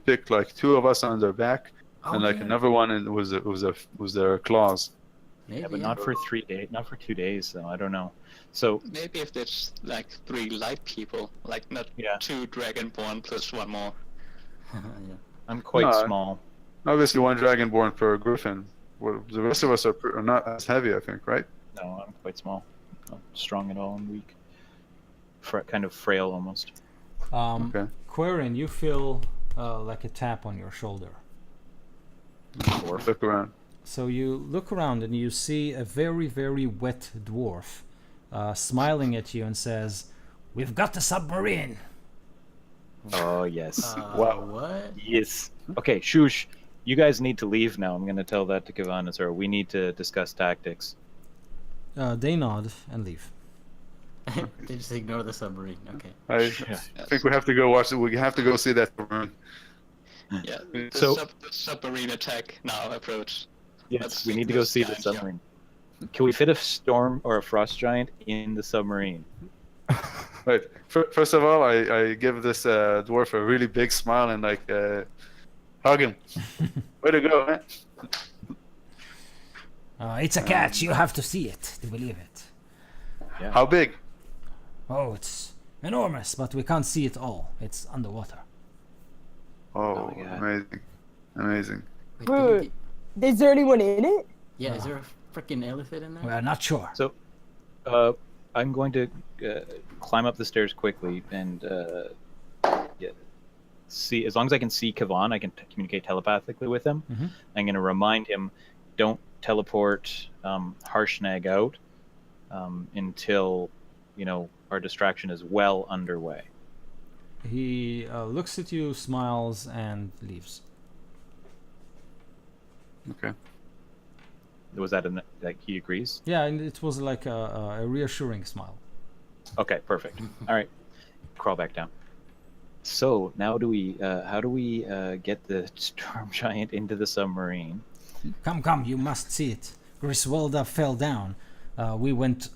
G: pick like 2 of us on their back, and like another one was their claws.
E: Maybe,
C: Yeah, but not for 3 days, not for 2 days. So I don't know. So
F: Maybe if there's like 3 light people, like not 2 dragonborn plus 1 more.
E: yeah.
C: I'm quite small.
G: Obviously, 1 dragonborn per griffin. Well, the rest of us are not as heavy, I think, right?
C: No, I'm quite small. Not strong at all. I'm weak. Kind of frail almost.
G: Okay.
A: Querin, you feel like a tap on your shoulder.
G: Look around.
A: So you look around and you see a very, very wet dwarf smiling at you and says, "We've got the submarine."
C: Oh yes.
E: Wow. What?
C: Yes. Okay, Shush. You guys need to leave now. I'm going to tell that to Kavan as well. We need to discuss tactics.
A: They nod and leave.
E: They just ignore the submarine. Okay.
G: I think we have to go watch it. We have to go see that room.
F: Yeah.
C: So-
F: The submarine attack now approach.
C: Yes, we need to go see the submarine. Can we fit a storm or a frost giant in the submarine?
G: Right. First of all, I give this dwarf a really big smile and like hug him. Way to go, man!
A: It's a catch. You have to see it to believe it.
C: Yeah.
G: How big?
A: Oh, it's enormous, but we can't see it all. It's underwater.
G: Oh,
C: my God.
G: amazing, amazing.
E: Wait,
B: Wait, is there anyone in it?
E: yeah, is there a freaking elephant in there?
A: We are not sure.
C: So, I'm going to climb up the stairs quickly and see. As long as I can see Kavan, I can communicate telepathically with him.
A: Mhm.
C: I'm going to remind him, don't teleport Harshnag out until our distraction is well underway.
A: He looks at you, smiles, and leaves.
G: Okay.
C: Was that like he agrees?
A: Yeah, and it was like a reassuring smile.
C: Okay, perfect. All right, crawl back down. So now how do we get the storm giant into the submarine?
A: Come, you must see it. Griswolda fell down. We went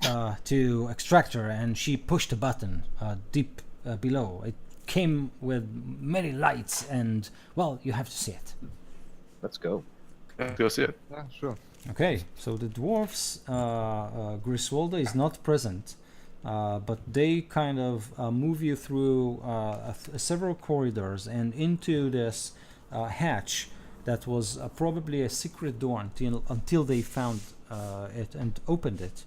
A: to extract her, and she pushed a button deep below. It came with many lights, and, well, you have to see it.
C: Let's go.
G: Go see it.
D: Yeah, sure.
A: Okay, so the dwarfs, Griswolda is not present, but they kind of move you through several corridors and into this hatch that was probably a secret door until they found it and opened it.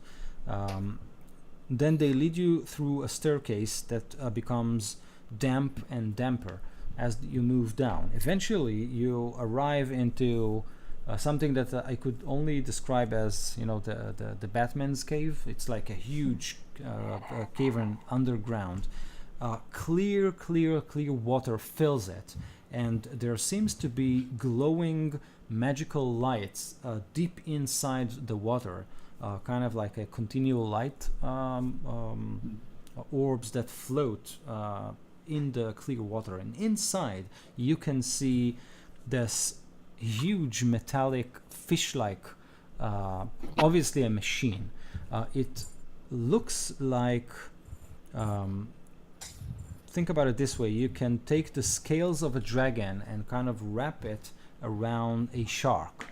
A: Then they lead you through a staircase that becomes damp and damper as you move down. Eventually, you arrive into something that I could only describe as, the Batman's cave. It's like a huge cavern underground. Clear water fills it, and there seems to be glowing magical lights deep inside the water, kind of like a continual light orbs that float in the clear water. And inside, you can see this huge metallic fish-like, obviously a machine. It looks like, think about it this way: you can take the scales of a dragon and kind of wrap it around a shark.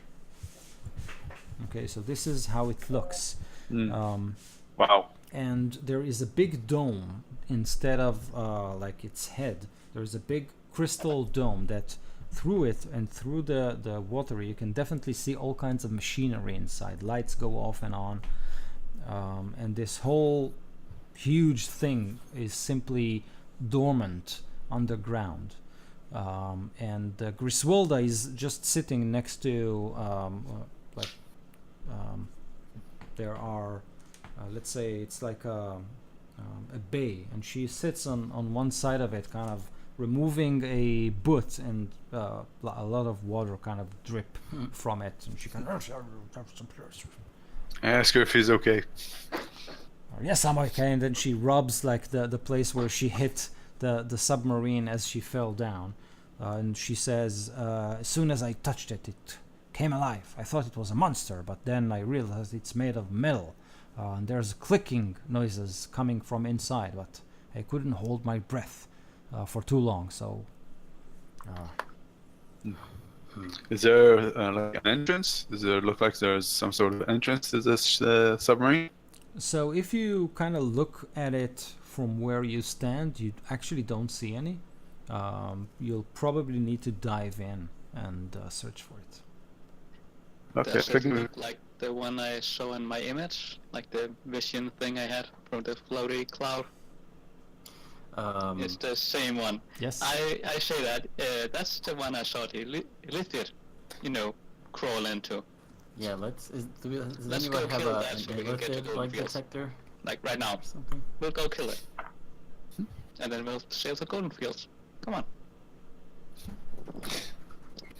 A: Okay, so this is how it looks.
G: Wow.
A: And there is a big dome instead of like its head. There is a big crystal dome that through it and through the water you can definitely see all kinds of machinery inside. Lights go off and on. And this whole huge thing is simply dormant underground. And Griswolda is just sitting next to there are let's say it's like a bay, and she sits on one side of it, kind of removing a boot, and a lot of water kind of drip from it, and she can
G: Ask her if he's okay.
A: yes, I'm okay. And then she rubs like the place where she hit the submarine as she fell down, and she says, as soon as I touched it, it came alive. I thought it was a monster, but then I realized it's made of metal, and there's clicking noises coming from inside, but I couldn't hold my breath for too long, so
G: Is there like an entrance? Does it look like there's some sort of entrance to this submarine?
A: So if you kind of look at it from where you stand, you actually don't see any. You'll probably need to dive in and search for it.
G: Okay,
F: Does it look like the one I saw in my image? Like the vision thing I had from the floaty cloud? It's the same one.
A: Yes.
F: I say that. That's the one I saw the Illithid, crawl into.
E: Yeah, does
F: Let's go
E: anyone have
F: kill
E: an
F: that so we can get the
E: illithid
F: golden
E: like
F: fields.
E: detector
F: Like right now.
E: or something?
F: We'll go kill it. And then we'll sail to Golden Fields. Come on.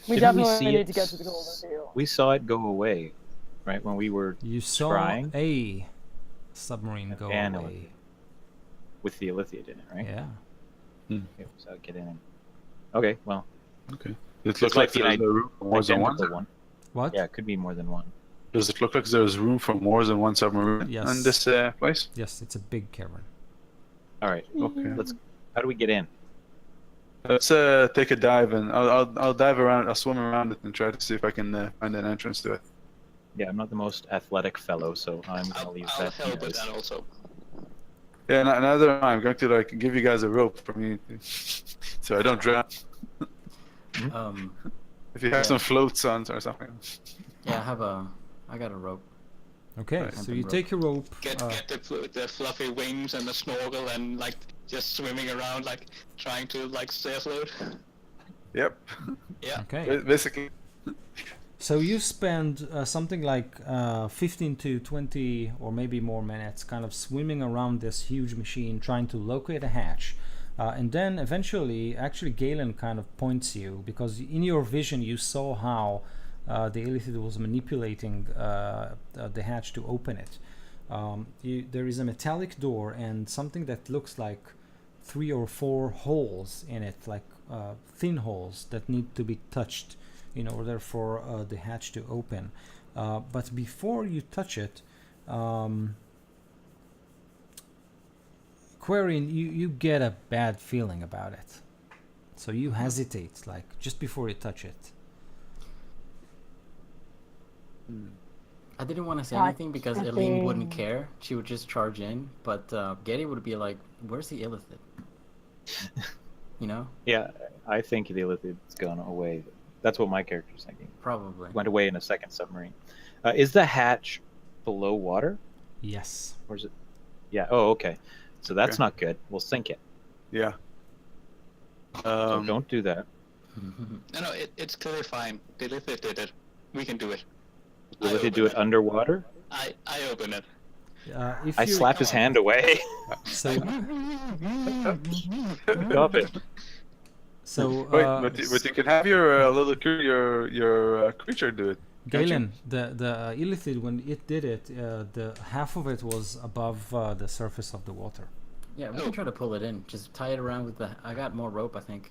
B: We
C: Didn't we
B: definitely
C: see
B: need
C: it?
B: to get to the Golden Field.
C: We saw it go away, right, when we were
A: You saw
C: Scrying?
A: a submarine go
C: And
A: away.
C: with the Illithid in it, right?
A: Yeah.
C: Okay, so get in. Okay, well,
G: Okay. It
C: It's
G: looks
C: like
G: like
C: the
G: there's a room for more than one.
C: identical one.
A: What?
C: Yeah, it could be more than one.
G: Does it look like there's room for more than one submarine
A: Yes.
G: in this place?
A: Yes, it's a big cavern.
C: All right,
G: Okay.
C: how do we get in?
G: Let's take a dive, and I'll dive around. I'll swim around it and try to see if I can find an entrance to it.
C: Yeah, I'm not the most athletic fellow, so I'm gonna
F: I'll
C: leave
F: help
C: that to you
F: with
C: guys.
F: that also.
G: Yeah, neither am I. I'm going to give you guys a rope for me, so I don't drown. If you have
E: Yeah.
G: some floats on or something.
E: Yeah, I got a rope.
A: Okay,
G: Right.
A: so you take your rope.
F: Get the fluffy wings and the snorkel and like just swimming around like trying to like stay afloat.
G: Yep.
F: Yeah.
A: Okay.
G: Basically.
A: So you spend something like 15 to 20 or maybe more minutes kind of swimming around this huge machine trying to locate a hatch. And then eventually, actually Galen kind of points you, because in your vision you saw how the Illithid was manipulating the hatch to open it. There is a metallic door and something that looks like 3 or 4 holes in it, like thin holes that need to be touched in order for the hatch to open. But before you touch it, Quarian, you get a bad feeling about it. So you hesitate, like just before you touch it.
E: I didn't want to say
B: I
E: anything because Eileen wouldn't care. She would just charge in. But Getty would be like, "Where's the Illithid?" You know?
C: Yeah, I think the Illithid's gone away. That's what my character's thinking.
E: Probably.
C: Went away in a second submarine. Is the hatch below water,
A: Yes.
C: or is it? Yeah. Oh, okay. So that's
G: Okay.
C: not good. We'll sink it.
G: Yeah.
C: So don't do that.
F: No, it's clearly fine. The Illithid did it. We can do it.
C: Will they do it underwater?
F: I open it.
A: If
C: I
A: you,
C: slap his hand away.
A: So,
C: Stop it.
A: So,
G: Wait, but you can have your your creature do it. can't you?
A: Galen, the illithid, when it did it, the half of it was above the surface of the water.
E: Yeah, we can try to pull it in. Just tie it around with the. I got more rope, I think.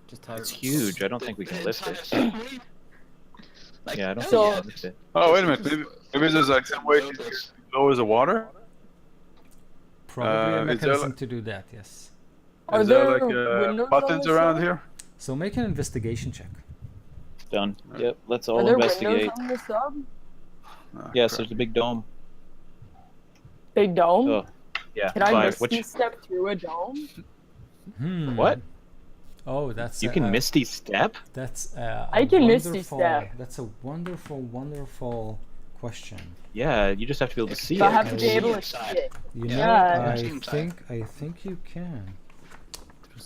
E: Just tie
C: It's
E: it.
C: huge. I don't think we can lift it.
F: Like,
C: Yeah, I don't
B: So-
C: think we can lift it.
G: Oh, wait a minute. Maybe there's like some way to lower the water.
A: Probably a
G: is there
A: mechanism
G: like-
A: to do that, yes.
B: Are
G: Is there
B: there
G: like
B: windows on
G: buttons
B: the
G: around
B: side?
G: here?
A: So make an investigation check.
C: Done. Yep. Let's
B: Are
C: all
B: there
C: investigate.
B: windows on the sub?
G: Oh,
C: Yes,
G: crap.
C: there's a big dome.
B: Big dome?
C: Oh, yeah.
B: Can I
C: Five.
B: misty step through a dome?
C: What?
A: Oh, that's
C: You can misty step?
A: That's
B: I can misty
A: wonderful-
B: step.
A: That's a wonderful question.
C: Yeah, you just have to be able to see
B: So I
C: it.
B: have to be
A: Okay.
B: able to
F: Inside.
B: see it.
A: You
F: Yeah.
A: know,
B: Yeah.
A: I think you can.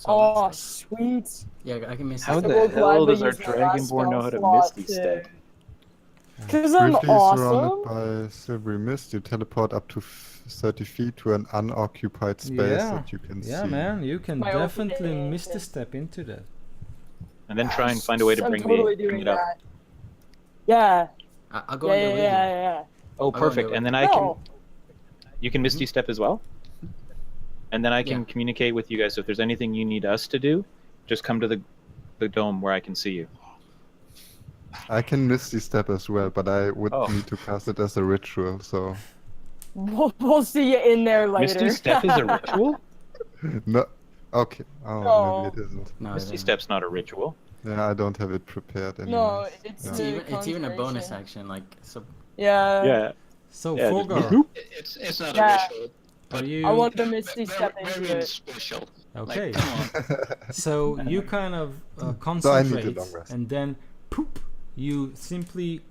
B: Oh, sweet.
E: Yeah, I can miss.
C: How
B: I
C: the
B: will
C: hell
B: gladly
C: does our
B: use my last
C: Dragonborn know how to
B: spell slot
C: misty step?
B: Because I'm
D: Briefly
B: awesome.
D: surrounded by silvery mist, you teleport up to 30 feet to an unoccupied space
A: Yeah.
D: that you can see.
A: Yeah, man, you can
B: My
A: definitely
B: opening.
A: misty step into that.
C: And then try and find a way to
B: I'm
C: bring
B: totally
C: bring
B: doing
C: it up.
B: that. Yeah.
E: I'll go
B: Yeah,
E: in there
B: yeah,
E: with
B: yeah,
E: you.
B: yeah.
C: Oh,
E: go
C: perfect.
E: into
C: And
E: it.
C: then I can.
B: No.
C: You can misty step as well? And then I can
E: Yeah.
C: communicate with you guys. So if there's anything you need us to do, just come to the dome where I can see you.
D: I can misty step as well, but I would
C: Oh.
D: need to cast it as a ritual, so
B: We'll see you in there later.
C: Misty step is a ritual?
D: no. Okay. Oh,
B: No.
D: maybe it isn't.
E: No,
C: Misty
E: it
C: step's not a ritual.
D: Yeah, I don't have it prepared
B: No,
D: anymore.
B: it's
D: Yeah.
E: isn't.
B: the
E: It's even a bonus
B: concentration.
E: action. Like so.
B: Yeah.
C: Yeah.
A: So,
C: Yeah, just
A: Fulgar,
C: whoop.
F: It's not
B: Yeah.
F: a ritual.
A: are
F: But
A: you
B: I want the misty step
F: very
B: into it.
F: special.
A: okay?
F: Like, come on.
A: So you kind of
D: So I need a
A: concentrate,
D: long rest.
A: and then poop, you simply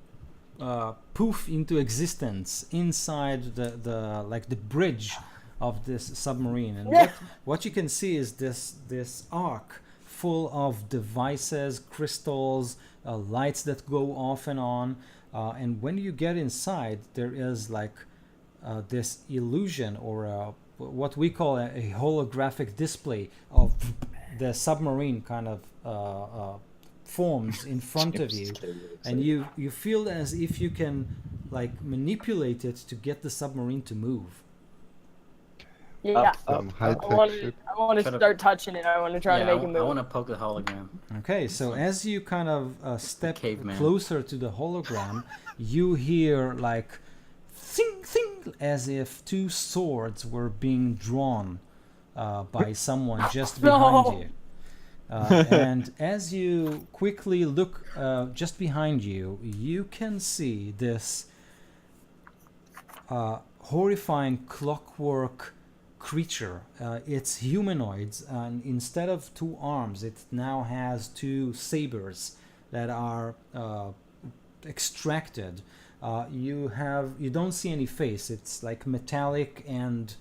A: poof into existence inside the like the bridge of this submarine. And
B: Yeah.
A: what you can see is this arc full of devices, crystals, lights that go off and on. And when you get inside, there is like this illusion or what we call a holographic display of the submarine kind of forms in front of you, and you feel as if you can like manipulate it to get the submarine to move.
B: Yeah.
D: Some high-tech
B: I want
D: shit.
B: to
E: Try to-
B: start touching it. I want to try
E: Yeah,
B: to make it
E: I
B: move.
E: want to poke the hologram.
A: Okay, so as you kind of step
E: Caveman.
A: closer to the hologram, you hear like thing thing as if two swords were being drawn by someone just behind
B: No.
A: you. And as you quickly look just behind you, you can see this horrifying clockwork creature. It's humanoids, and instead of two arms, it now has two sabers that are extracted. You don't see any face. It's like metallic and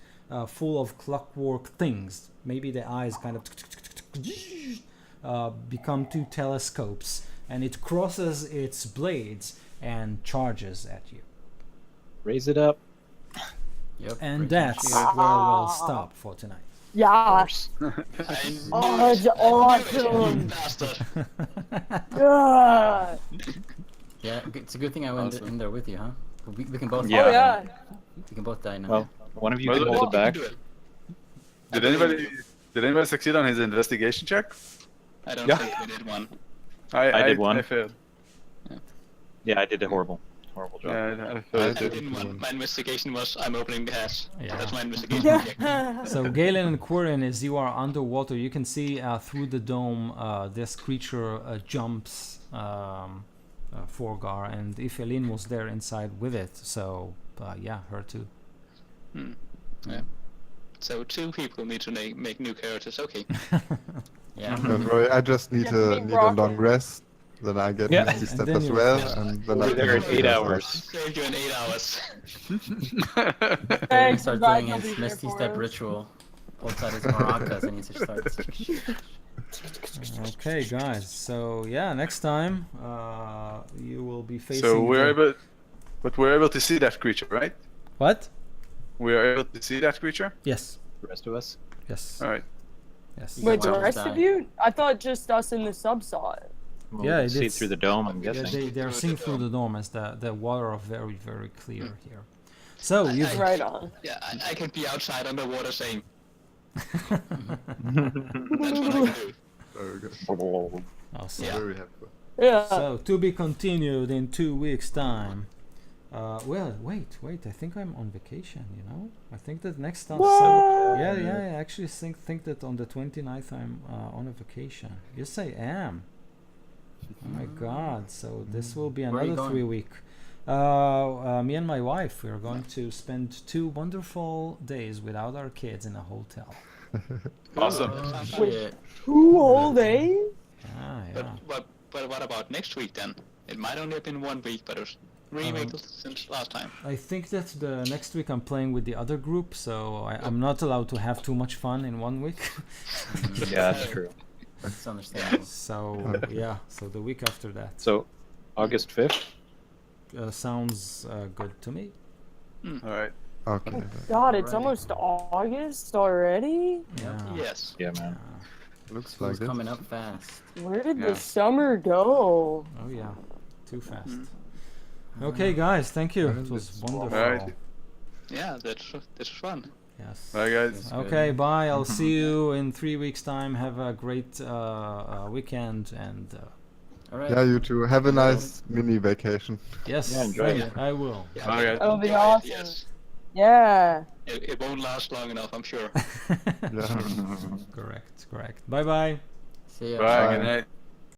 A: full of clockwork things. Maybe the eyes kind of become two telescopes, and it crosses its blades and charges at you.
C: Raise it up.
E: Yep.
A: And
E: break
A: that's
E: some
A: where we'll stop for tonight.
B: Yeah.
F: I
B: Oh, it's awesome.
F: Bastard.
B: Yeah.
E: shield. Yeah, it's a good thing I went in there with you, huh? We can both.
C: Yeah.
B: Oh yeah.
E: We can both die now.
C: Well, one of you
G: Well,
C: can
G: well,
C: hold it back.
F: Do it.
G: Did anybody succeed on his investigation check?
F: I don't
C: Yeah.
F: think we did one.
C: I did one.
G: I failed.
C: Yeah, I did a horrible job.
G: Yeah, I
F: I
G: failed.
F: didn't one. My investigation was I'm opening the hatch.
A: Yeah.
F: That's my investigation. check.
B: Yeah.
A: So Galen and Quirren, as you are underwater, you can see through the dome this creature jumps Forgar, and if Elin was there inside with it, so yeah, her too.
F: Yeah. So two people need to make new characters. Okay.
E: Yeah.
D: Don't worry, I just need
B: Yeah,
D: a
B: me rock
D: long
B: it.
D: rest. Then I get
C: Yeah.
D: misty
A: And
D: step
A: then
D: as
A: you're
D: well,
A: fine.
D: and then
C: We'll
D: I
C: be there in
D: can
C: 8
D: figure
C: hours.
F: Saved you in 8 hours.
E: He
B: Thanks,
E: starts
B: guys,
E: doing
B: I'll be
E: his
B: here
E: misty
B: for
E: step
B: us.
E: ritual. Pulls out his maracas and he just starts.
A: Okay, guys. So yeah, next time you will be facing.
G: So
A: the-
G: we're able to see that creature, right?
A: What?
G: We are able to see that creature.
A: Yes.
C: The rest of us.
A: Yes.
G: All right.
A: Yes.
B: Wait, the
E: Wow.
B: rest of you? I thought just us in the sub saw it.
C: Well,
A: Yeah,
C: we can
A: it
C: see
A: is-
C: through the dome. I'm
A: Yeah,
C: guessing.
A: they're seeing through the dome as the water are very, very clear here. So you've
B: Right on.
F: Yeah, I can be outside underwater saying,
A: awesome.
F: that's what I can do.
D: Very good.
F: Yeah.
D: Very happy.
B: Yeah.
A: So to be continued in 2 weeks' time. Well, wait. I think I'm on vacation. You know, I think that next time.
B: What?
A: Yeah. I actually think that on the 29th I'm on a vacation. Yes, I am. Oh my God! So this will be
E: Where are you
A: another
E: going?
A: 3 week. Me and my wife, we are going to spend 2 wonderful days without our kids in a hotel.
G: Awesome.
E: Oh,
B: Wait.
E: shit.
B: 2 whole days?
A: Ah, yeah.
F: But what about next week then? It might only have been 1 week, but it was 3 weeks since last time.
A: I think that the next week I'm playing with the other group, so I'm not allowed to have too much fun in 1 week.
C: Yeah, that's true.
E: That's understandable.
A: So yeah, so the week after that
C: So, August 5th.
A: sounds good to me.
G: All right.
D: Okay.
B: God, it's
E: Alrighty.
B: almost August already?
A: Yeah.
F: Yes.
C: Yeah, man.
D: Looks
E: School's
D: like it.
E: coming up fast.
B: Where did
G: Yeah.
B: the summer go?
A: Oh yeah, too fast.
E: Mm-hmm.
A: Okay, guys, thank you.
D: Well,
A: It was
D: it's
A: wonderful.
G: alright.
F: Yeah, that's fun.
A: Yes.
G: Bye, guys.
A: Okay, bye. I'll see you in 3 weeks' time. Have a great weekend, and
E: All right.
D: Yeah, you too. Have a nice mini vacation.
A: yes,
C: Yeah, enjoy
F: it.
A: I will.
F: Yeah,
G: Okay.
B: That'll be
F: yeah,
B: awesome.
F: Yes.
B: Yeah.
F: It won't last long enough, I'm sure.
D: Yeah.
A: Correct. Bye bye.
E: See ya.
G: Bye. Good night.